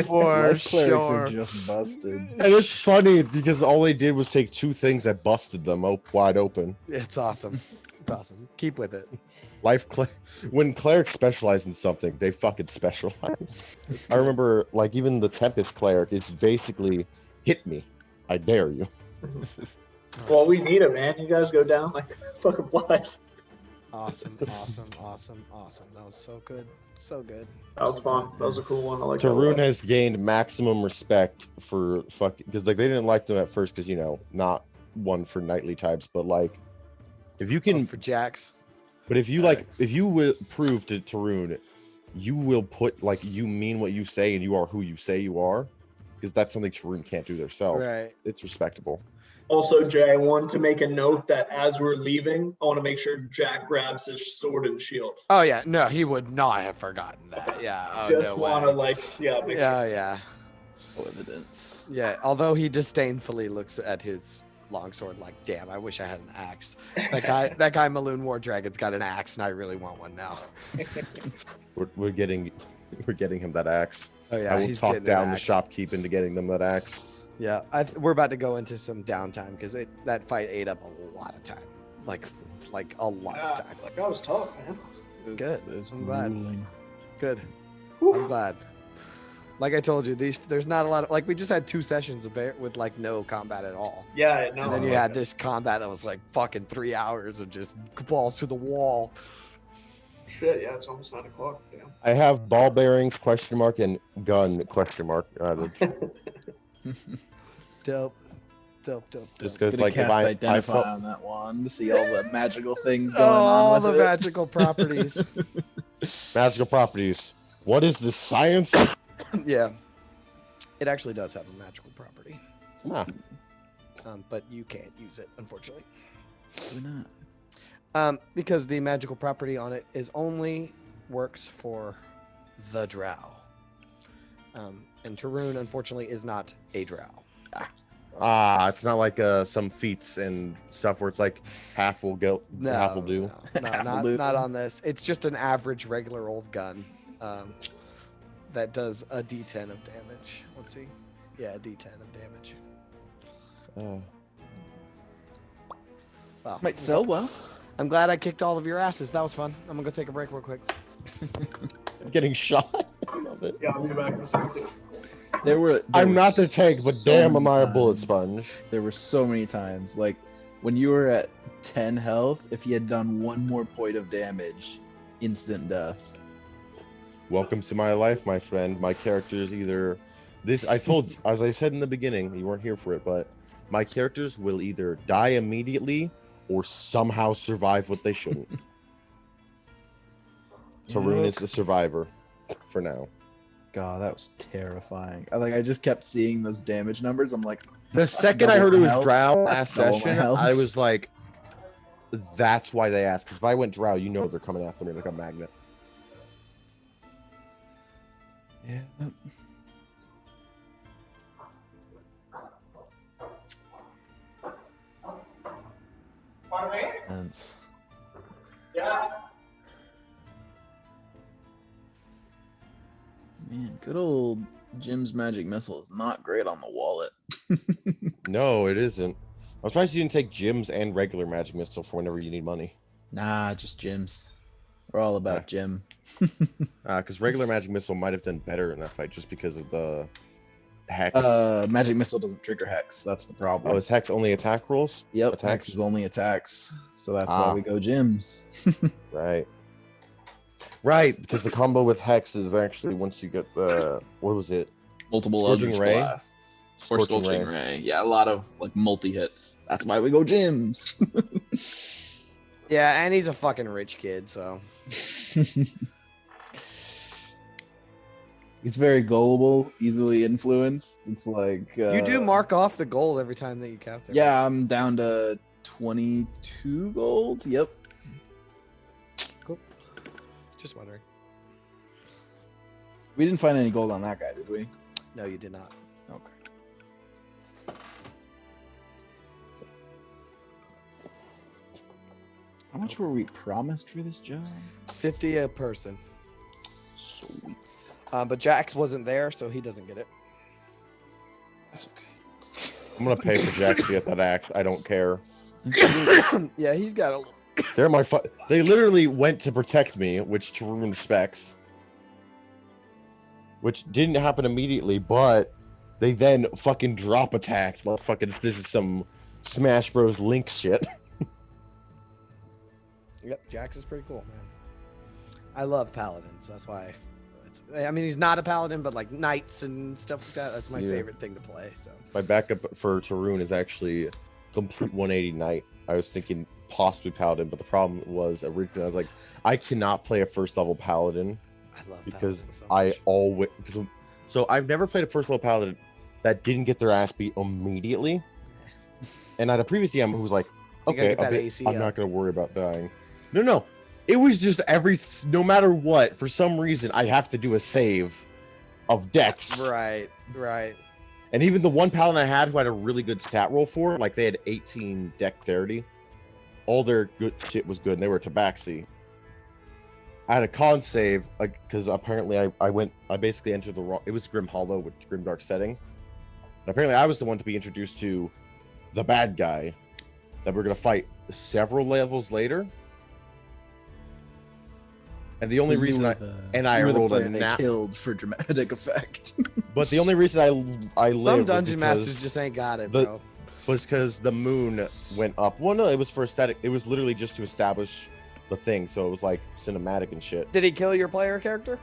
For Life clerics sure. are just busted. And it's funny because all they did was take 2 things that busted them wide open. It's awesome. It's awesome. Keep with it. When clerics specialize in something, they fucking specialize. I remember, like, even the Tempest cleric is basically hit me. I dare you. Well, we need it, man. You guys go down like fucking flies. Awesome. That was so good. So good. That was fun. That was a cool one. I like that. Tarun has gained maximum respect for because like they didn't like them at first because not one for knightly types, but like if you can for Jax. But if you if you will prove to Tarun, you will put you mean what you say and you are who you say you are, because that's something Tarun can't do themselves. Right. It's respectable. Also, Jay, I want to make a note that as we're leaving, I want to make sure Jack grabs his sword and shield. Oh yeah, no, he would not have forgotten that. Yeah. Oh, Just no want to way. make Yeah. No evidence. Yeah. Although he disdainfully looks at his longsword like, damn, I wish I had an axe. That guy Maloon War Dragon's got an axe, and I really want one now. We're getting him that axe. Oh yeah, I will he's talk getting an down the axe. shopkeep into getting them that axe. Yeah, we're about to go into some downtime because that fight ate up a lot of time, like a lot of time. Like that was tough, man. Good. It's I'm glad. grueling. Good. Whew. I'm glad. Like I told you, there's not a lot of we just had 2 sessions with like no combat at all, Yeah, no. and then I you like had it. this combat that was like fucking 3 hours of just balls through the wall. Shit, yeah, it's almost 9 o'clock. Damn. I have ball bearings ? And gun ? Dope. Just because Gonna like if cast I Identify felt, on that one to see all the magical things going All on the with it. magical properties. magical properties. What is the science? Yeah, it actually does have a magical property, Ah, but you can't use it, unfortunately. Why not? Because the magical property on it is only works for the drow. And Tarun, unfortunately, is not a drow. it's not like some feats and stuff where it's like half will go, No, half will do. not on this. It's just an average, regular old gun that does a D10 of damage. Let's see. Yeah, a D10 of damage. Oh. Wow. Might sell well. I'm glad I kicked all of your asses. That was fun. I'm gonna go take a break real quick. Getting shot. I love it. Yeah, I'll be back in a second. I'm not the tank, but so damn, many am I a bullet times. sponge. There were so many times, like when you were at 10 health, if you had done one more point of damage, instant death. Welcome to my life, my friend. My character is either this. I told, as I said in the beginning, you weren't here for it, but my characters will either die immediately or somehow survive what they shouldn't. Tarun Yep. is the survivor for now. God, that was terrifying. I just kept seeing those damage numbers. I'm like, The second I double heard it my was health. drow That's last double my session, health. I was like, that's why they asked. If I went drow, you know they're coming after me like a magnet. yeah. And Yeah. man, good old Jim's magic missile is not great on the wallet. No, it isn't. I'm surprised you didn't take Jim's and regular magic missile for whenever you need money. Nah, just Jim's. We're all about Jim. Because regular magic missile might have done better in that fight just because of the hex. Magic missile doesn't trigger hex. That's the problem. Oh, is hex only attack rolls? Yep, attacks? hex is only attacks. So that's why we go Jim's. Right. Right, because the combo with hex is actually once you get the what was it? Multiple Scorching Eldritch Ray? Blasts. Or Scorching Scorching Ray. Ray. Yeah, a lot of like multi hits. That's why we go Jim's. Yeah, and he's a fucking rich kid, so. He's very gullible, easily influenced. It's like You do mark off the gold every time that you cast it. Yeah, I'm down to 22 gold. Yep. Cool. Just wondering. We didn't find any gold on that guy, did we? No, you did not. Okay. How much were we promised for this job? 50 a person. Sweet. But Jax wasn't there, so he doesn't get it. That's okay. I'm gonna pay for Jack to get that axe. I don't care. Yeah, he's got a. They're my They literally went to protect me, which Tarun respects. Which didn't happen immediately, but they then fucking drop attacked. Motherfucking, this is some Smash Bros. Link shit. Yep, Jax is pretty cool, man. I love paladins. That's why. I mean, he's not a paladin, but like knights and stuff like that. That's my favorite thing to play. So My backup for Tarun is actually complete 180 knight. I was thinking possibly paladin, but the problem was originally I was like, I cannot play a first level paladin I love because paladins so I much. always so I've never played a first level paladin that didn't get their ass beat immediately. And I had a previous DM who was like, You gotta okay, get that AC I'm up. not gonna worry about dying. No. It was just no matter what, for some reason, I have to do a save of dex. Right. And even the one paladin I had who had a really good stat roll for, like they had 18 dexterity, all their good shit was good, and they were tabaxi. I had a con save, because apparently I basically entered the wrong, it was Grim Hollow with Grimdark setting. And apparently I was the one to be introduced to the bad guy that we're going to fight several levels later. And the only reason I rolled a nat killed for dramatic effect. but the only reason I lived Some was dungeon because masters just ain't got it, the- bro. was because the moon went up. Well, no, it was for aesthetic. It was literally just to establish the thing, so it was like cinematic and shit. Did he kill your player character?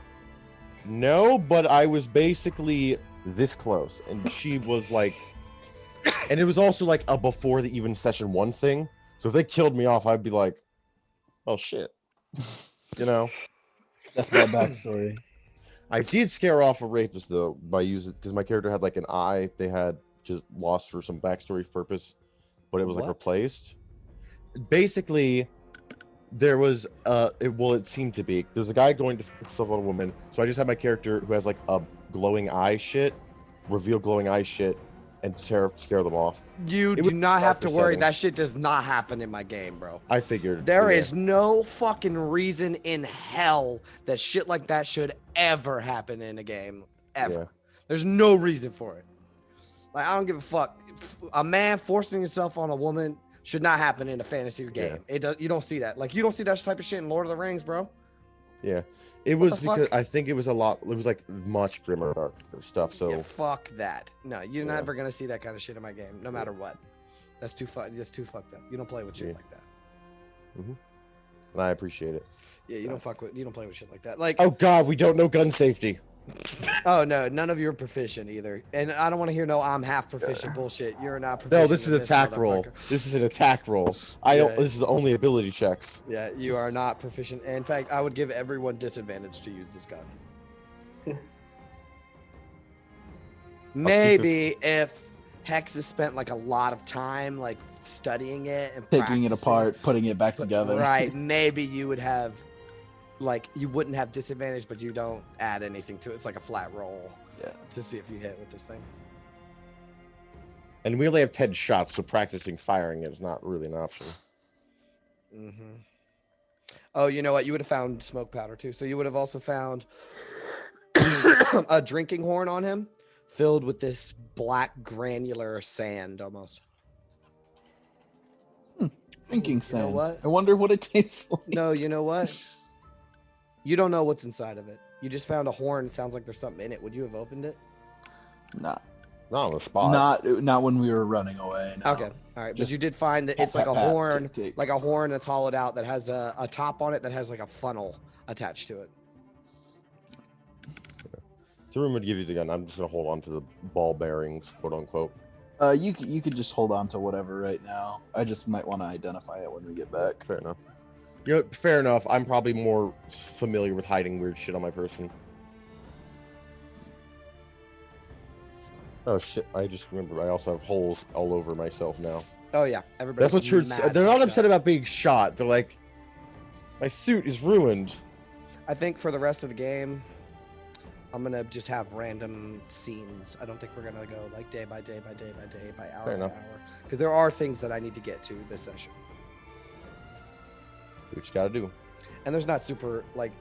No, but I was basically this close, and she was like, and it was also like a before the even session 1 thing. So if they killed me off, I'd be like, oh shit, you know. That's my backstory. I did scare off a rapist though by using because my character had like an eye they had just lost for some backstory purpose, but it was like What? replaced. Basically, there was it seemed to be there's a guy going to stuff on a woman, so I just had my character who has like a glowing eye shit, reveal glowing eye shit, and scare them off. You It do was not have to darker worry. setting. That shit does not happen in my game, bro. I figured There yeah. is no fucking reason in hell that shit like that should ever happen in a game. Ever. Yeah. There's no reason for it. Like, I don't give a fuck. A man forcing himself on a woman Should not happen in a fantasy game. It does. You don't see that. Like you don't see that type of shit in Lord of the Rings, bro. Yeah, it What was the because fuck? I think it was a lot. It was like much grimmer, darker stuff. So Yeah, fuck that. No, you're Yeah. never gonna see that kind of shit in my game, no matter what. That's too fucked up. You don't play with shit Yeah. like that. and I appreciate it. Yeah, you don't play with shit like that. Like, Oh God, we don't know gun safety. oh no, none of you are proficient either. And I don't want to hear no I'm half proficient bullshit. You're not proficient. No, this is in attack roll. motherfucker. This is an attack roll. I don't. Yeah. This is only ability checks. Yeah, you are not proficient. In fact, I would give everyone disadvantage to use this gun. Maybe if Hex has spent like a lot of time like studying it and Taking it practicing, apart, putting it back together. right? Maybe you would have, like, you wouldn't have disadvantage, but you don't add anything to it. It's like a flat roll. Yeah. To see if you hit with this thing. And we only have 10 shots, so practicing firing it is not really an option. Mm-hmm. Oh, you know what? You would have found smoke powder too. So you would have also found a drinking horn on him, filled with this black granular sand almost. Drinking You know sand. what? I wonder what it tastes like. No, you know what? You don't know what's inside of it. You just found a horn. It sounds like there's something in it. Would you have opened it? Not, Not on the spot. not when we were running away. No. Okay. All right. But Just you did find that pat, it's like pat, a pat, horn, tick, tick. like a horn that's hollowed out that has a top on it that has like a funnel attached to it. Tarun would give you the gun. I'm just gonna hold on to the ball bearings, quote unquote. You could just hold on to whatever right now. I just might want to identify it when we get back. Fair enough. You know, fair enough. I'm probably more familiar with hiding weird shit on my person. Oh shit! I just remembered. I also have holes all over myself now. Oh yeah, everybody. That's what you're. They're not upset about being shot. They're like, my suit is ruined. I think for the rest of the game, I'm gonna just have random scenes. I don't think we're gonna go like day by day by day by day by hour Fair by enough. hour, because there are things that I need to get to this session, What you gotta do. and there's not super like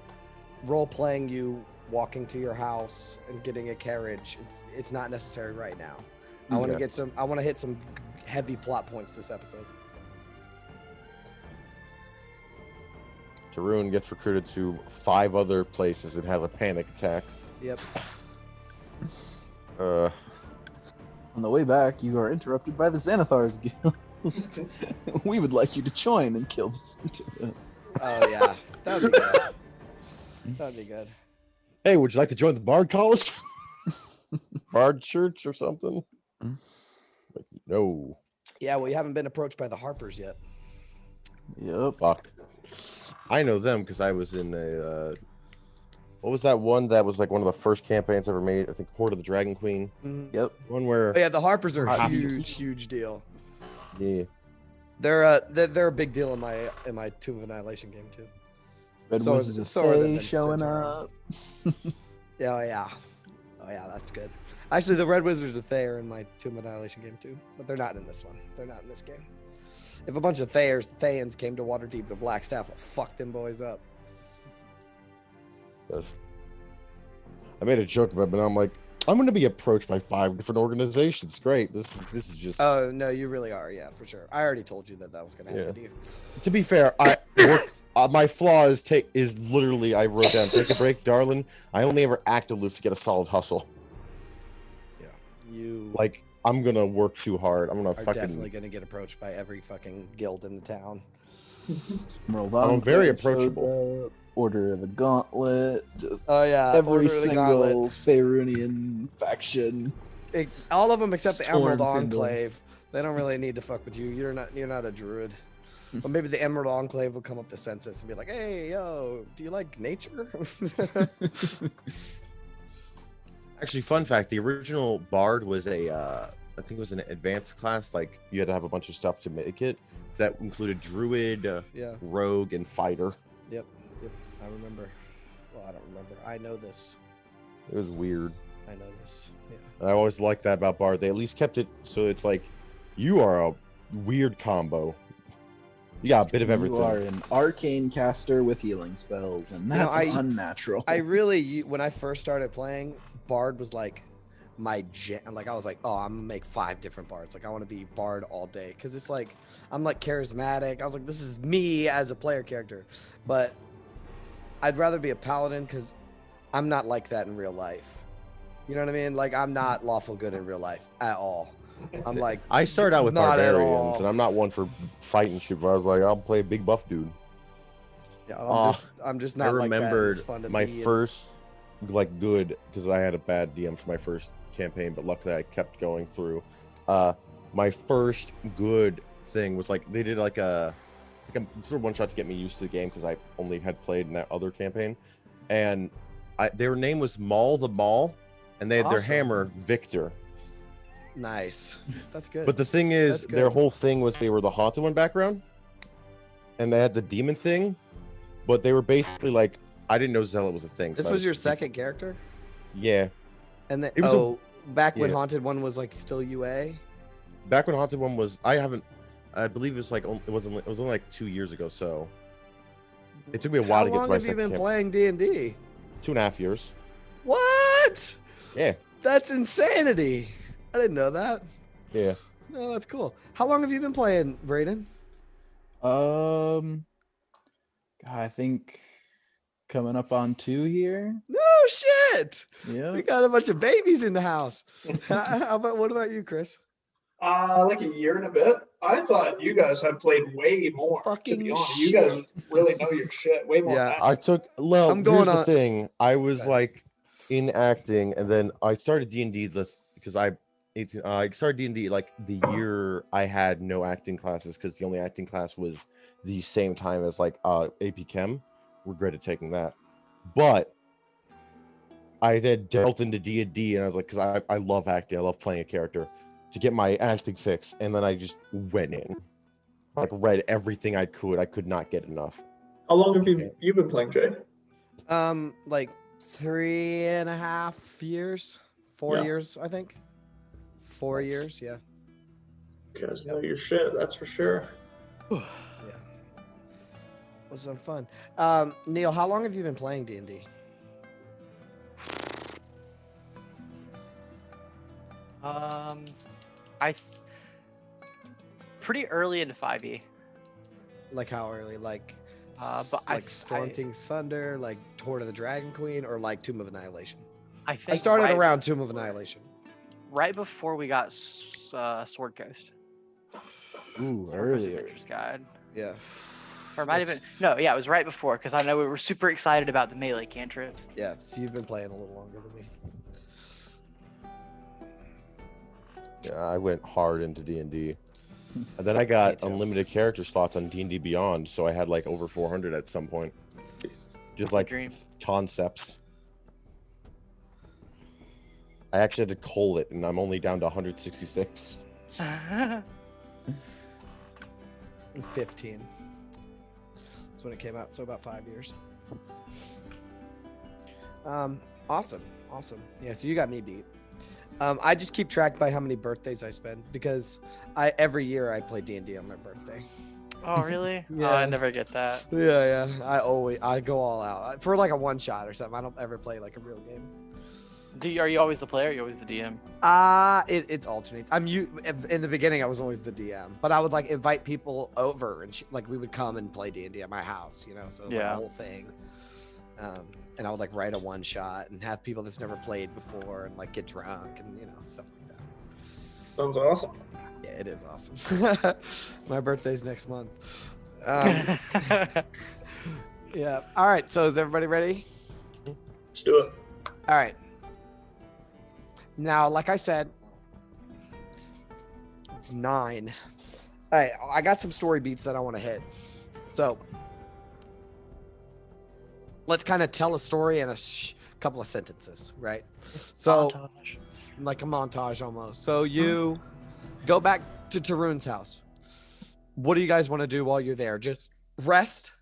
role playing you walking to your house and getting a carriage. It's not necessary right now. I want to Yeah. get some. I want to hit some heavy plot points this episode. Tarun gets recruited to 5 other places and has a panic attack. Yep. Uh, On the way back, you are interrupted by the Xanathar's Guild. We would like you to join and kill the center. Oh yeah, that would be good. That would be good. hey, would you like to join the Bard College? Bard Church or something? Like, no. Yeah, well, you haven't been approached by the Harpers yet. Yep. Fuck. I know them because I was in a. What was that one that was like one of the first campaigns ever made? I think Horde of the Dragon Queen. Yep. One where. Oh, yeah, the Harpers are a Ah, huge deal. Yeah. They're a big deal in my Tomb of Annihilation game too. Red So- Wizards of so are the Stay Vince showing Centurion. up. Yeah, oh yeah, that's good. Actually, the Red Wizards of Thay are in my Tomb of Annihilation game too, but they're not in this one. They're not in this game. If a bunch of Thayans came to Waterdeep, the Black Staff will fuck them boys up. I made a joke about it, but I'm like, I'm going to be approached by 5 different organizations. Great. This is just. Oh no, you really are. Yeah, for sure. I already told you that was gonna happen Yeah. to you. To be fair, my flaw is literally I wrote down take a break, darling. I only ever act aloof to get a solid hustle. Yeah, you Like I'm gonna work too hard. I'm gonna are fucking. definitely gonna get approached by every fucking guild in the town. Emerald I'm very Enclave shows approachable. up, Order of the Gauntlet. Just Oh yeah, every Order of the Gauntlet. single Faerunian faction. All of them except the Storm Emerald symbol. Enclave. They don't really need to fuck with you. You're not a druid. But maybe the Emerald Enclave will come up to census and be like, "Hey, yo, do you like nature?" Actually, fun fact: the original Bard was I think it was an advanced class. Like you had to have a bunch of stuff to make it. That included Druid, Yeah. Rogue, and Fighter. Yep. I remember. Well, I don't remember. I know this. It was weird. I know this. Yeah. And I always liked that about Bard. They at least kept it so it's like you are a weird combo. You got a bit of everything. You are an arcane caster with healing spells, and You know, that's unnatural. I really, when I first started playing, Bard was like like I was like, oh, I'm gonna make 5 different bards. Like I want to be bard all day because it's like I'm like charismatic. I was like, this is me as a player character, but I'd rather be a paladin because I'm not like that in real life. You know what I mean? Like I'm not lawful good in real life at all. I'm like I started out with not at barbarians, all. and I'm not one for fighting shit. But I was like, I'll play a big buff dude. Yeah, Ah, I'm just I not like that. and remembered It's fun to my be in. first like good because I had a bad DM for my first campaign, but luckily I kept going through. My first good thing was like they did like a sort of one shot to get me used to the game because I only had played in that other campaign, and their name was Maul the Maul, and they had their Awesome. hammer Victor. Nice. That's good. But the thing is, That's their good. whole thing was they were the Haunted One background, and they had the demon thing, but they were basically like, I didn't know Zealot was a thing. This so I was your second character? Yeah. And then It was back when yeah. Haunted One was like still UA? Back when Haunted One was, I believe it was like, it was only like 2 years ago, so it took me a while How to get long to my have you second been campaign. playing D&D? 2.5 years. What? Yeah. That's insanity. I didn't know that. Yeah. No, that's cool. How long have you been playing, Braden? God, I think coming up on 2 here. No shit. Yeah. We got a bunch of babies in the house. What about you, Chris? Like a year and a bit. I thought you guys had played way more. To Fucking be honest, you guys really know your shit. Way more. Yeah. than I'm going here's the on- thing. I was Go ahead. like in acting, and then I started D&D because I started D&D like the year I had no acting classes because the only acting class was the same time as like AP Chem. Regretted taking that, but I then delved into D&D, and I was like, because I love acting, I love playing a character, to get my acting fix, and then I just went in, like read everything I could. I could not get enough. How long have you been playing, Jay? Like 3.5 years, 4 Yeah. years, I think. 4 years, yeah. You guys know your shit. That's for sure. Yeah. Was some fun. Neil, how long have you been playing D&D? I pretty early into 5e. Like how early? Like, But like Storm King's Thunder, like Horde of the Dragon Queen, or like Tomb of Annihilation? I think I started right, around Tomb of Annihilation. right before we got Sword Coast. Ooh, Sword Coast earlier. Adventures Guide. Yeah. Or it might have been no, yeah, it was right before because I know we were super excited about the melee cantrips. Yeah, so you've been playing a little longer than me. Yeah, I went hard into D&D, and then I got too. unlimited character slots on D&D Beyond, so I had like over 400 at some point. Just like Dream. concepts. I actually had to cull it, and I'm only down to 166. 15. That's when it came out, so about 5 years. Awesome. Yeah, so you got me beat. I just keep track by how many birthdays I spend because every year I play D&D on my birthday. Oh really? Yeah. Oh, I never get that. Yeah. I go all out for like a one shot or something. I don't ever play like a real game. Are you always the player? Or are you always the DM? It alternates. In the beginning I was always the DM, but I would like invite people over and like we would come and play D&D at my house, you know. So it was like Yeah. a whole thing. And I would like write a one shot and have people that's never played before and like get drunk and you know stuff like that. Sounds awesome. Yeah, it is awesome. My birthday's next month. Yeah. All right. So is everybody ready? Let's do it. All right. Now, like I said, it's 9. All right, I got some story beats that I want to hit. So let's kind of tell a story in a couple of sentences, right? So Montage. like a montage almost. So you go back to Tarun's house. What do you guys want to do while you're there? Just rest?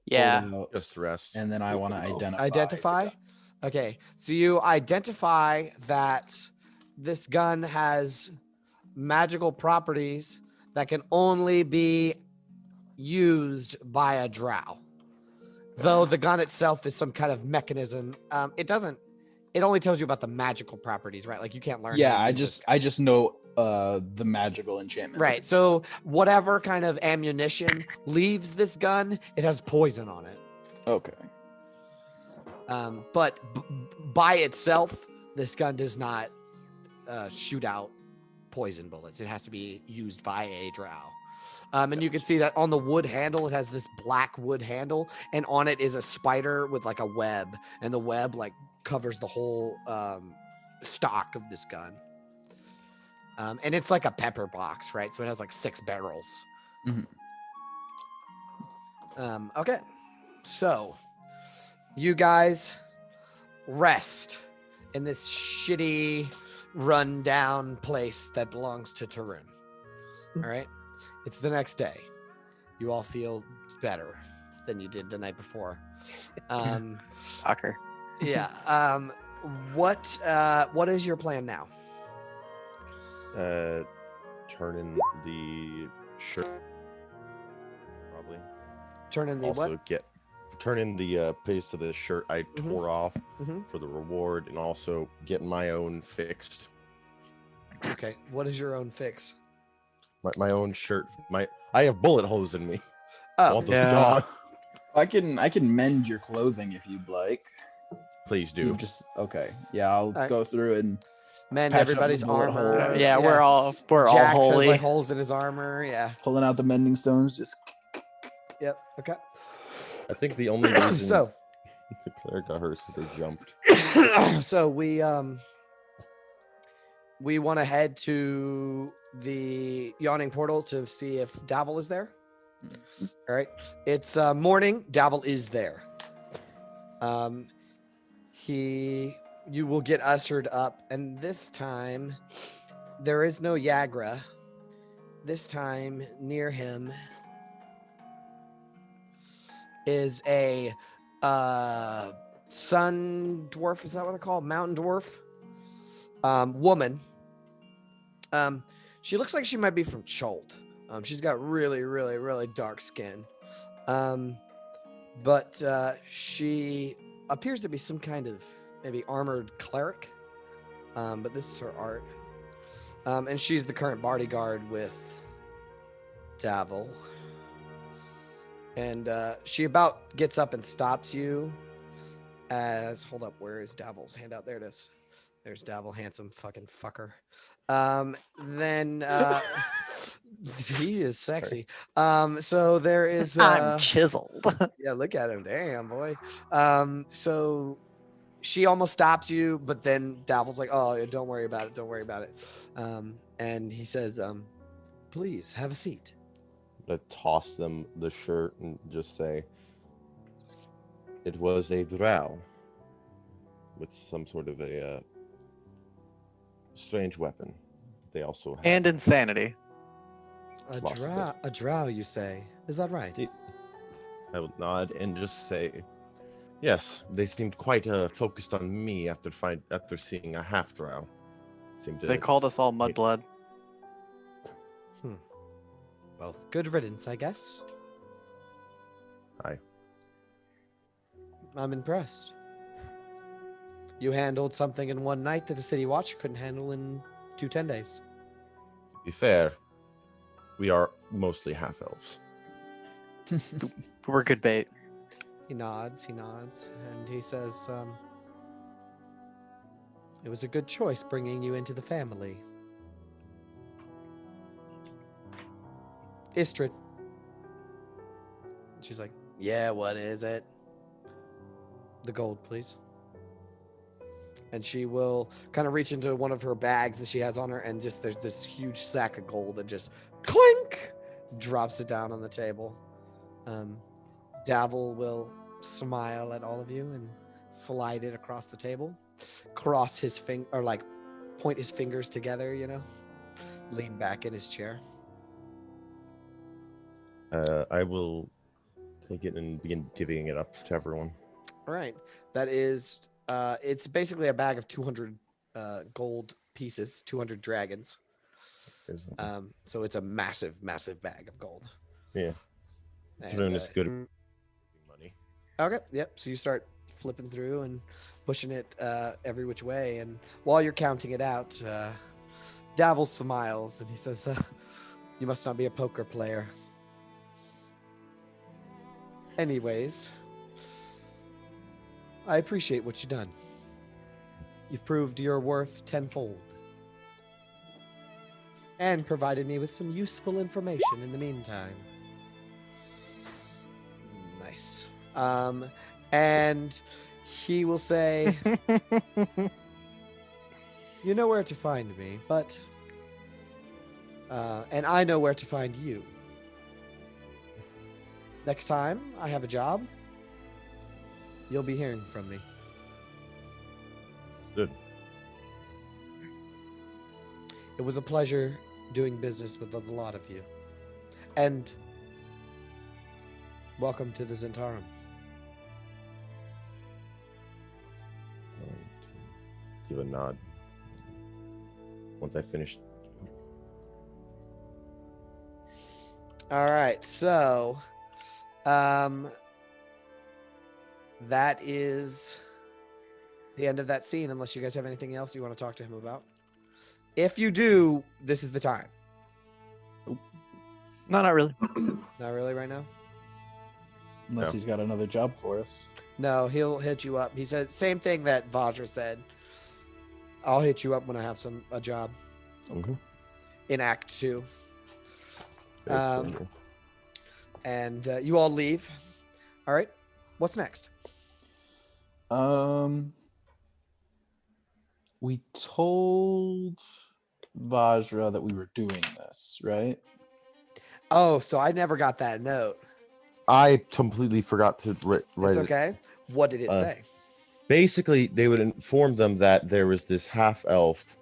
Yeah. Hold out, Just rest. and then I want to identify. Identify? Okay. So you identify that this gun has magical properties that can only be used by a drow. Though the gun itself is some kind of mechanism, it doesn't it only tells you about the magical properties, right? Like you can't learn. Yeah, how to I use this. just know the magical enchantment. Right. So whatever kind of ammunition leaves this gun, it has poison on it. Okay. But by itself, this gun does not shoot out poison bullets. It has to be used by a drow. And you can see that on the wood handle, it has this black wood handle, and on it is a spider with like a web, and the web like covers the whole stock of this gun. And it's like a pepper box, right? So it has like 6 barrels. Mhm. Okay, so you guys rest in this shitty, run-down place that belongs to Tarun. All right, it's the next day. You all feel better than you did the night before. Soccer. Yeah. What is your plan now? Turn in the shirt. Probably. Turn in the Also what? turn in the piece of the shirt I Mhm. tore off Mhm. for the reward, and also get my own fixed. Okay. What is your own fix? My own shirt. I have bullet holes in me. I Oh, want those Yeah. gone. I can mend your clothing if you'd like. Please do. You just okay. Yeah, I'll Alright. go through and mend patch up the everybody's bullet armor. holes. Yeah, we're all Jax has holy. like holes in his armor. Yeah. pulling out the mending stones. Just Yep. Okay. I think the only reason So, the cleric got hurt is because they jumped. so we want to head to the yawning portal to see if Davil is there. All right. It's morning. Davil is there. You will get ushered up, and this time there is no Yagra. This time near him is a sun dwarf. Is that what they're called? Mountain dwarf. Woman. She looks like she might be from Cholt. She's got really, really, really dark skin. But she appears to be some kind of maybe armored cleric. But this is her art. And she's the current bodyguard with Davil. And she about gets up and stops you hold up, where is Davil's handout? There it is. There's Davil, handsome fucking fucker. Then he is sexy. So there is I'm chiseled. yeah, look at him. Damn, boy. So she almost stops you, but then Davil's like, oh, don't worry about it. Don't worry about it. And he says, please have a seat. I'm gonna toss them the shirt and just say, it was a drow with some sort of a strange weapon. They also had. And insanity. Possibly. A drow, you say? Is that right? I would nod and just say, yes, they seemed quite focused on me after seeing a half drow. Seemed to. They called us all mudblood. Well, good riddance, I guess. Hi. I'm impressed. You handled something in one night that the City Watch couldn't handle in 10 days. To be fair, we are mostly half elves. We're good bait. He nods, and he says, it was a good choice bringing you into the family. Istrid. She's like, yeah, what is it? The gold, please. And she will kind of reach into one of her bags that she has on her, and just there's this huge sack of gold that just clink drops it down on the table. Davil will smile at all of you and slide it across the table, cross his point his fingers together, lean back in his chair. I will take it and begin divvying it up to everyone. All right. That is, it's basically a bag of 200 gold pieces, 200 dragons. So it's a massive, massive bag of gold. Yeah. And, Tarun is good at money. Okay. Yep. So you start flipping through and pushing it every which way. And while you're counting it out, Davil smiles and he says, "You must not be a poker player." Anyways, I appreciate what you've done. You've proved your worth tenfold. And provided me with some useful information in the meantime. Nice. And he will say, "You know where to find me, but... and I know where to find you. Next time I have a job, you'll be hearing from me." Good. It was a pleasure doing business with a lot of you. And welcome to the Zentarum. Give a nod. Once I finish. All right, so that is the end of that scene, unless you guys have anything else you want to talk to him about. If you do, this is the time. No, not really. Not really right now? Unless No. he's got another job for us. No, he'll hit you up. He said same thing that Vajra said. I'll hit you up when I have a job Okay. in Act 2. Very Um, splendid. And you all leave. All right. What's next? We told Vajra that we were doing this, right? Oh, so I never got that note. I completely forgot to write It's it. okay. What did it say? Basically, they would inform them that there was this half elf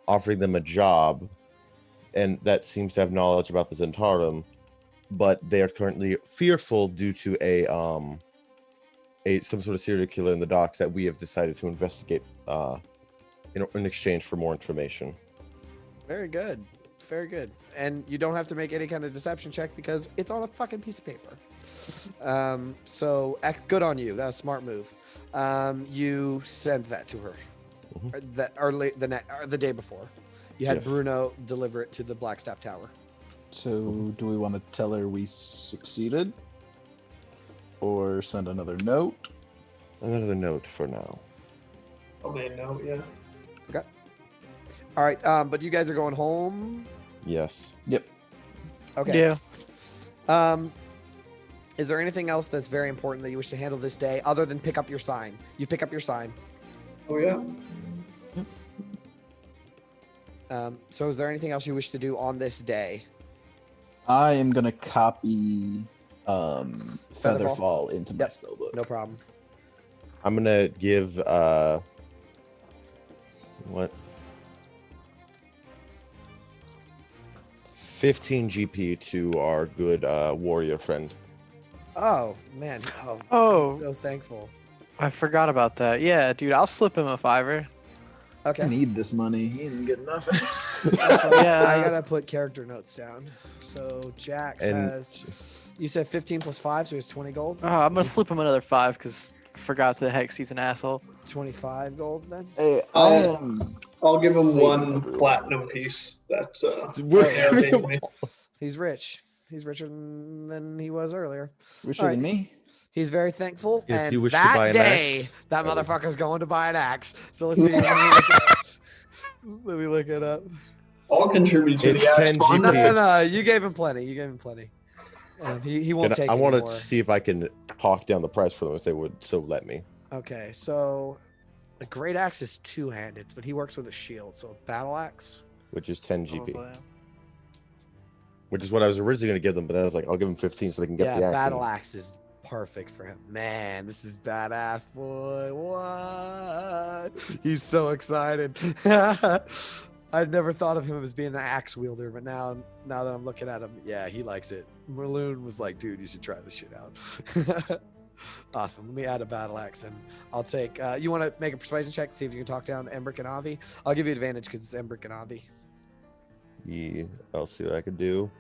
offering them a job, and that seems to have knowledge about the Zentarum, but they are currently fearful due to some sort of serial killer in the docks that we have decided to investigate in exchange for more information. Very good. Very good. And you don't have to make any kind of deception check because it's on a fucking piece of paper. So good on you. That's a smart move. You send that to her. The day before. You had Yes. Bruno deliver it to the Blackstaff Tower. So do we want to tell her we succeeded? Or send another note? Another note for now. Probably a note, yeah. All right. But you guys are going home. Yes. Yep. Okay. Yeah. Is there anything else that's very important that you wish to handle this day other than pick up your sign? You pick up your sign. Oh, yeah. So is there anything else you wish to do on this day? I am gonna copy Featherfall? Featherfall into my Yep. spellbook. No problem. I'm gonna give what 15 GP to our good warrior friend. Oh man. Oh, Oh, so thankful. I forgot about that. Yeah, dude, I'll slip him a $5. I Okay. need this money. He didn't get nothing. That's fine. Yeah. I gotta put character notes down. So Jax And has. You said 15 plus 5, so he has 20 gold. Oh, I'm gonna slip him another 5 because I forgot that Hex he's an asshole. 25 gold then. Hey, I'll give him Save one everyone. platinum piece. That's We're- they gave me. He's rich. He's richer than he was earlier. richer Alright. than me. He's very thankful. If and you wish to that buy an day, axe, that I would- motherfucker's going to buy an axe. So let's see. Let me look it up. Let me look it up. I'll contribute to It's the axe 10 fund. No, GP. no, no. You gave him plenty. You gave him plenty. He won't And take I want anymore. to see if I can talk down the price for them if they would so let me. Okay, so a great axe is two-handed, but he works with a shield. So a battle axe. Which is 10 GP, Probably. which is what I was originally going to give them, but I was like, I'll give them 15 so they can get Yeah, the axe. battle and- axe is perfect for him. Man, this is badass, boy. What? He's so excited. I'd never thought of him as being an axe wielder, but now that I'm looking at him, yeah, he likes it. Merloon was like, dude, you should try this shit out. Awesome. Let me add a battle axe, and I'll take. You want to make a persuasion check to see if you can talk down Embrick and Avi? I'll give you advantage because it's Embrick and Avi. Yeah, I'll see what I can do.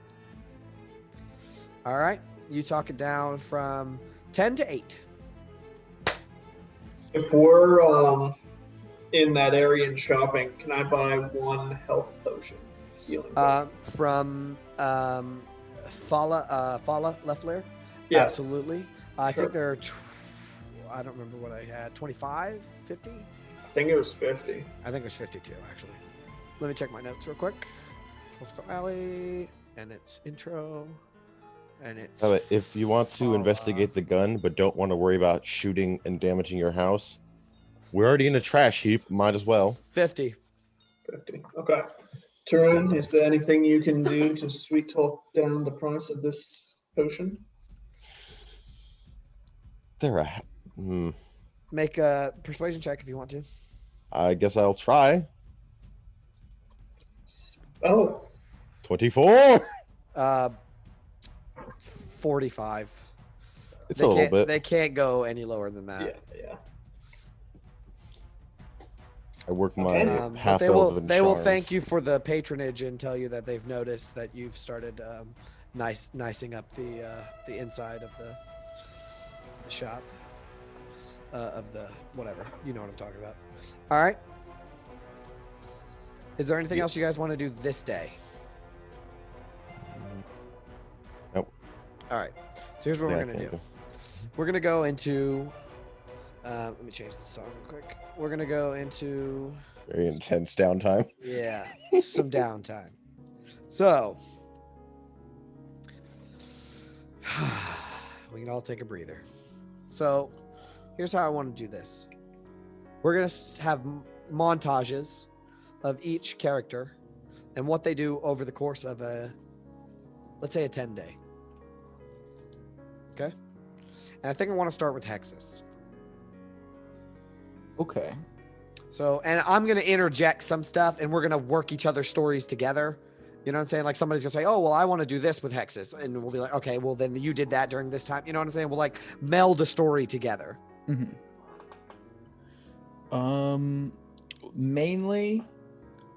All right, you talk it down from 10 to 8. If we're in that area and shopping, can I buy one health potion? Healing potion? From Fala Lefler? Yeah. Absolutely. I Sure. think they're, I don't remember what I had, 25, 50? I think it was 50. I think it was 52, actually. Let me check my notes real quick. Let's go alley, and it's intro, and it's. If you want to Fala. investigate the gun, but don't want to worry about shooting and damaging your house, we're already in a trash heap. Might as well. 50. 50. Okay. Turin, is there anything you can do to sweet talk down the price of this potion? Make a persuasion check if you want to. I guess I'll try. Oh, 24. 45. It's a little bit. They can't go any lower than that. yeah. I work my But half they will. elven They will charms. thank you for the patronage and tell you that they've noticed that you've started nicing up the inside of the shop of the whatever. You know what I'm talking about. All right. Is there anything else you guys want to do this day? Nope. All right. So here's what we're gonna do. We're gonna go into. Let me change the song real quick. We're gonna go into. Very intense downtime. Yeah, some downtime. So we can all take a breather. So here's how I want to do this. We're gonna have montages of each character and what they do over the course of let's say a 10-day. Okay? And I think I want to start with Hexus. Okay. So, and I'm going to interject some stuff and we're going to work each other's stories together. You know what I'm saying? Like somebody's going to say, oh, well, I want to do this with Hexus. And we'll be like, okay, well, then you did that during this time. You know what I'm saying? We'll like meld a story together. Mm-hmm. Mainly,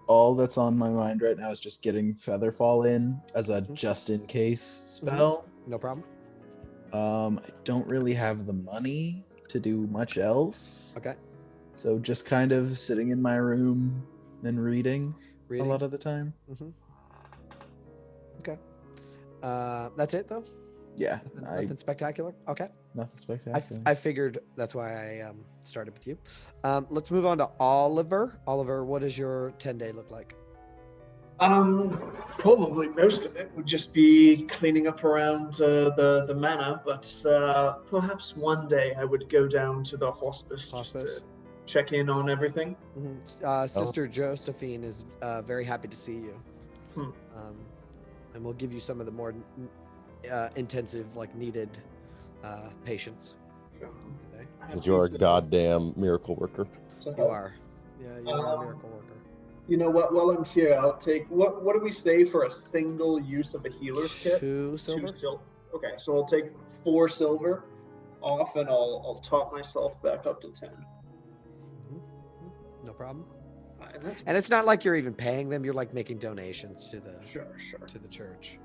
all that's on my mind right now is just getting Featherfall in as a just in case spell. No problem. I don't really have the money to do much else. Okay. So just kind of sitting in my room and reading a lot of the time. Mm-hmm. Okay. That's it though? Yeah. Nothing spectacular? Okay. Nothing spectacular. I figured that's why I started with you. Let's move on to Oliver. Oliver, what does your 10-day look like? Probably most of it would just be cleaning up around the manor, but perhaps one day I would go down to the hospice. Just to check in on everything. Mm-hmm. Sister Josephine is very happy to see you. And we'll give you some of the more intensive, like needed patients. Because you're a goddamn miracle worker. You are. Yeah, you are a miracle worker. You know what? While I'm here, I'll take what do we say for a single use of a healer's kit? 2 silver. Okay, so I'll take 4 silver off, and I'll top myself back up to 10. No problem. And And it's not like you're even paying them. You're like making donations to the to the church.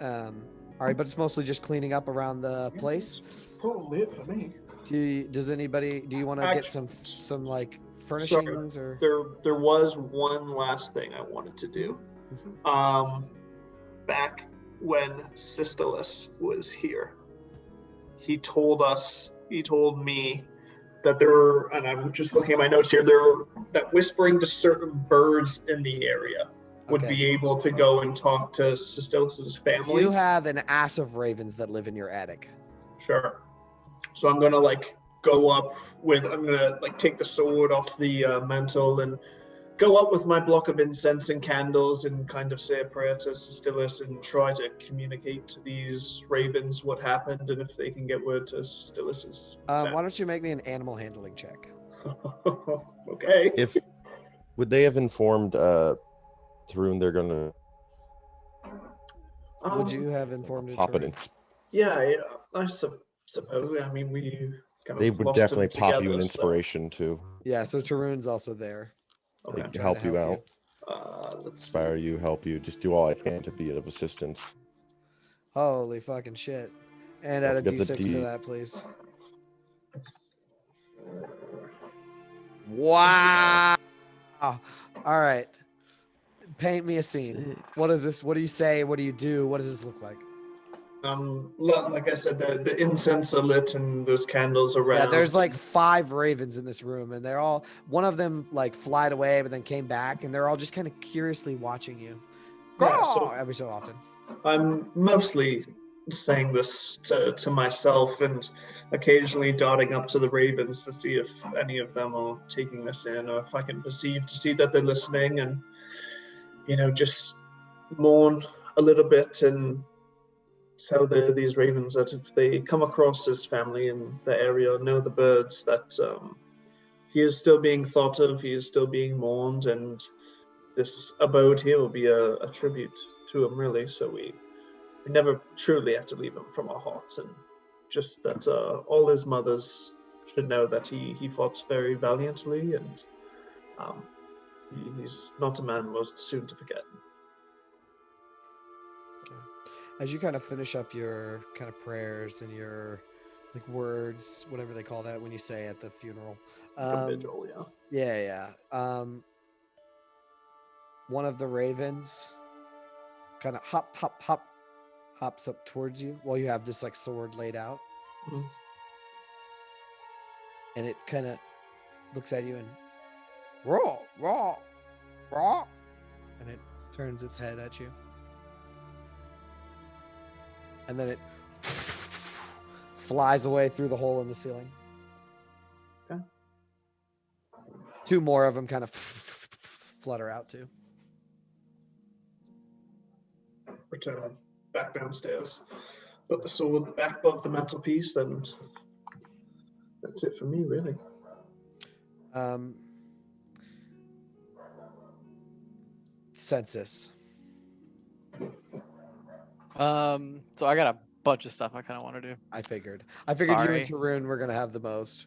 All right, but it's mostly just cleaning up around the place. Probably it for me. Do you want to get some like furnishings or? There was one last thing I wanted to do. Back when Sistolis was here, he told me that and I'm just looking at my notes here, that whispering to certain birds in the area would be able to go and talk to Sistolis' family. You have an ass of ravens that live in your attic. Sure. So I'm gonna go up I'm gonna take the sword off the mantle and go up with my block of incense and candles and kind of say a prayer to Sistolis and try to communicate to these ravens what happened and if they can get word to Sistolis'. Why don't you make me an animal handling check? Okay. Would they have informed Tarun they're gonna Would you have informed it? pop it in? Yeah, I suppose. I mean, we kind of They would lost definitely them pop together, you an so- inspiration too. Yeah, so Tarun's also there. Okay. Like, Trying help to you out, Let's inspire you, help you. Just do all I can to be of assistance. Holy fucking shit. And add a Don't forget the D6 to D. that, please. Wow. All right. Paint me a scene. 6. What is this? What do you say? What do you do? What does this look like? Like I said, the incense are lit and there's candles around. Yeah, there's like 5 ravens in this room, and they're all, one of them like flied away, but then came back, and they're all just kind of curiously watching you. Yeah, so Every so often. I'm mostly saying this to myself and occasionally darting up to the ravens to see if any of them are taking this in, or if I can perceive to see that they're listening, and just mourn a little bit and tell these ravens that if they come across this family in the area, know the birds, that he is still being thought of, he is still being mourned, and this abode here will be a tribute to him, really. So we never truly have to leave him from our hearts, and just that all his mothers should know that he fought very valiantly, and he's not a man we're soon to forget. As you kind of finish up your kind of prayers and your like words, whatever they call that when you say at the funeral. The vigil, yeah. Yeah. One of the ravens kind of hops up towards you while you have this like sword laid out. Mhm. And it kind of looks at you and raw, raw, raw. And it turns its head at you. And then it flies away through the hole in the ceiling. Okay. 2 more of them kind of flutter out too. Return back downstairs, put the sword back above the mantelpiece, and that's it for me, really. Census. So I got a bunch of stuff I kind of want to do. I figured you Sorry. and Tarun were gonna have the most.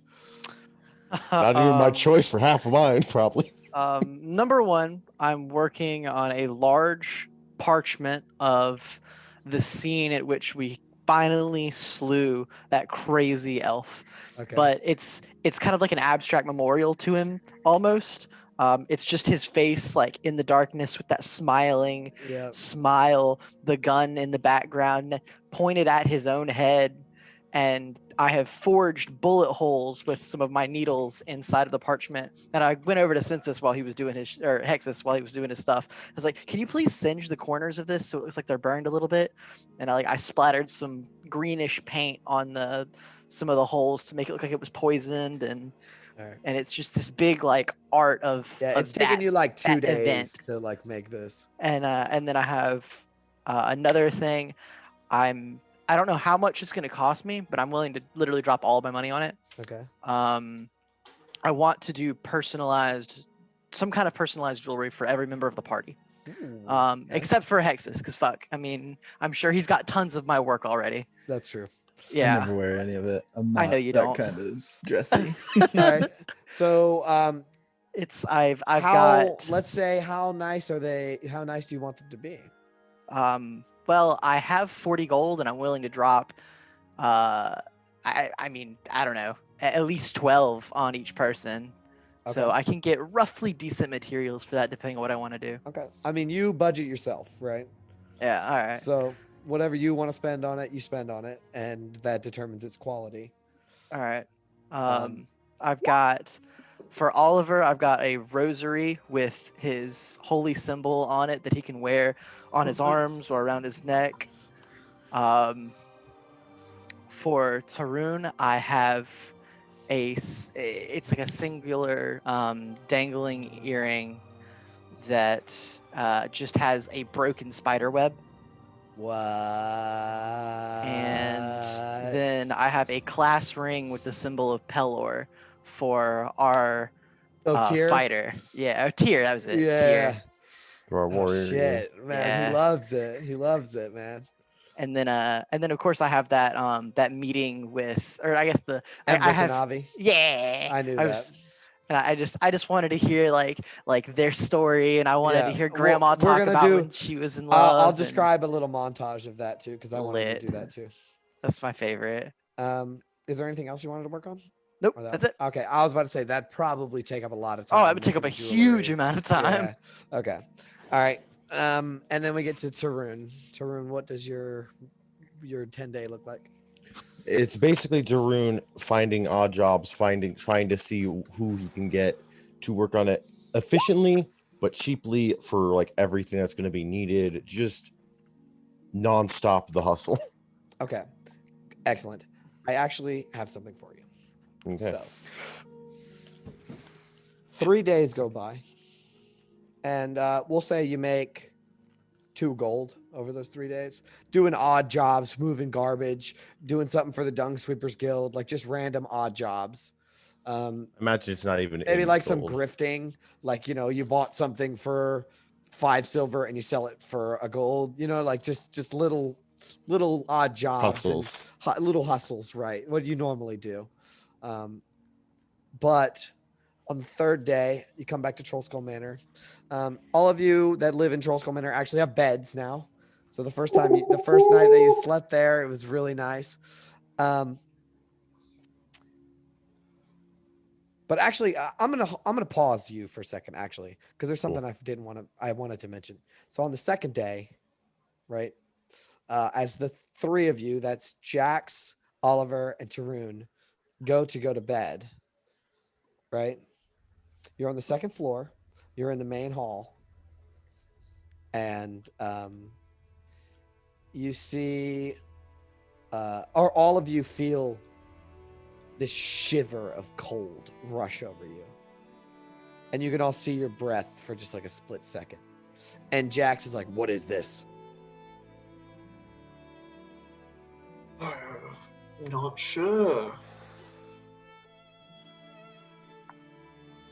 Not even my choice for half of mine, probably. Number 1, I'm working on a large parchment of the scene at which we finally slew that crazy elf. Okay. But it's kind of like an abstract memorial to him almost. It's just his face like in the darkness with that smiling Yeah. smile, the gun in the background pointed at his own head, and I have forged bullet holes with some of my needles inside of the parchment. And I went over to Census while he was doing his, or Hexus while he was doing his stuff. I was like, "Can you please singe the corners of this so it looks like they're burned a little bit?" And I splattered some greenish paint on some of the holes to make it look like it was poisoned, and All right. it's just this big like art of Yeah, it's of taken that you like 2 that days event. to like make this. And then I have another thing. I don't know how much it's going to cost me, but I'm willing to literally drop all of my money on it. Okay. I want to do some kind of personalized jewelry for every member of the party. Ooh, okay. Except for Hexus, because fuck. I mean, I'm sure he's got tons of my work already. That's true. I Yeah. never wear any of it. I'm I not know you that don't. kind of dressy. All right. So I've how, got. let's say, how nice are they? How nice do you want them to be? Well, I have 40 gold, and I'm willing to drop. I mean, I don't know, at least 12 on each person. So Okay. I can get roughly decent materials for that, depending on what I want to do. Okay. I mean, you budget yourself, right? Yeah. All right. So whatever you want to spend on it, you spend on it, and that determines its quality. All right. Um, I've got for Oliver, I've got a rosary with his holy symbol on it that he can wear on his arms or around his neck. For Tarun, I have it's like a singular dangling earring that just has a broken spider web. What? And then I have a class ring with the symbol of Pelor for our Tyr? fighter. Yeah, Tyr, that was it. Yeah. Tyr. For our Oh, warrior. yeah. shit, man, Yeah. he loves it. He loves it, man. And then of course I have that meeting with, or I guess I Ember have, Kanavi. yeah. I knew that. And I just wanted to hear like their story, and I wanted Yeah, to hear well, Grandma we're talk gonna about do- when she was in love. I'll and describe a little montage of that too, because I wanted Lit. to do that too. That's my favorite. Is there anything else you wanted to work on? Nope, Or that that's one? it. Okay, I was about to say that'd probably take up a lot of time. Oh, that would take up a looking at huge jewelry. amount of time. Yeah. Okay. All right. And then we get to Tarun. Tarun, what does your 10-day look like? It's basically Daroon finding odd jobs, trying to see who he can get to work on it efficiently but cheaply for like everything that's going to be needed. Just nonstop the hustle. Okay. Excellent. I actually have something for you. Okay. So 3 days go by, and we'll say you make 2 gold over those 3 days, doing odd jobs, moving garbage, doing something for the Dung Sweepers Guild, like just random odd jobs. Imagine it's not even Maybe in like some gold. grifting, like, you bought something for 5 silver and you sell it for a gold, like just little odd jobs Hustles. and little hustles, right? What you normally do. But on the 3rd day, you come back to Troll Skull Manor. All of you that live in Troll Skull Manor actually have beds now. So the first night that you slept there, it was really nice. But actually, I'm gonna pause you for a second, actually, because there's something I wanted to mention. So on the 2nd day, right, as the 3 of you, that's Jax, Oliver, and Tarun, go to bed, right? You're on the 2nd floor. You're in the main hall, and you see, or all of you feel this shiver of cold rush over you. And you can all see your breath for just like a split second. And Jax is like, "What is this?" Not sure.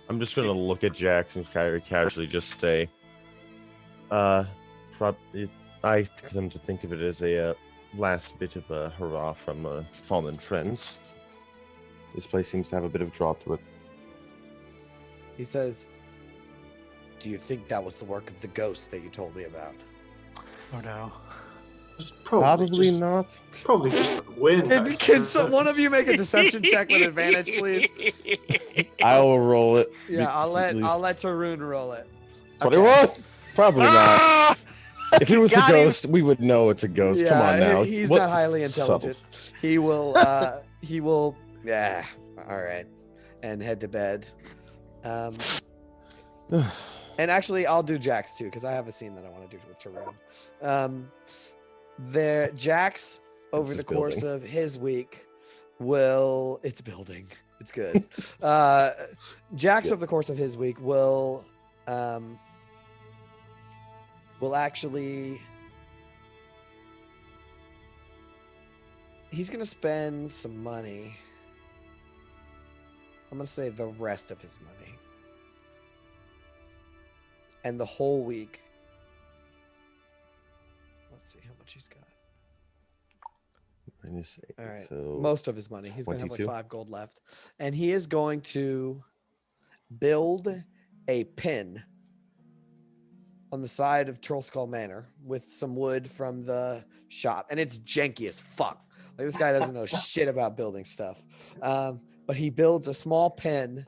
I'm just gonna look at Jax and casually just say, I come to think of it as a last bit of a hurrah from fallen friends. This place seems to have a bit of draw to it. He says, "Do you think that was the work of the ghost that you told me about?" Oh no. It's Probably not. Probably just the wind. Can one of you make a deception check with advantage, please? I will roll it. Yeah, I'll at let least Tarun roll it. 21. Probably not. Ah! If it was the Got him. ghost, we would know it's a ghost. Come on now. He's What not highly intelligent. subtle. He will yeah, all right, and head to bed. And actually, I'll do Jax too, because I have a scene that I want to do with Tarun. Jax, over This the is course building. of his week, it's building. It's good. Jax, Good. over the course of his week, will actually, he's gonna spend some money. I'm gonna say the rest of his money. And the whole week. Let's see how much he's got. All right. So Most of his money. He's going to have like 22? 5 gold left. And he is going to build a pin on the side of Troll Skull Manor with some wood from the shop. And it's janky as fuck. Like, this guy doesn't know shit about building stuff. But he builds a small pin.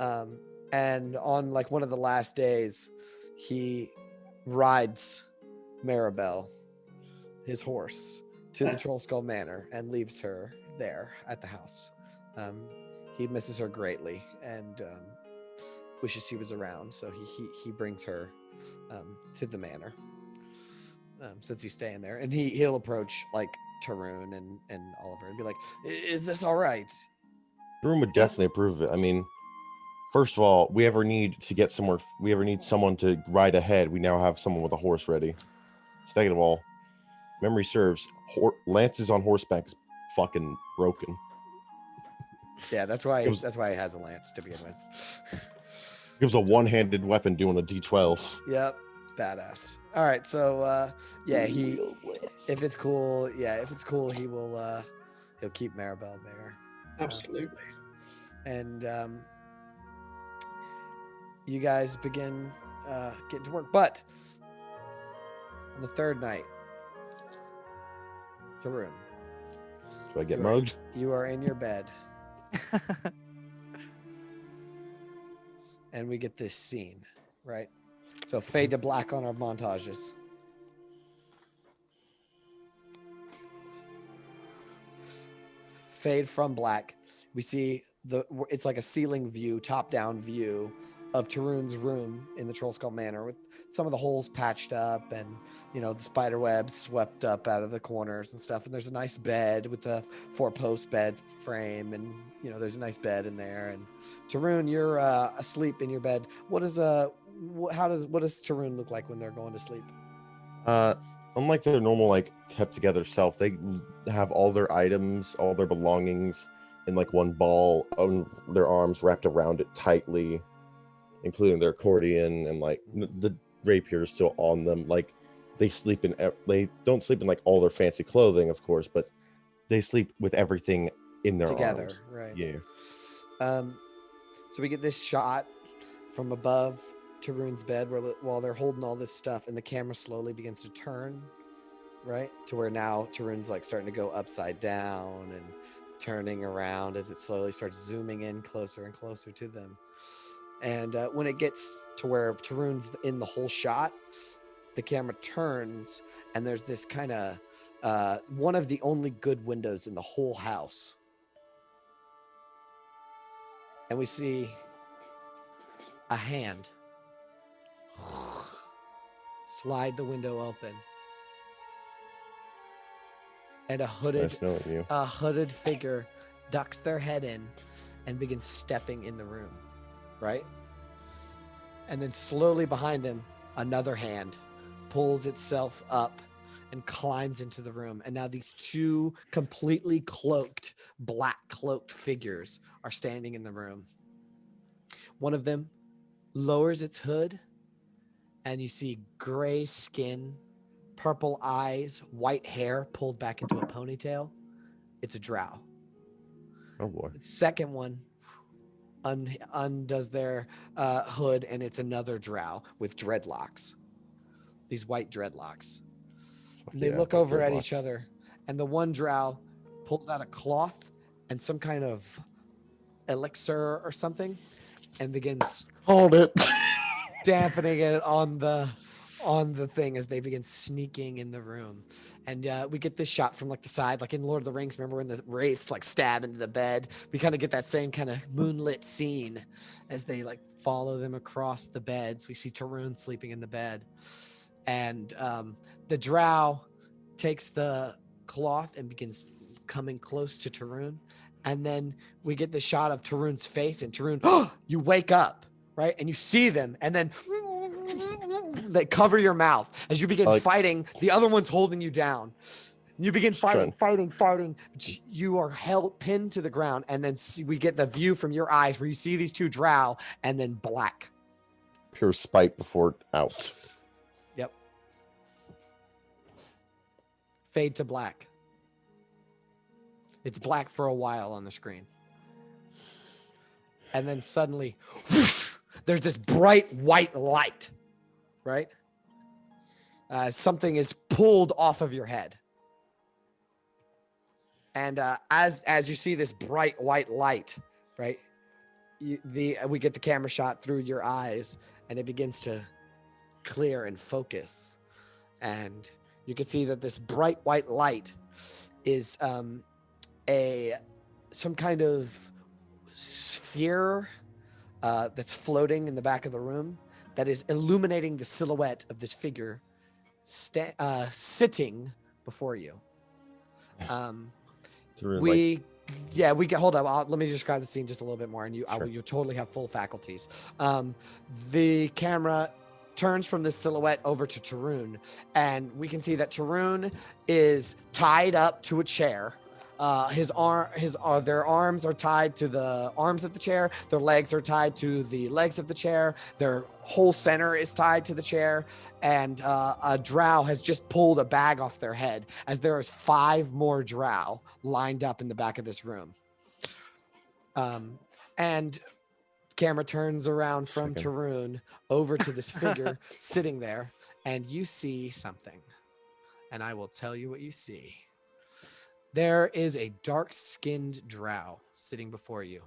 And on like one of the last days, he rides Maribel, his horse, to the Troll Skull Manor and leaves her there at the house. He misses her greatly and wishes he was around, so he brings her to the manor since he's staying there. And he'll approach like Tarun and Oliver and be like, "Is this all right?" Room would definitely approve of it. I mean, first of all, we ever need someone to ride ahead, we now have someone with a horse ready. Second of all, memory serves, lances on horseback is fucking broken. Yeah, that's why It was- he has a lance to begin with. Gives a one-handed weapon doing a D12. Yep, badass. All right, so yeah, if it's cool, he will he'll keep Maribel there. Absolutely. And you guys begin getting to work. But on the 3rd night, Tarun, Do I get You're- mugged? you are in your bed And we get this scene, right? So fade to black on our montages. Fade from black. We see it's like a ceiling view, top-down view of Tarun's room in the Troll Skull Manor, with some of the holes patched up and, you know, the spider webs swept up out of the corners and stuff. And there's a nice bed with a 4-post bed frame, and, you know, there's a nice bed in there. And Tarun, you're asleep in your bed. What does Tarun look like when they're going to sleep? Unlike their normal, like, kept together self, they have all their items, all their belongings in like one ball on their arms, wrapped around it tightly, including their accordion, and like the rapier is still on them. Like, they don't sleep in like all their fancy clothing, of course, but they sleep with everything in their Together, arms. right? Yeah. So we get this shot from above Tarun's bed while they're holding all this stuff, and the camera slowly begins to turn, right, to where now Tarun's like starting to go upside down and turning around as it slowly starts zooming in closer and closer to them. And when it gets to where Tarun's in the whole shot, the camera turns, and there's this kind of one of the only good windows in the whole house. And we see a hand slide the window open, and a hooded figure ducks their head in and begins stepping in the room, right? And then slowly behind them, another hand pulls itself up and climbs into the room. And now these two completely cloaked, black cloaked figures are standing in the room. One of them lowers its hood, and you see gray skin, purple eyes, white hair pulled back into a ponytail. It's a drow. Oh boy. The second one undoes their hood, and it's another drow with dreadlocks. These white dreadlocks. And they look over at each other, and the one drow pulls out a cloth and some kind of elixir or something, and begins Hold it. dampening it on the thing as they begin sneaking in the room. And we get this shot from like the side, like in Lord of the Rings. Remember when the wraiths like stab into the bed? We kind of get that same kind of moonlit scene as they like follow them across the beds. We see Tarun sleeping in the bed, and the drow takes the cloth and begins coming close to Tarun. And then we get the shot of Tarun's face, and Tarun, you wake up, right? And you see them, and then they cover your mouth as you begin fighting. The other one's holding you down. You begin fighting. You are pinned to the ground, and then we get the view from your eyes where you see these two drow, and then black. Pure spite before out. Yep. Fade to black. It's black for a while on the screen. And then suddenly, whoosh, there's this bright white light, right? Something is pulled off of your head. And as you see this bright white light, right, we get the camera shot through your eyes, and it begins to clear and focus. And you can see that this bright white light is some kind of sphere that's floating in the back of the room that is illuminating the silhouette of this figure sitting before you. We get, hold up. Let me describe the scene just a little bit more, and you totally have full faculties. The camera turns from this silhouette over to Tarun, and we can see that Tarun is tied up to a chair. Their arms are tied to the arms of the chair. Their legs are tied to the legs of the chair. Their whole center is tied to the chair. And a drow has just pulled a bag off their head, as there is 5 more drow lined up in the back of this room. And camera turns around from Tarun over to this figure sitting there, and you see something. And I will tell you what you see. There is a dark-skinned drow sitting before you,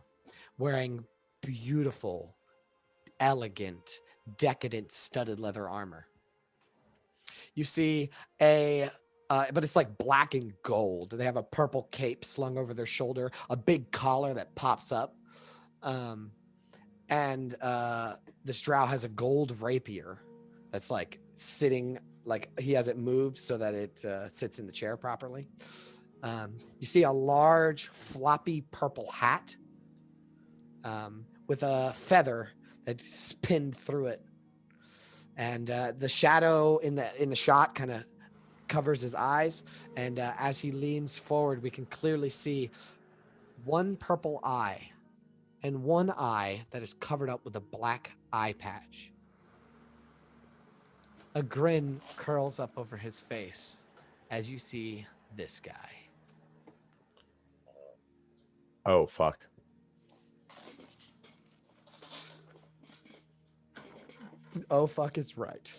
wearing beautiful, elegant, decadent studded leather armor. You see but it's like black and gold. They have a purple cape slung over their shoulder, a big collar that pops up. And this drow has a gold rapier that's like sitting, like he has it moved so that it sits in the chair properly. You see a large floppy purple hat with a feather that's pinned through it. And the shadow in the shot kind of covers his eyes. And as he leans forward, we can clearly see one purple eye and one eye that is covered up with a black eye patch. A grin curls up over his face as you see this guy. Oh, fuck. Oh, fuck is right.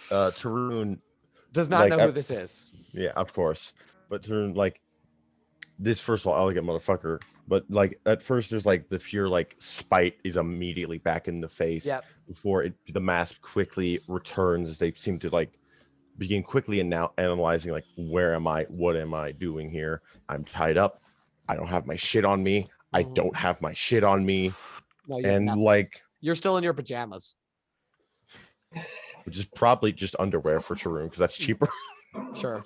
Tarun, Does not like, know who this is. yeah, of course. But Tarun, like, this, first of all, elegant motherfucker. But, like, at first, there's, like, the pure, like, spite is immediately back in the face. Yep. Before the mask quickly returns, as they seem to, like, begin quickly and now analyzing, like, where am I? What am I doing here? I'm tied up. I don't have my shit on me. I don't have my shit on me. No, you have And, nothing. like, You're still in your pajamas. which is probably just underwear for Tarun, because that's cheaper. Sure.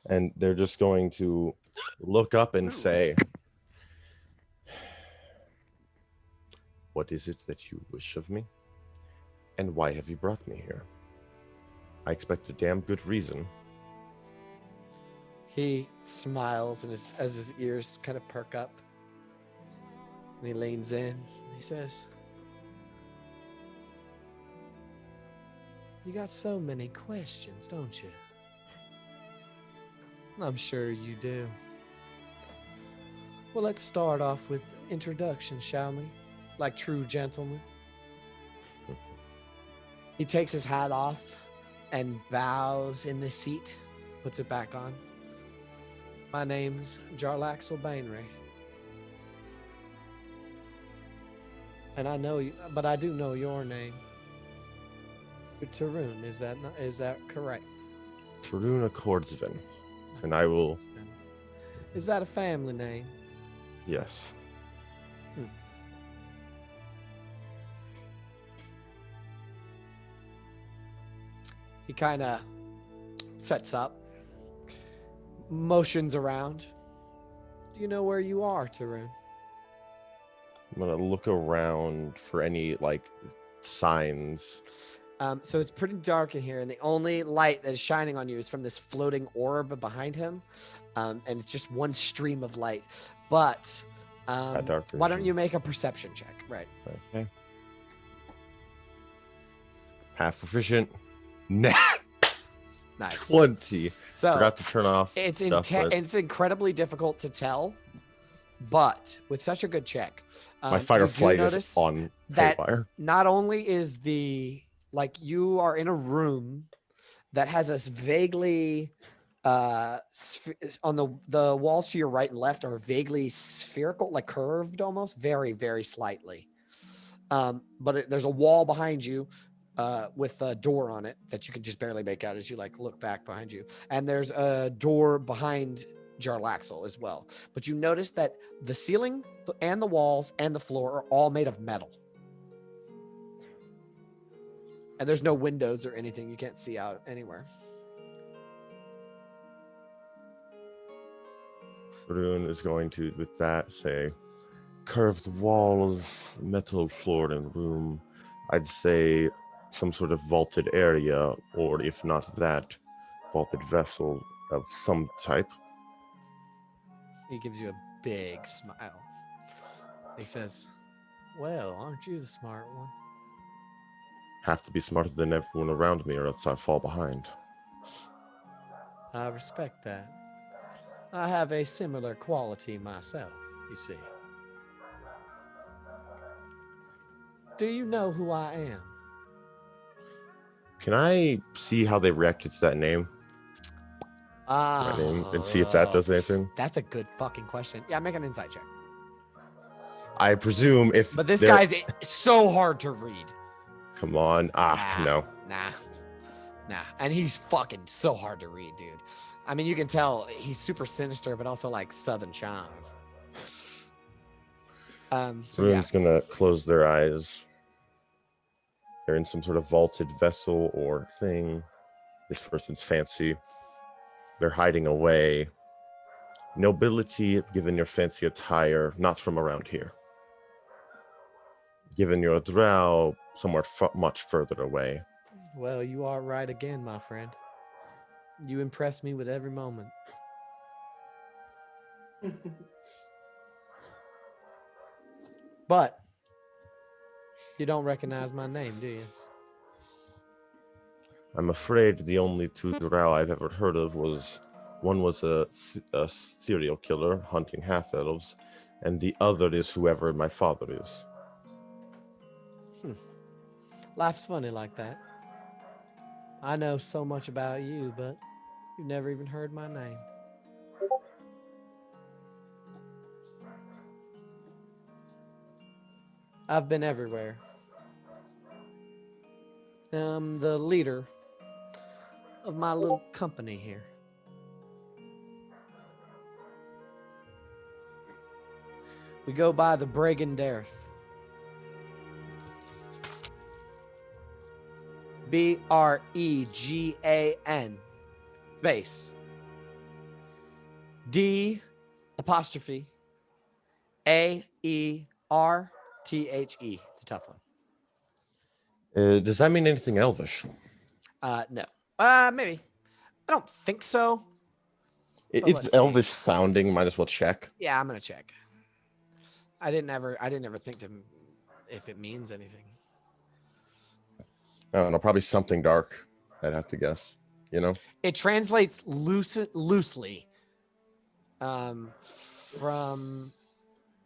And they're just going to look up and say, "What is it that you wish of me? And why have you brought me here? I expect a damn good reason." He smiles and as his ears kind of perk up. And he leans in. And he says, "You got so many questions, don't you?" "I'm sure you do." "Well, let's start off with introductions, shall we? Like true gentlemen." He takes his hat off and bows in the seat, puts it back on. "My name's Jarlaxle Bainry. And I know you, but I do know your name. You're Tarun, is that correct?" Taruna Cordsvin. And I will, Is that a family name? yes. He kind of sets up, motions around. "Do you know where you are, Tarun?" I'm gonna look around for any, like, signs. So it's pretty dark in here, and the only light that is shining on you is from this floating orb behind him, and it's just one stream of light. But dark why don't vision. you make a perception check? Right. Okay. Half proficient. Nah. Nice. 20. So Forgot to turn off it's stuff, but it's incredibly difficult to tell, but with such a good check, my fight or you do flight notice is on that haywire. not only is you are in a room that has a vaguely on the walls to your right and left are vaguely spherical, like curved almost, very, very slightly. But there's a wall behind you with a door on it that you can just barely make out as you like look back behind you. And there's a door behind Jarlaxle as well. But you notice that the ceiling and the walls and the floor are all made of metal. And there's no windows or anything. You can't see out anywhere. Rune is going to, with that, say, curved walls, metal floor and room. I'd say some sort of vaulted area, or if not that, vaulted vessel of some type. He gives you a big smile. He says, "Well, aren't you the smart one?" Have to be smarter than everyone around me, or else I fall behind. "I respect that. I have a similar quality myself, you see. Do you know who I am?" Can I see how they reacted to that name? Ah, my name and see if that does anything. that's a good fucking question. Yeah, make an insight check. I presume if But this they're- guy's so hard to read. Come on. No. Nah. And he's fucking so hard to read, dude. I mean, you can tell he's super sinister, but also like Southern charm. So yeah. Rune's gonna close their eyes. They're in some sort of vaulted vessel or thing. This person's fancy. They're hiding away. Nobility, given your fancy attire, not from around here. Given you're a drow, somewhere much further away. Well, you are right again, my friend. You impress me with every moment. But you don't recognize my name, do you? I'm afraid the only two drow I've ever heard of was one was a serial killer hunting half-elves, and the other is whoever my father is. Life's funny like that. I know so much about you, but you've never even heard my name. I've been everywhere. I'm the leader of my little company here. We go by the Bregandareth. Bregan space D apostrophe AERTHE. It's a tough one. Does that mean anything Elvish? No. Maybe. I don't think so. But let's It's see. Elvish sounding. Might as well check. Yeah, I'm gonna check. I didn't ever think to if it means anything. I don't know. Probably something dark. I'd have to guess. You know. It translates loosely. From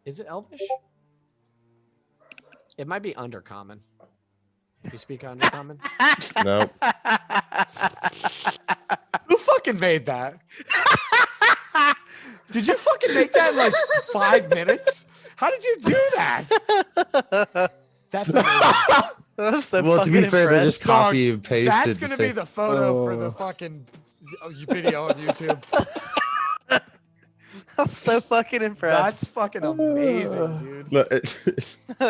is it Elvish? It might be Undercommon. You speak Undercommon? No. Who fucking made that? Did you fucking make that in like 5 minutes? How did you do that? That's amazing. That's so Well, to be fucking fair, they just impressed. copy and pasted. That's gonna be the photo for the Oh. fucking video on YouTube. I'm so fucking impressed. That's fucking amazing, dude. Look, by the end of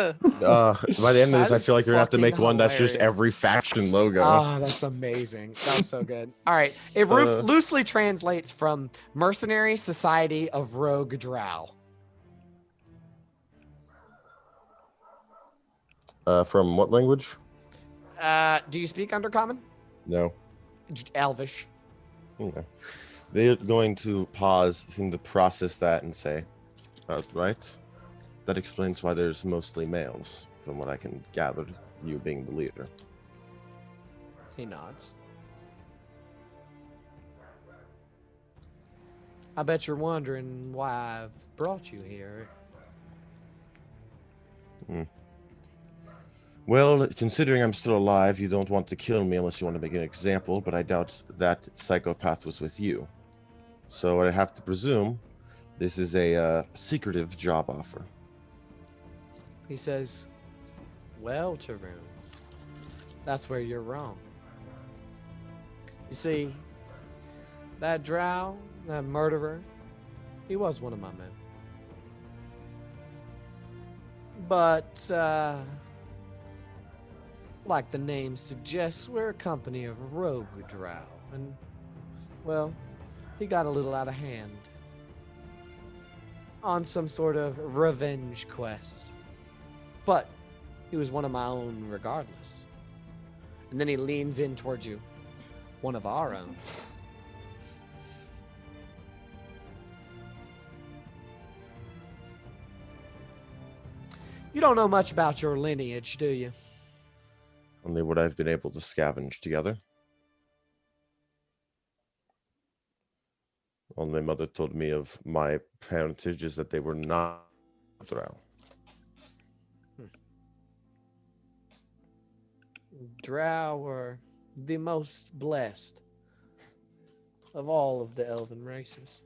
That this, I is feel like you're gonna have to make fucking one that's just hilarious. every faction logo. Ah, that's amazing. That was so good. All right. It loosely translates from Mercenary Society of Rogue Drow. From what language? Do you speak Undercommon? No. Elvish. Okay. They're going to pause, seem to process that, and say, right? That explains why there's mostly males, from what I can gather, you being the leader. He nods. I bet you're wondering why I've brought you here. Well, considering I'm still alive, you don't want to kill me unless you want to make an example, but I doubt that psychopath was with you. So I have to presume this is a secretive job offer. He says, well, Tarun, that's where you're wrong. You see, that drow, that murderer, he was one of my men. But, like the name suggests, we're a company of rogue drow, and, well, he got a little out of hand on some sort of revenge quest. But he was one of my own regardless. And then he leans in towards you. One of our own. You don't know much about your lineage, do you? Only what I've been able to scavenge together. Only mother told me of my parentage is that they were not drow. Drow were the most blessed of all of the elven races.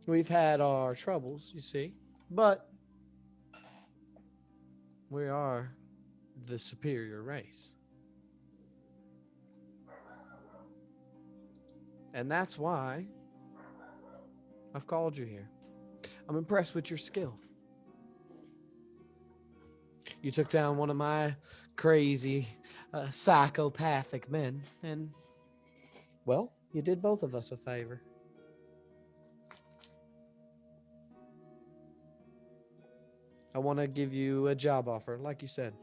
We've had our troubles, you see, but we are the superior race. And that's why I've called you here. I'm impressed with your skill. You took down one of my crazy, psychopathic men, and, well, you did both of us a favor. I want to give you a job offer, like you said.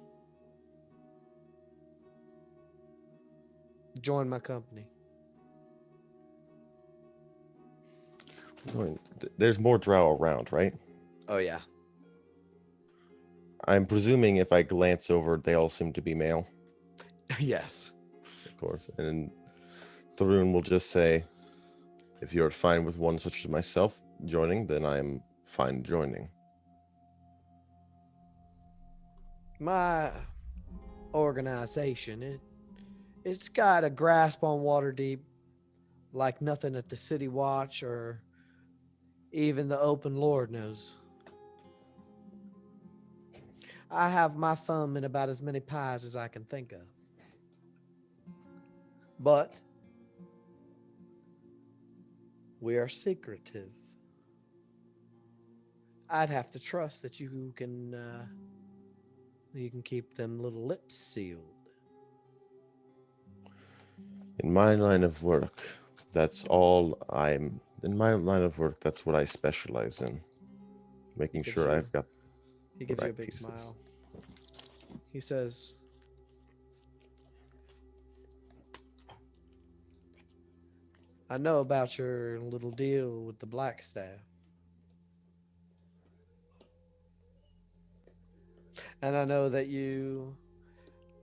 Join my company. There's more drow around, right? Oh, yeah. I'm presuming if I glance over, they all seem to be male, Yes. of course. And Tharun will just say, if you're fine with one such as myself joining, then I'm fine joining. My organization, it's got a grasp on Waterdeep like nothing at the City Watch or even the Open Lord knows. I have my thumb in about as many pies as I can think of. But we are secretive. I'd have to trust that you can keep them little lips sealed. In my line of work, that's what I specialize in. Making Gives sure you- I've got He the gives you a right big pieces. smile. He says, I know about your little deal with the black staff. And I know that you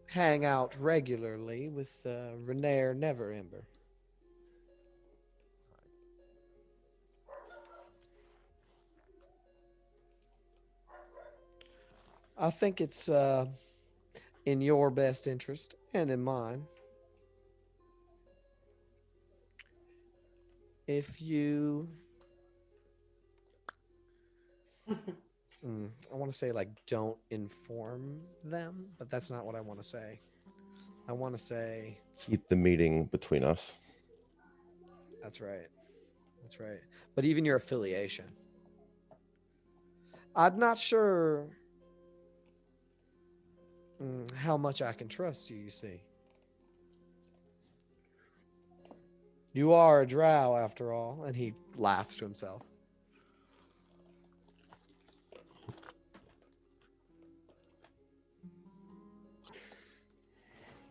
hang out regularly with Renair Neverember. I think it's in your best interest and in mine if you I want to say like don't inform them, but that's not what I want to say. I want to say keep the meeting between us. that's right. That's right. But even your affiliation. I'm not sure how much I can trust you, you see. You are a drow after all, and he laughs to himself.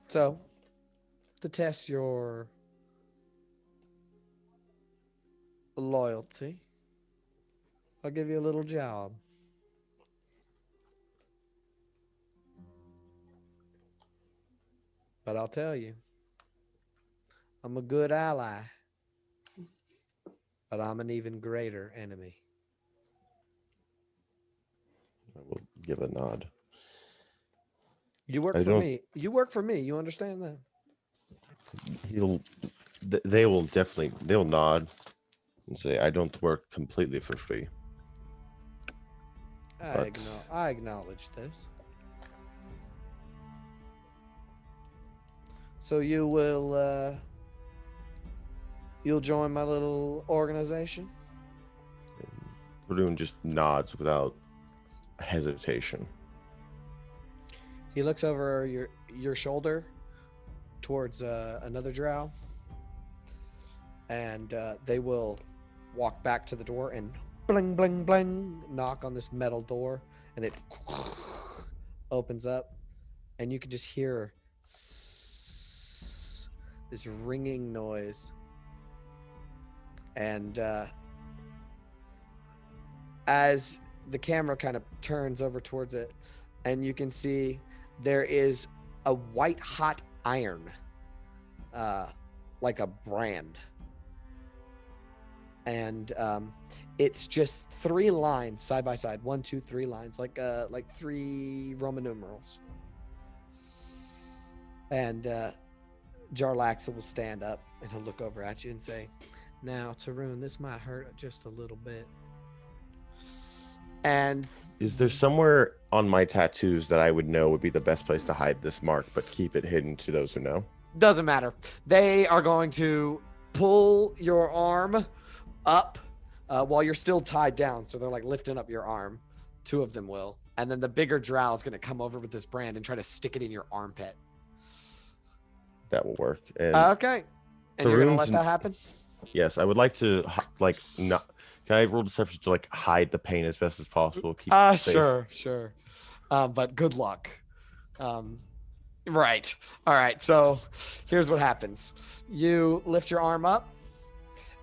So, to test your loyalty, I'll give you a little job. But I'll tell you, I'm a good ally, but I'm an even greater enemy. I will give a nod. You work I for don't- me. You work for me. You understand that? They'll nod and say, I don't work completely for free. But I acknowledge this. So you'll join my little organization? Tharun just nods without hesitation. He looks over your shoulder towards another drow, and they will walk back to the door and bling bling bling knock on this metal door, and it opens up, and you can just hear this ringing noise, and as the camera kind of turns over towards it, and you can see there is a white hot iron, like a brand, and it's just 3 lines side by side, 1, 2, 3 lines, like 3 Roman numerals. And Jarlaxle will stand up and he'll look over at you and say, "Now, Tarun, this might hurt just a little bit." And Is there somewhere on my tattoos that I would know would be the best place to hide this mark, but keep it hidden to those who know? doesn't matter. They are going to pull your arm up while you're still tied down. So they're like lifting up your arm. Two of them will. And then the bigger drow is going to come over with this brand and try to stick it in your armpit. That will work. And Okay. And you're going to Tarun's let that happen? yes, I would like to not. Can I roll deception to hide the pain as best as possible? Keep it safe? Sure. But good luck. Right. All right. So here's what happens. You lift your arm up,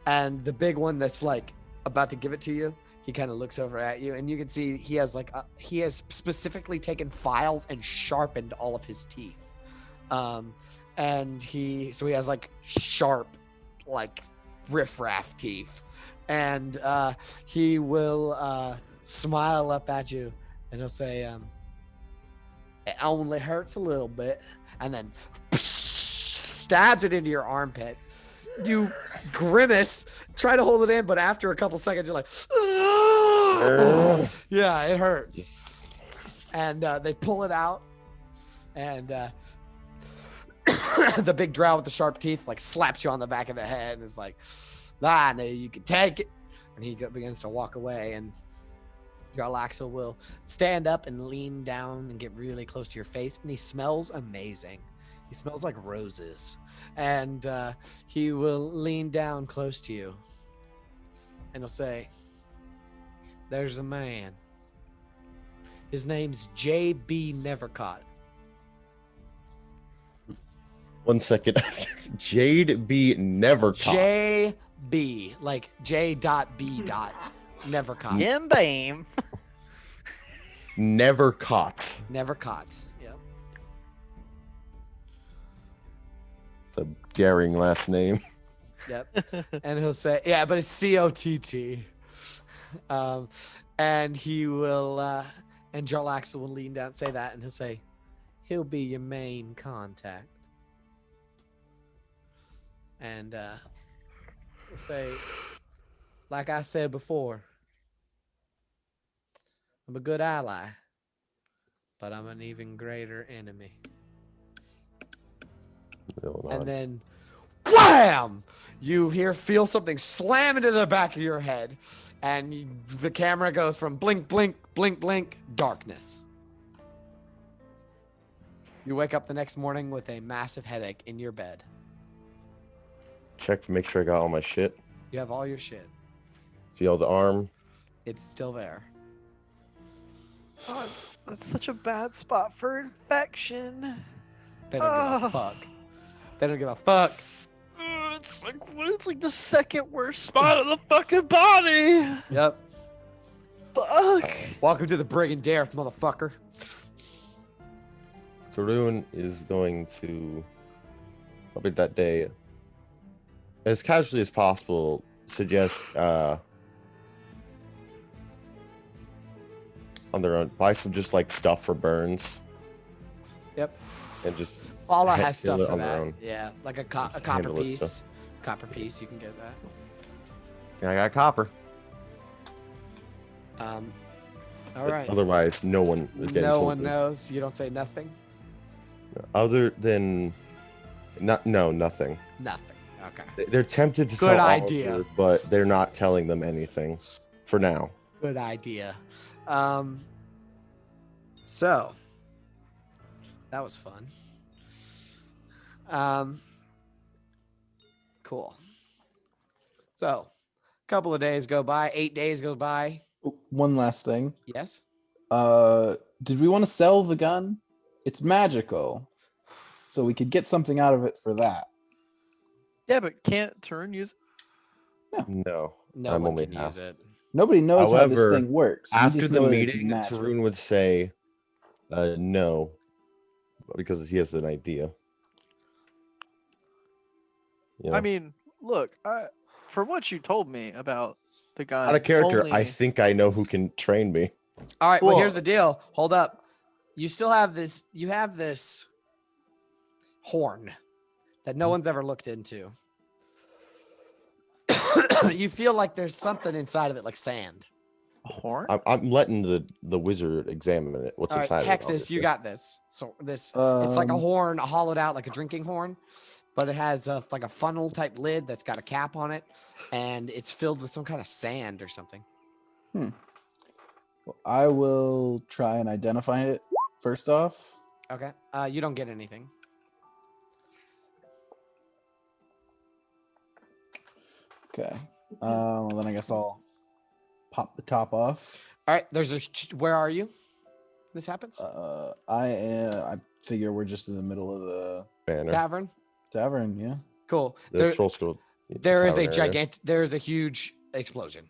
and the big one that's like about to give it to you, he kind of looks over at you, and you can see he has he has specifically taken files and sharpened all of his teeth. And he has like sharp, like riffraff teeth. And he will smile up at you, and he'll say, "It only hurts a little bit," and then stabs it into your armpit. You grimace, try to hold it in, but after a couple seconds, you're like, "Ugh." Yeah, it hurts. And they pull it out, and the big drow with the sharp teeth like slaps you on the back of the head and is like, "I knew you could take it." And he begins to walk away, and Jarlaxle will stand up and lean down and get really close to your face, and he smells amazing. He smells like roses. And he will lean down close to you, and he'll say, "There's a man. His name's J.B. Nevercaught." 1 second. Jade B. never caught. J.B. like J.B. Never caught. Yim bam. Never caught. Never caught. Yep. It's a daring last name. Yep. And he'll say, yeah, but it's C-O-T-T. And he will, and Jarlaxle will lean down and say that, and he'll say, he'll be your main contact. And he'll say, like I said before, I'm a good ally, but I'm an even greater enemy. And then, wham! You feel something slam into the back of your head, and the camera goes from blink, blink, blink, blink, darkness. You wake up the next morning with a massive headache in your bed. Check to make sure I got all my shit. You have all your shit. Feel the arm. It's still there. Oh, that's such a bad spot for infection. They don't give a fuck. They don't give a fuck. It's like the second worst spot of the fucking body. Yep. Fuck. Welcome to the Brigandaire, motherfucker. Tarun is going to, probably that day, as casually as possible, suggest on their own, buy some just like stuff for burns. Yep. And just Paula has stuff handle it for on their that. own. Yeah, like a Just copper handle it, piece. stuff. Copper piece, you can get that. Yeah, I got copper. All But right. Otherwise, no one is getting No told one to- knows. You don't say nothing. Other than, nothing. Nothing. Okay. They're tempted to Good tell idea. Oliver, but they're not telling them anything for now. Good idea. So that was fun. Cool. So, a couple of days go by. 8 days go by. One last thing. Yes. Did we want to sell the gun? It's magical, so we could get something out of it for that. Yeah, but can't Tarun use it? No. No I'm one only can half. use it. Nobody knows how However, this thing works. We After just the know that it's meeting, magic. Tarun would say no, because he has an idea. You know? I mean, look, from what you told me about the gun, out of character, I only- think I know who can train me. All right. Well, here's Cool. the deal. Hold up. You still have this. You have this. horn that no one's ever looked into. You feel like there's something inside of it, like sand. A horn? I'm letting the wizard examine it. What's All right, inside Hexus, of it? you obviously. got this. So this, it's like a Um, horn, hollowed out like a drinking horn, but it has like a funnel type lid that's got a cap on it, and it's filled with some kind of sand or something. Well, I will try and identify it first off. Okay. You don't get anything. Okay. Well, then I guess I'll pop the top off. All right. There's a. Where are you? This happens. I figure we're just in the middle of the Banner. Tavern. tavern. Yeah. Cool. The troll school. There is a tavern area gigantic. There is a huge explosion.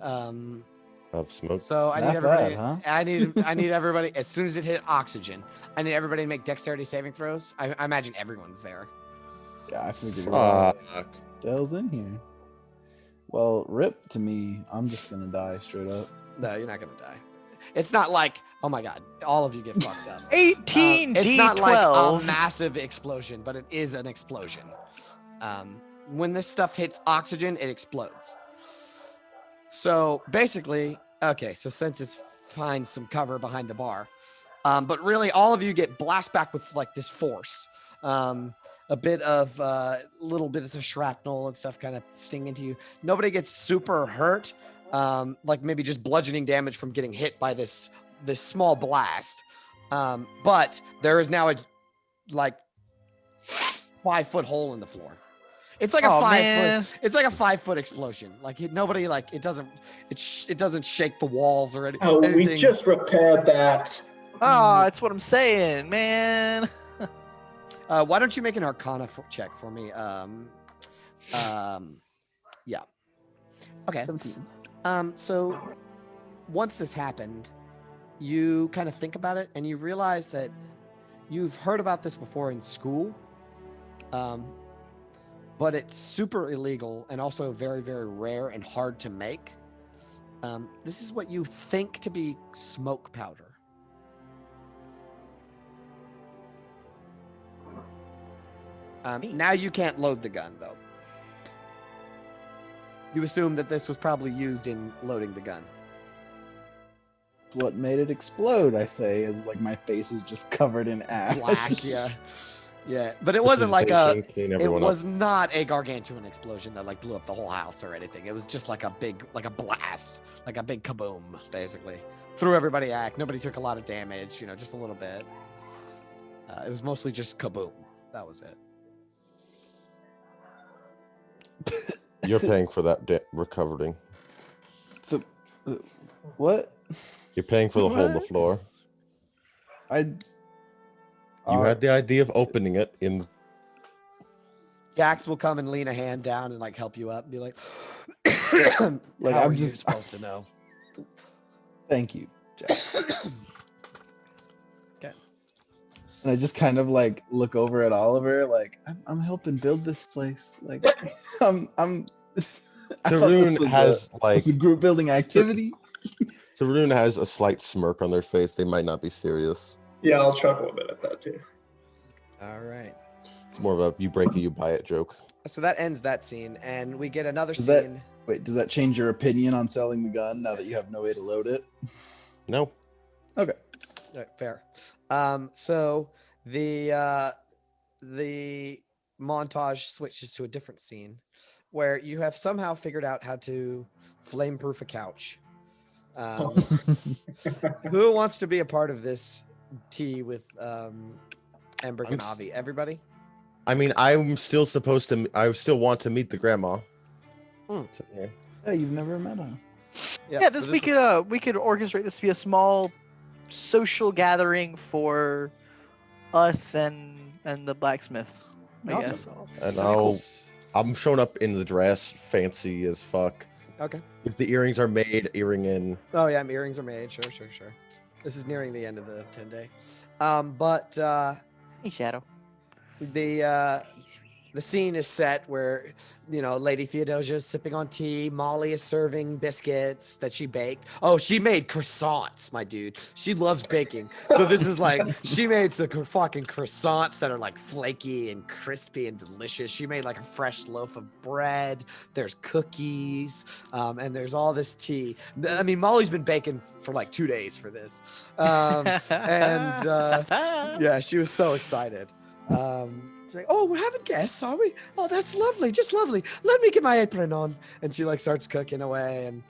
of smoke. So I need Not everybody. bad, huh? I need everybody. As soon as it hit oxygen, I need everybody to make dexterity saving throws. I imagine everyone's there. Yeah, I figured. Fuck. What the hell's in here? Well, rip to me. I'm just gonna die straight up. No, you're not gonna die. It's not like, oh my god, all of you get fucked up. 18 It's D12. not like a massive explosion, but it is an explosion. When this stuff hits oxygen, it explodes. So basically, okay, so senses find some cover behind the bar. But really, all of you get blast back with like this force. A bit of little bits of shrapnel and stuff kind of sting into you. Nobody gets super hurt, like maybe just bludgeoning damage from getting hit by this small blast. But there is now a like 5-foot hole in the floor. It's like a Oh, 5 man. foot. It's like a 5-foot explosion. Like nobody like it doesn't shake the walls or anything. Oh, we just repaired that. Oh, that's what I'm saying, man. Why don't you make an Arcana check for me? Yeah. Okay. 17. So once this happened, you kind of think about it and you realize that you've heard about this before in school. But it's super illegal and also very, very rare and hard to make. This is what you think to be smoke powder. Now you can't load the gun, though. You assume that this was probably used in loading the gun. What made it explode? I say, is like my face is just covered in ash. Black, yeah. Yeah, but it wasn't like Clean it everyone was up. not a gargantuan explosion that like blew up the whole house or anything. It was just like a blast, like a big kaboom, basically. Threw everybody back. Nobody took a lot of damage, just a little bit. It was mostly just kaboom. That was it. You're paying for that recovering. What? You're paying for the hole in the What? floor. You Uh, had the idea of opening it in. Jax will come and lean a hand down and like help you up and be like, Like, how I'm are you just- supposed to know? Thank you, Jack. Okay. And I just kind of like look over at Oliver, like I'm helping build this place. Like I'm. I thought this Tarun was has like. a group building activity. Tarun has a slight smirk on their face. They might not be serious. Yeah, I'll chuckle a bit at that too. All right. It's more of a you break it, you buy it joke. So that ends that scene, and we get another Is that- scene. Wait, does that change your opinion on selling the gun now that you have no way to load it? No. Okay. All right, fair. So the montage switches to a different scene where you have somehow figured out how to flame-proof a couch. Who wants to be a part of this tea with Ember and Avi? Everybody? I mean, I'm still supposed to. I still want to meet the grandma. Hmm. So, yeah. Yeah, you've never met him. Yeah, this, we could orchestrate this to be a small social gathering for us and the blacksmiths. I Awesome. guess. And I'm showing up in the dress, fancy as fuck. Okay. If the earrings are made, earring in. Oh yeah, earrings are made. Sure. This is nearing the end of the 10-day. But Hey, Shadow. the Hey, sweetie. the scene is set where, Lady Theodosia is sipping on tea. Molly is serving biscuits that she baked. Oh, she made croissants, my dude. She loves baking. So this is like, she made some fucking croissants that are like flaky and crispy and delicious. She made like a fresh loaf of bread. There's cookies, and there's all this tea. I mean, Molly's been baking for like 2 days for this. Yeah, she was so excited. It's like, oh, we're having guests, are we? Oh, that's lovely, just lovely. Let me get my apron on. And she like starts cooking away. And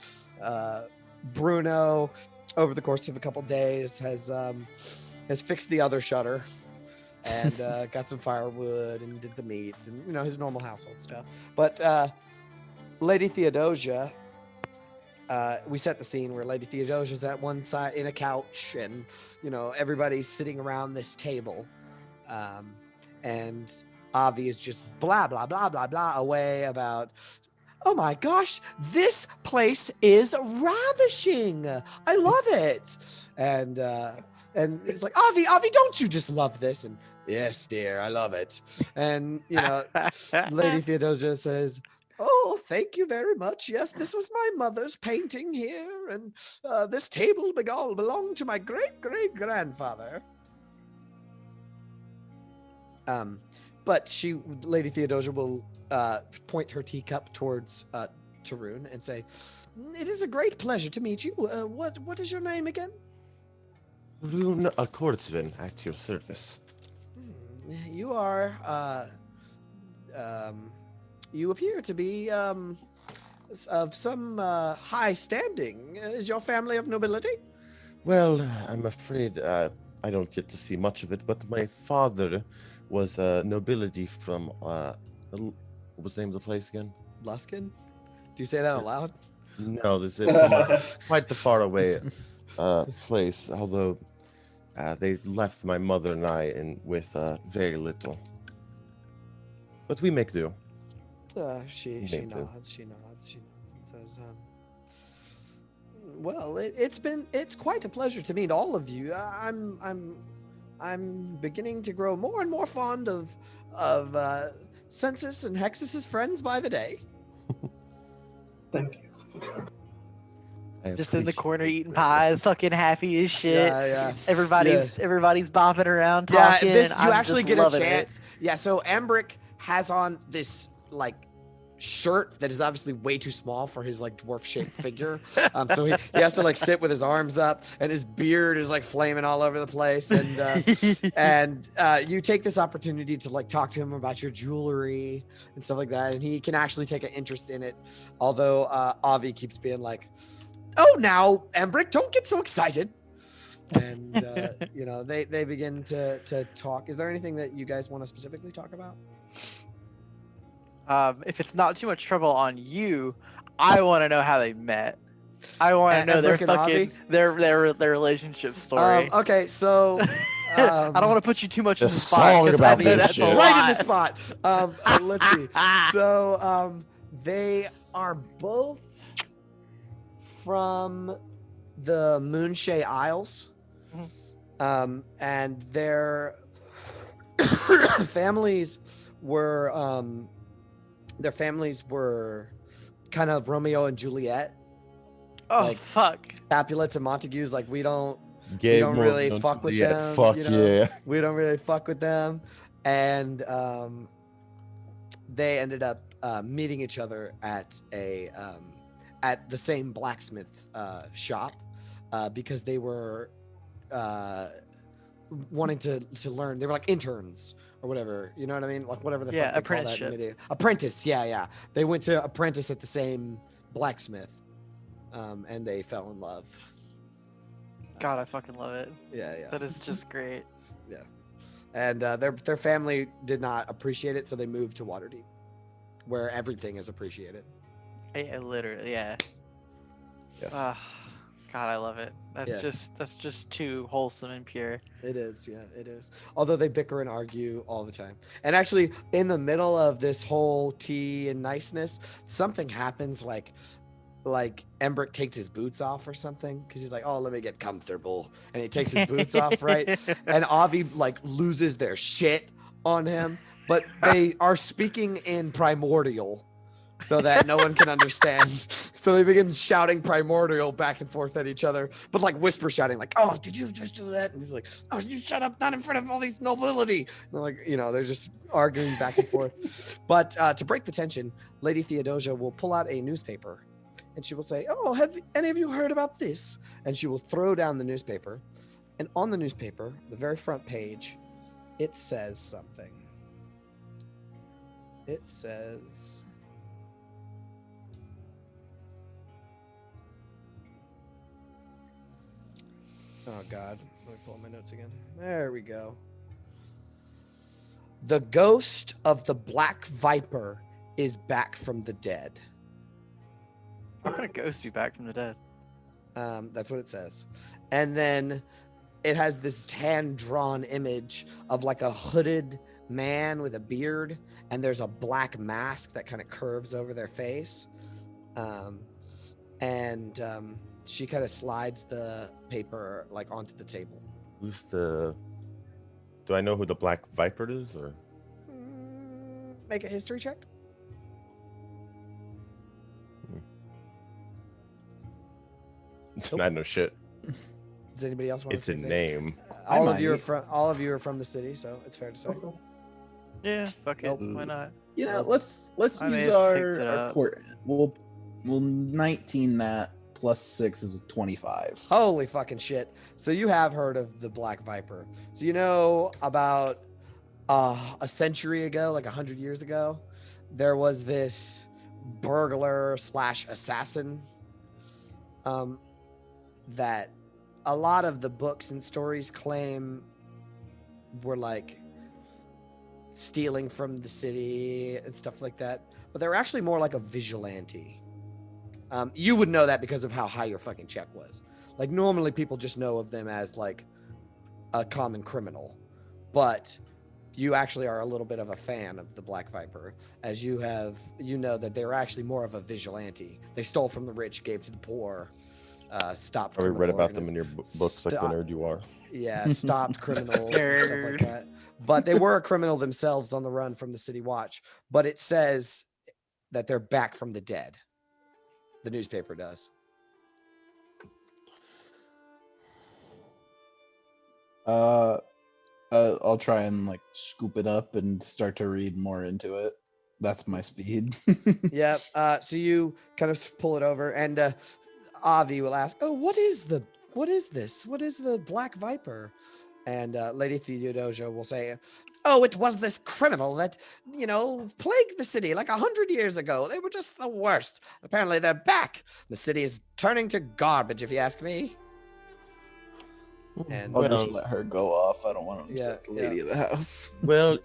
Bruno, over the course of a couple days, has fixed the other shutter and got some firewood and did the meats and his normal household stuff. But Lady Theodosia, we set the scene where Lady Theodosia's at one side in a couch, and everybody's sitting around this table. And Avi is just blah, blah, blah, blah, blah away about, oh my gosh, this place is ravishing. I love it. And it's like, Avi, don't you just love this? And yes, dear, I love it. And, Lady Theodosia says, oh, thank you very much. Yes, this was my mother's painting here. And this table belonged to my great-great-grandfather. But Lady Theodosia will point her teacup towards Tarun and say, it is a great pleasure to meet you. What is your name again? Rune Accordsvin at your service. You are, you appear to be of some high standing. Is your family of nobility? Well, I'm afraid I don't get to see much of it, but my father was nobility from what was the name of the place again? Luskin? Do you say that out loud? No, this is from quite the far away place. Although they left my mother and I with very little, but we make do. She nods and says, well, it's quite a pleasure to meet all of you. I'm beginning to grow more and more fond of Census and Hexus's friends by the day. Thank you. Just in the corner eating pies, fucking happy as shit. Yeah. Everybody's bopping around talking. Yeah, you I'm actually just get a loving chance. Yeah, so Embrick has on this like shirt that is obviously way too small for his like dwarf shaped figure. So he has to like sit with his arms up, and his beard is like flaming all over the place. And you take this opportunity to like talk to him about your jewelry and stuff like that, and he can actually take an interest in it. Although Avi keeps being like, "Oh, now Embrick, don't get so excited." And they begin to talk. Is there anything that you guys want to specifically talk about? If it's not too much trouble on you, I want to know how they met. I want to know their fucking their relationship story. Okay, so I don't want to put you too much in the spot. song about that's a this shit. right in lot. the spot. Let's see. So they are both from the Moonshay Isles, and their families were kind of Romeo and Juliet. Oh like, fuck! Capulets and Montagues, like we don't Gave really more fuck with yeah, them. Fuck yeah. We don't really fuck with them. And they ended up meeting each other at the same blacksmith shop because they were wanting to learn. They were like interns or whatever, you know what I mean? Like whatever the fuck they call that. Apprentice, yeah. They went to apprentice at the same blacksmith, and they fell in love. God, I fucking love it. Yeah. That is just great. Yeah. And their family did not appreciate it, so they moved to Waterdeep, where everything is appreciated. I literally, yeah. Yes. God, I love it. That's just too wholesome and pure. It is, yeah, it is. Although they bicker and argue all the time. And actually, in the middle of this whole tea and niceness, something happens like Embrick takes his boots off or something because he's like, oh, let me get comfortable. And he takes his boots off, right? And Avi like loses their shit on him, but they are speaking in primordial so that no one can understand. So they begin shouting primordial back and forth at each other, but like whisper shouting, like, "Oh, did you just do that?" And he's like, "Oh, you shut up, not in front of all these nobility." And they're like, they're just arguing back and forth. But to break the tension, Lady Theodosia will pull out a newspaper and she will say, "Oh, have any of you heard about this?" And she will throw down the newspaper. And on the newspaper, the very front page, it says something. It says, oh God, let me pull up my notes again. There we go. The ghost of the Black Viper is back from the dead. How can a ghost be back from the dead? That's what it says. And then it has this hand-drawn image of like a hooded man with a beard, and there's a black mask that kind of curves over their face. She kind of slides the paper like onto the table. Who's the? Do I know who the Black Viper is, or? Make a history check. I know shit. Does anybody else want It's to a say name. All of you are from the city, so it's fair to say. Yeah, fuck it. Nope. Why not? Let's I may use have picked it our up. court. We'll 19 that plus 6 is a 25. Holy fucking shit. So you have heard of the Black Viper. So you know about a century ago, like 100 years ago, there was this burglar / assassin that a lot of the books and stories claim were like stealing from the city and stuff like that. But they were actually more like a vigilante. You would know that because of how high your fucking check was. Like normally people just know of them as like a common criminal, but you actually are a little bit of a fan of the Black Viper, as you know that they were actually more of a vigilante. They stole from the rich, gave to the poor, stopped. Probably read criminal about them in your books like the Stop. nerd you are. Yeah, stopped criminals and stuff like that. But they were a criminal themselves on the run from the city watch. But it says that they're back from the dead. The newspaper does. I'll try and like scoop it up and start to read more into it. That's my speed. Yeah. So you kind of pull it over, and Avi will ask, "Oh, what is this? What is the Black Viper?" And Lady Theodosia will say, "Oh, it was this criminal that, plagued the city like 100 years ago. They were just the worst. Apparently they're back. The city is turning to garbage, if you ask me." And I'll just Well, let her go off. I don't want to upset the Yeah, lady of the house. well,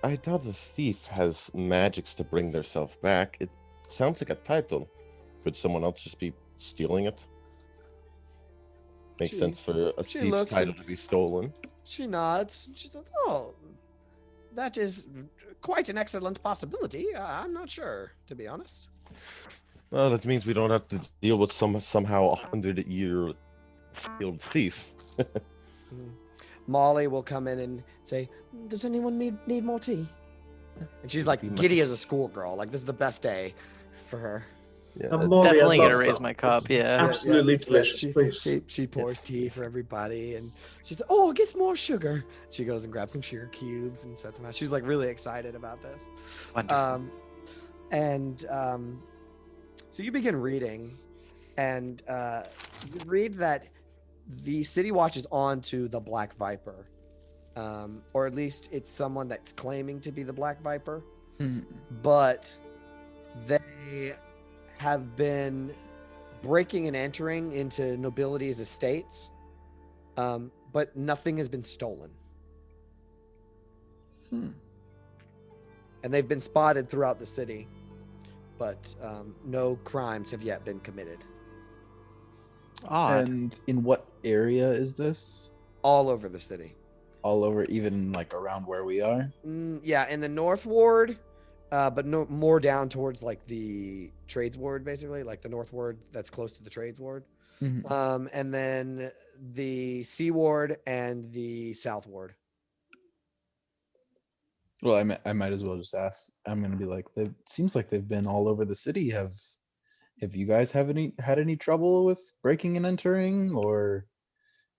I doubt the thief has magics to bring theirself back. It sounds like a title. Could someone else just be stealing it? Makes She- sense for a she thief's looks title and- to be stolen. she nods. And she says, "Oh, that is quite an excellent possibility. I'm not sure, to be honest." Well, that means we don't have to deal with somehow 100-year skilled thief. Molly will come in and say, "Does anyone need more tea?" And she's like Be my- giddy as a schoolgirl. Like this is the best day for her. Yeah, Molly, I'd Definitely gonna love raise some. my cup, It's yeah. Absolutely delicious, please. She pours tea for everybody, and she's like, "Oh, get more sugar." She goes and grabs some sugar cubes and sets them out. She's like really excited about this. Wonderful. So you begin reading, and you read that the city watch is on to the Black Viper, or at least it's someone that's claiming to be the Black Viper, but they have been breaking and entering into nobility's estates, but nothing has been stolen. Hmm. And they've been spotted throughout the city, but no crimes have yet been committed. Odd. And in what area is this? All over the city. All over, even like around where we are? Yeah, in the North Ward, but no more down towards like the Trades Ward, basically, like the North Ward that's close to the Trades Ward. And then the Sea Ward and the South Ward. Well, I might as well just ask. I'm gonna be like, it seems like they've been all over the city. Have you guys had any trouble with breaking and entering? Or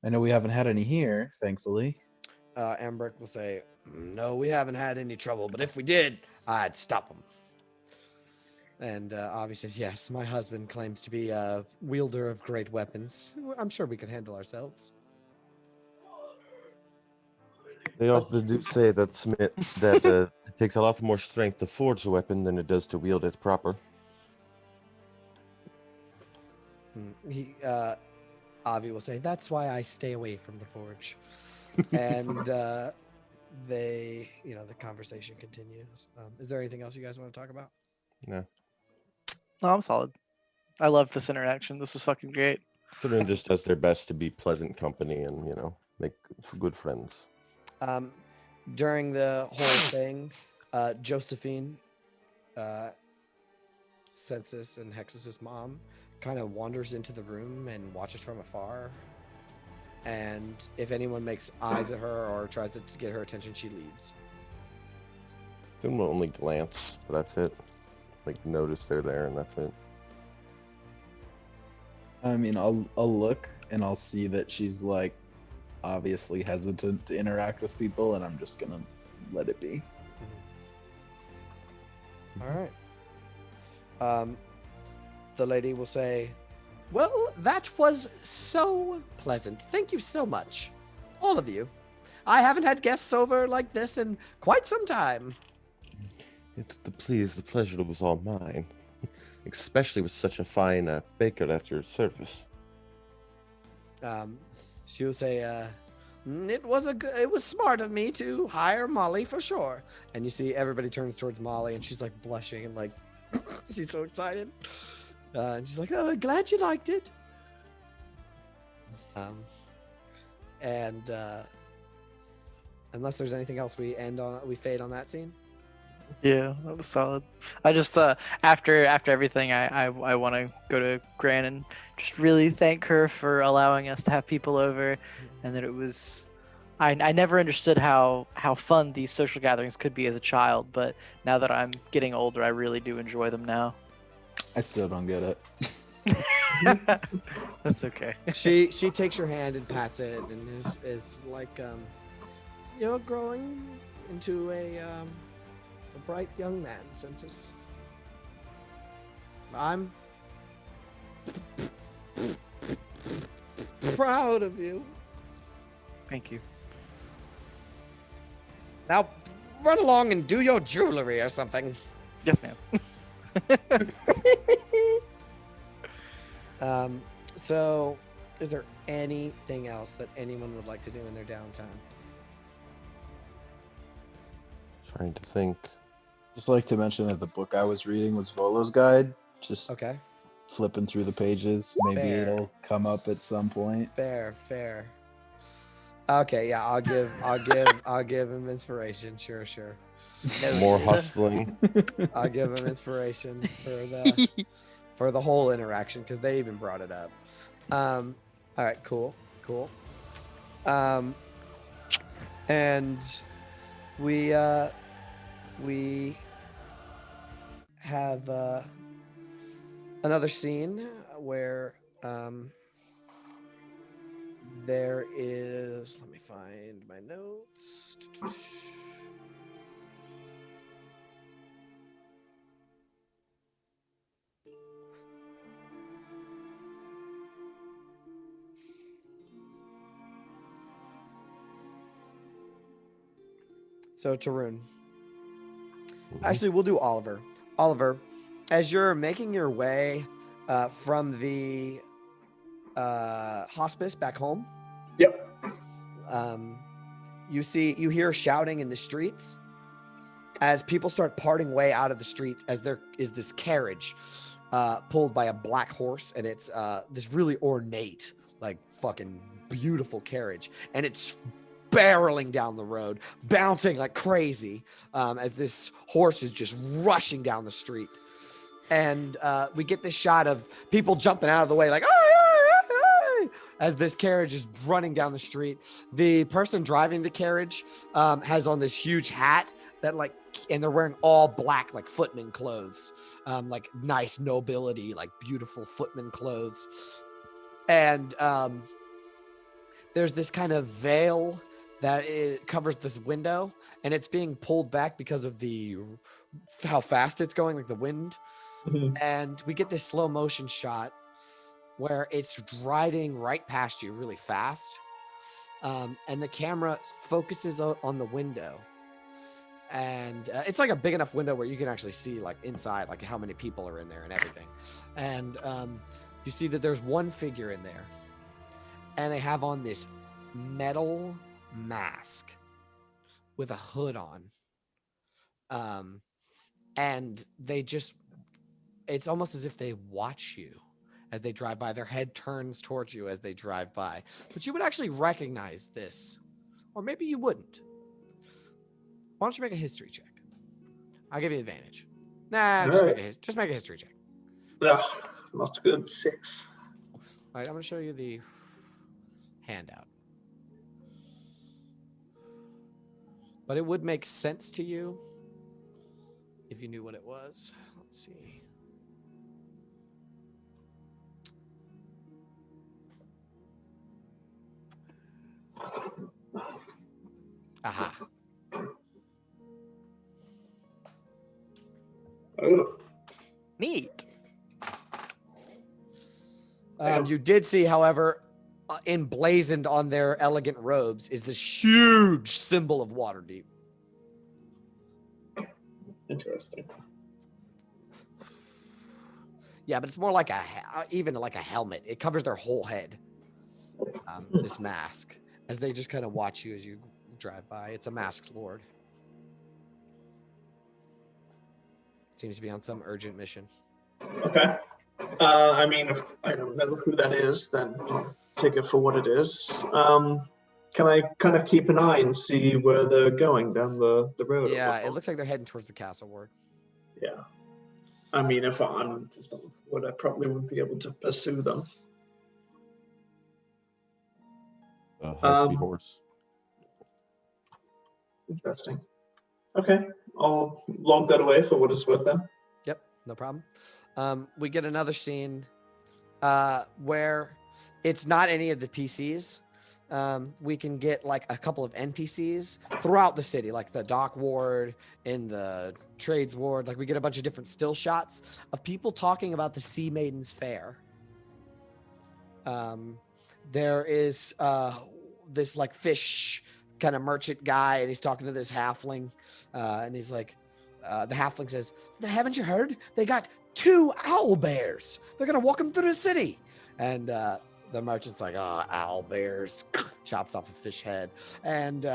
I know we haven't had any here, thankfully. Ambrick will say, "No, we haven't had any trouble, but if we did, I'd stop them." And Avi says, "Yes, my husband claims to be a wielder of great weapons. I'm sure we could handle ourselves." They also do say that it takes a lot more strength to forge a weapon than it does to wield it proper. Avi will say, "That's why I stay away from the forge." And the conversation continues. Is there anything else you guys want to talk about? No. No, I'm solid. I love this interaction. This was fucking great. Everyone just does their best to be pleasant company and, make good friends. During the whole thing, Josephine, Census and Hexus's mom, kind of wanders into the room and watches from afar. And if anyone makes eyes at her or tries to get her attention, she leaves. Then we'll only glance, but that's it. Like, notice they're there and that's it. I mean, I'll look and I'll see that she's like obviously hesitant to interact with people, and I'm just gonna let it be. All right. The lady will say, "Well, that was so pleasant. Thank you so much. All of you. I haven't had guests over like this in quite some time." The pleasure was all mine. Especially with such a fine baker at your service. She will say, it was smart of me to hire Molly for sure." And you see everybody turns towards Molly, and she's like blushing and like she's so excited. And she's like, "Oh, glad you liked it." And unless there's anything else, we fade on that scene. Yeah, that was solid. I just after everything, I want to go to Gran and just really thank her for allowing us to have people over, and that it was. I never understood how fun these social gatherings could be as a child, but now that I'm getting older, I really do enjoy them now. I still don't get it. That's okay. She takes your hand and pats it, and is like, "You're growing into a bright young man, Census. I'm proud of you. Thank you. Now, run along and do your jewelry or something." Yes, ma'am. So, is there anything else that anyone would like to do in their downtime? Trying to think. Just like to mention that the book I was reading was Volo's Guide. Just Okay. flipping through the pages. Maybe Fair. it'll come up at some point. Fair. Okay, yeah, I'll give him inspiration. Sure. More hustling. I'll give him inspiration for the whole interaction, because they even brought it up. All right, cool. And we have another scene where there is. Let me find my notes. So, Tarun. Actually, we'll do Oliver. Oliver, as you're making your way from the hospice back home. Yep. You hear shouting in the streets as people start parting way out of the streets, as there is this carriage pulled by a black horse, and it's this really ornate, like fucking beautiful carriage, and it's barreling down the road, bouncing like crazy, as this horse is just rushing down the street. And we get this shot of people jumping out of the way, like, "Ay, ay, ay, ay," as this carriage is running down the street. The person driving the carriage has on this huge hat that like, and they're wearing all black, like footman clothes, like nice nobility, like beautiful footman clothes. And there's this kind of veil that covers this window, and it's being pulled back because of how fast it's going, like the wind. Mhm. And we get this slow motion shot where it's riding right past you really fast. And the camera focuses on the window. And it's like a big enough window where you can actually see like inside, like how many people are in there and everything. And you see that there's one figure in there, and they have on this metal mask with a hood on. And it's almost as if they watch you as they drive by. Their head turns towards you as they drive by. But you would actually recognize this. Or maybe you wouldn't. Why don't you make a history check? I'll give you advantage. Nah, just make a history check. Ugh, not good. 6. All right, I'm going to show you the handout. But it would make sense to you if you knew what it was. Let's see. Aha. Oh, Neat. You did see, however, emblazoned on their elegant robes is this huge symbol of Waterdeep. interesting. Yeah, but it's more like even like a helmet. It covers their whole head. This mask, as they just kind of watch you as you drive by. It's a masked lord. Seems to be on some urgent mission. Okay. I mean, if I don't know who that is, then take it for what it is. Can I kind of keep an eye and see where they're going down the road? Yeah, it looks like they're heading towards the castle ward. Yeah. I mean, if I'm just on foot, I probably wouldn't be able to pursue them. High-speed horse. Interesting. Okay, I'll log that away for what it's worth then. Yep, no problem. We get another scene where it's not any of the PCs. We can get like a couple of NPCs throughout the city, like the dock ward, in the trades ward. Like we get a bunch of different still shots of people talking about the Sea Maidens Fair. There is this like fish kind of merchant guy, and he's talking to this halfling, and he's like, the halfling says, "Haven't you heard? They got 2 owl bears. They're gonna walk them through the city." And the merchant's like, "Oh, owl bears," chops off a fish head. And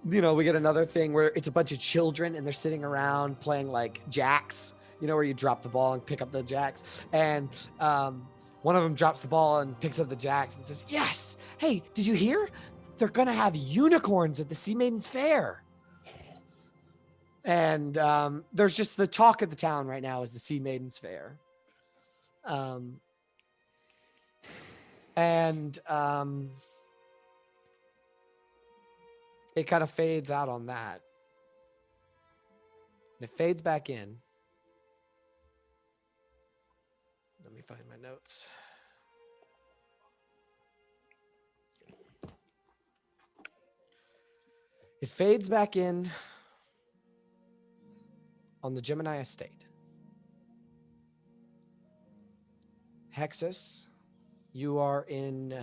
we get another thing where it's a bunch of children, and they're sitting around playing like jacks. Where you drop the ball and pick up the jacks. And one of them drops the ball and picks up the jacks and says, "Yes, hey, did you hear? They're gonna have unicorns at the Sea Maidens Fair." And there's just the talk of the town right now is the Sea Maidens Fair. It kind of fades out on that. And it fades back in. Let me find my notes. It fades back in on the Gemini estate. Hexus, you are in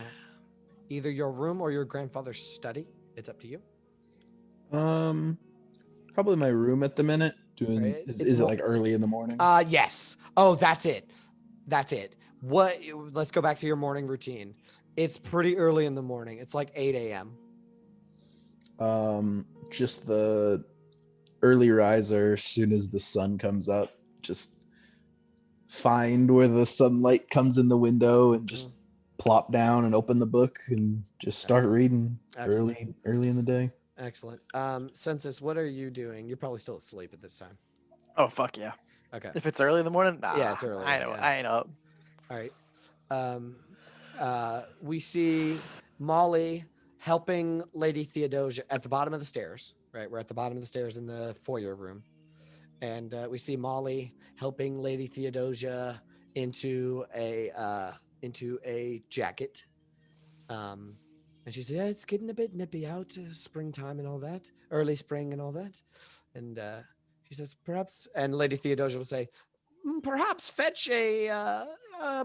either your room or your grandfather's study. It's up to you. Probably my room at the minute. Right. Is it like early in the morning? Yes. Oh, that's it. Let's go back to your morning routine. It's pretty early in the morning. It's like 8 a.m. Just the early riser. As soon as the sun comes up, just find where the sunlight comes in the window and just plop down and open the book and just start reading. Excellent. Early in the day. Excellent. Census, what are you doing? You're probably still asleep at this time. Oh, fuck yeah. Okay. If it's early in the morning, nah, Yeah, it's early, I know. yeah. I ain't up. All right. we see Molly helping Lady Theodosia at the bottom of the stairs. Right, we're at the bottom of the stairs in the foyer room, and we see Molly helping Lady Theodosia into a jacket. And she said, "Yeah, it's getting a bit nippy out, springtime and all that, early spring and all that." And she says, "Perhaps," and Lady Theodosia will say, "Perhaps fetch a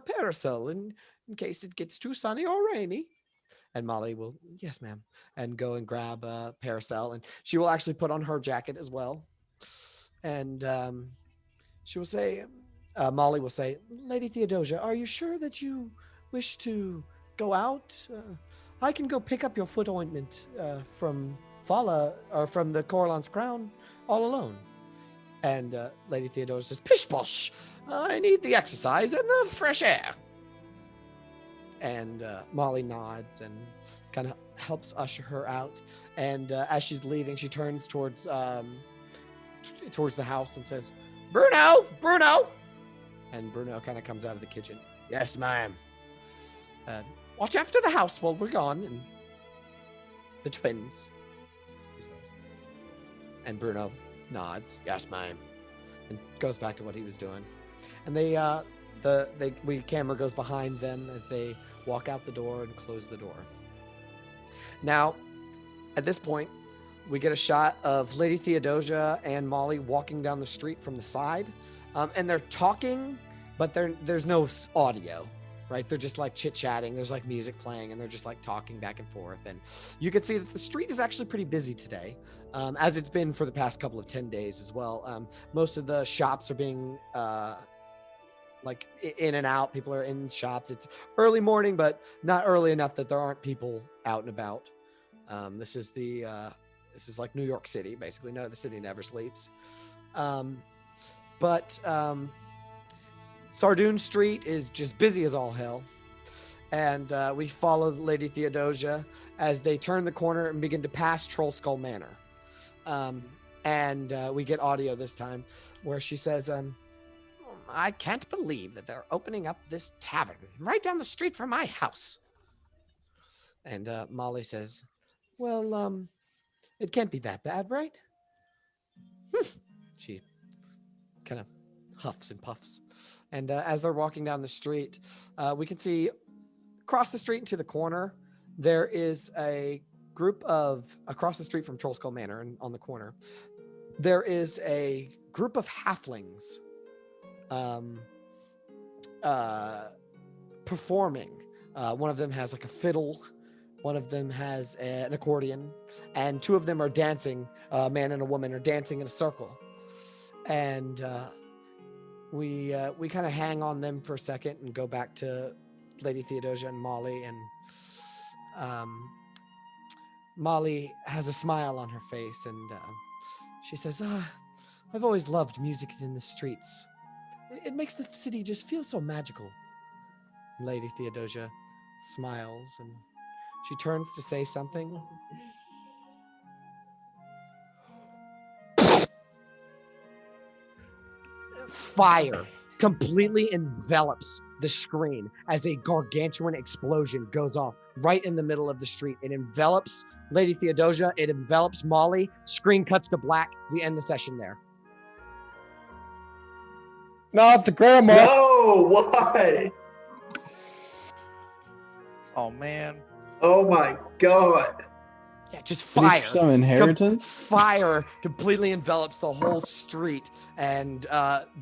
parasol in case it gets too sunny or rainy." And Molly will, "Yes, ma'am," and go and grab a parasol, and she will actually put on her jacket as well. And she will say, Molly will say, "Lady Theodosia, are you sure that you wish to go out? I can go pick up your foot ointment from Fala or from the Coralon's Crown all alone." And Lady Theodosia says, "Pish posh! I need the exercise and the fresh air." And Molly nods and kind of helps usher her out. And as she's leaving, she turns towards the house and says, "Bruno, Bruno!" And Bruno kind of comes out of the kitchen. "Yes, ma'am." "Watch after the house while we're gone, and the twins," she says. And Bruno nods, "Yes, ma'am," and goes back to what he was doing. And camera goes behind them as they walk out the door and close the door. Now, at this point, we get a shot of Lady Theodosia and Molly walking down the street from the side, and they're talking, but there's no audio, right? They're just like chit-chatting. There's like music playing, and they're just like talking back and forth. And you can see that the street is actually pretty busy today, as it's been for the past couple of 10 days as well. Most of the shops are being like in and out. People are in shops. It's early morning, but not early enough that there aren't people out and about. This is like New York City, basically. No, the city never sleeps. But Sardoon Street is just busy as all hell. And we follow Lady Theodosia as they turn the corner and begin to pass Troll Skull Manor. And we get audio this time where she says, "I can't believe that they're opening up this tavern right down the street from my house." And Molly says, "Well, it can't be that bad, right?" She kind of huffs and puffs. And as they're walking down the street, we can see across the street into the corner, there is a group of, across the street from Troll Skull Manor and on the corner, there is a group of halflings performing. One of them has like a fiddle, one of them has an accordion, and two of them are dancing. A man and a woman are dancing in a circle. And we kind of hang on them for a second and go back to Lady Theodosia and Molly. And Molly has a smile on her face, and she says, "I've always loved music in the streets. It makes the city just feel so magical." Lady Theodosia smiles, and she turns to say something. Fire completely envelops the screen as a gargantuan explosion goes off right in the middle of the street. It envelops Lady Theodosia. It envelops Molly. Screen cuts to black. We end the session there. No, it's the grandma. No, why? Oh man. Oh my god. Yeah, just Did he fire. some inheritance? Fire completely envelops the whole street, and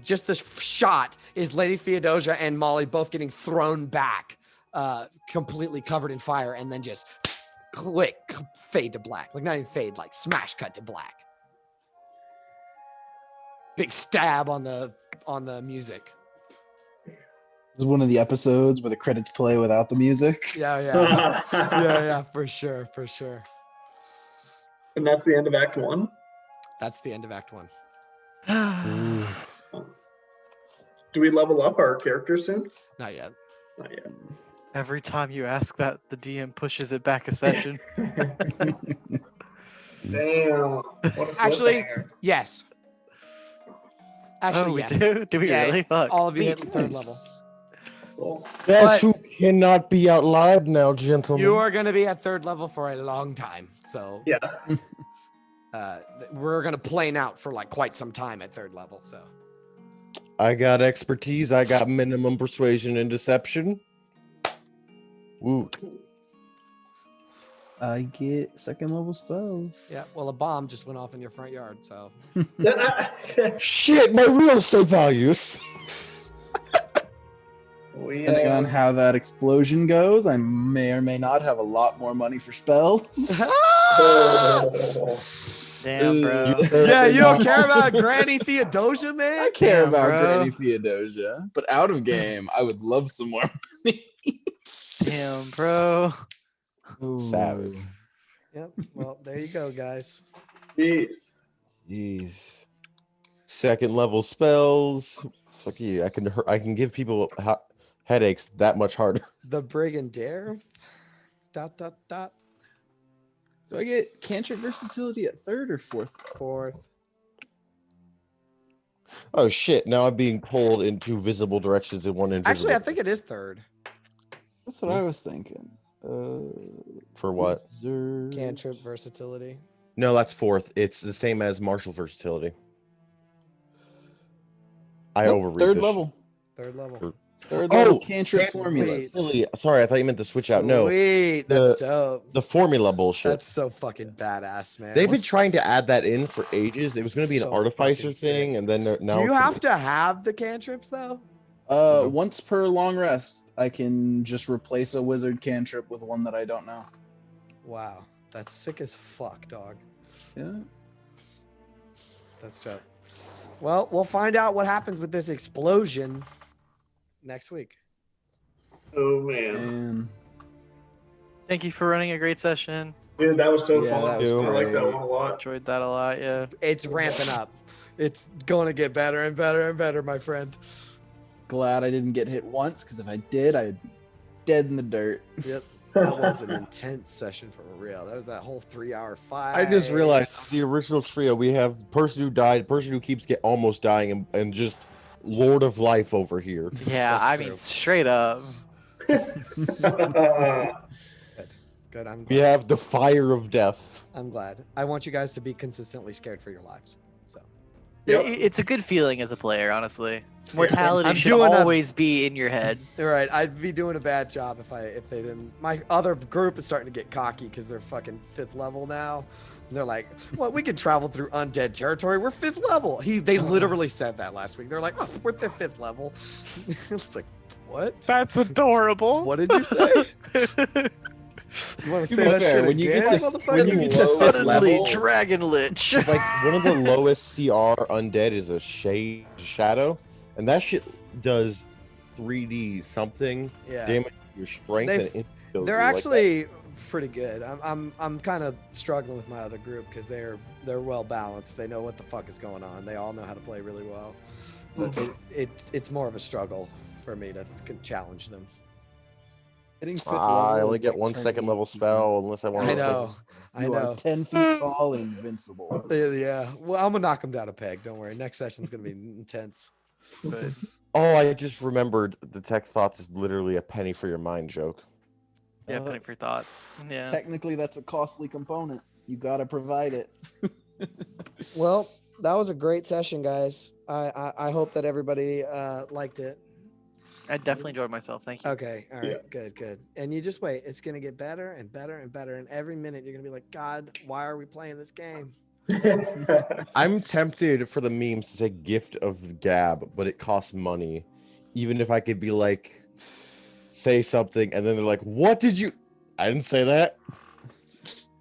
just the shot is Lady Theodosia and Molly both getting thrown back, completely covered in fire, and then just click, fade to black. Like not even fade, like smash cut to black. Big stab on the music. This is one of the episodes where the credits play without the music. Yeah, for sure. And that's the end of Act 1? That's the end of Act 1. Do we level up our characters soon? Not yet. Not yet. Every time you ask that, the DM pushes it back a session. Damn. What a Actually, cliffhanger. yes. Actually, we yes. do? Do we Yeah, really? Fuck. All of you hit Nice. third level. Cool. That's But- who cannot be out loud now, gentlemen. You are going to be at third level for a long time. So Yeah. we're going to plane out for like quite some time at third level. So I got expertise. I got minimum persuasion and deception. Woo. I get second level spells. yeah, well, a bomb just went off in your front yard. So Shit, my real estate values. Depending on how that explosion goes, I may or may not have a lot more money for spells. Damn, bro. yeah, you don't care about Granny Theodosia, man? I care Damn, about bro. Granny Theodosia, but out of game, I would love some more money. Damn, bro. Savage. Yep. Well, there you go, guys. Jeez. Jeez. Second level spells. Fuck you. I can give people headaches that much harder. The Brigadier. ... Do I get cantrip versatility at third or fourth? Fourth. Oh shit! Now I'm being pulled in two visible directions in one invisible. Actually, I think it is third. That's what I was thinking. For what? Wizard. Cantrip versatility. No, that's fourth. It's the same as martial versatility. I Nope, overread third this level. Third level. Sure. Third level Oh, cantrip sweet. formulas. Silly. Sorry, I thought you meant to switch out. No, Sweet. the- That's dope. the formula bullshit. That's so fucking badass, man. They've been trying to add that in for ages. It was going to be So an artificer fucking sick. thing, and then now Do you it's have to have the cantrips though? Mhm. Once per long rest, I can just replace a wizard cantrip with one that I don't know. Wow, that's sick as fuck, dog. Yeah. That's dope. Well, we'll find out what happens with this explosion next week. Oh man. And Thank you for running a great session. Dude, that was so Yeah, fun. that was I like that great. one a lot. Enjoyed that a lot. Yeah. It's ramping up. It's going to get better and better and better, my friend. glad I didn't get hit once, because if I did, I'd be dead in the dirt. Yep. That was an intense session for real. That was that whole 3-hour fight. I just realized the original trio we have person who died, person who keeps almost dying, and just Lord of Life over here. Yeah, That's I true. mean, straight up. Good. I'm glad. We have the Fire of Death. I'm glad. I want you guys to be consistently scared for your lives. So Yep. It's a good feeling as a player, honestly. Mortality I'm should doing a- always be in your head. all right, I'd be doing a bad job if they didn't. My other group is starting to get cocky because they're fucking 5th level now. And they're like, "Well, we can travel through undead territory. We're 5th level." They literally said that last week. They're like, "Oh, we're the 5th level." It's like, what? That's adorable. What did you say? You want to say be that fair, shit when you again, get to- motherfucker? when you get to fifth Suddenly, level- Dragon Lich. Like one of the lowest CR undead is a shadow, and that shit does 3D something Yeah. damage to your strength. They've- And it kills They're you like that. actually pretty good. I'm kind of struggling with my other group because they're well balanced. They know what the fuck is going on. They all know how to play really well. So it's more of a struggle for me to challenge them. Hitting fifth I level only is get like one turning second level 18. spell unless I want I to. know. I You know. are 10 feet tall and invincible. Yeah. Well, I'm gonna knock them down a peg. Don't worry. Next session's gonna be intense. Good. Oh, I just remembered the tech thoughts is literally a penny for your mind joke. Yeah, penny for thoughts. Yeah. Technically, that's a costly component. You gotta provide it. Well, that was a great session, guys. I hope that everybody liked it. I definitely enjoyed myself. Thank you. Okay. All right. Yeah. Good. And you just wait. It's gonna get better and better and better. And every minute you're gonna be like, God, why are we playing this game? I'm tempted for the memes to say gift of gab, but it costs money. Even if I could be like, say something, and then they're like, "What did you?" I didn't say that.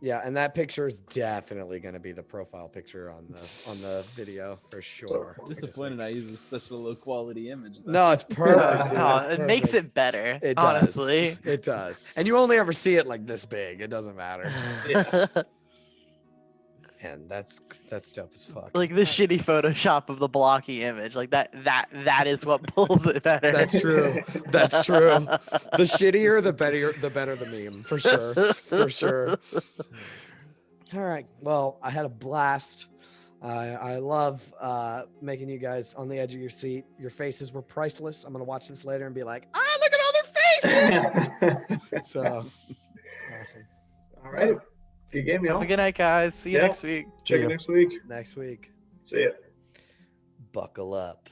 Yeah, and that picture is definitely gonna be the profile picture on the video for sure. Disappointed I use such a low quality image. Though. No, it's perfect. Dude. No, It's it makes perfect. it better. It does. honestly. It does. And you only ever see it like this big. It doesn't matter. And that's dope as fuck. Like the shitty Photoshop of the blocky image. Like that is what pulls it better. That's true. That's true. The shittier, the better the meme, for sure. For sure. All right. Well, I had a blast. I love making you guys on the edge of your seat. Your faces were priceless. I'm gonna watch this later and be like, look at all their So awesome. All right. Good game, y'all. Have a good night, guys. See you Yeah. next week. Check Yeah. it next week. Next week, See ya. buckle up.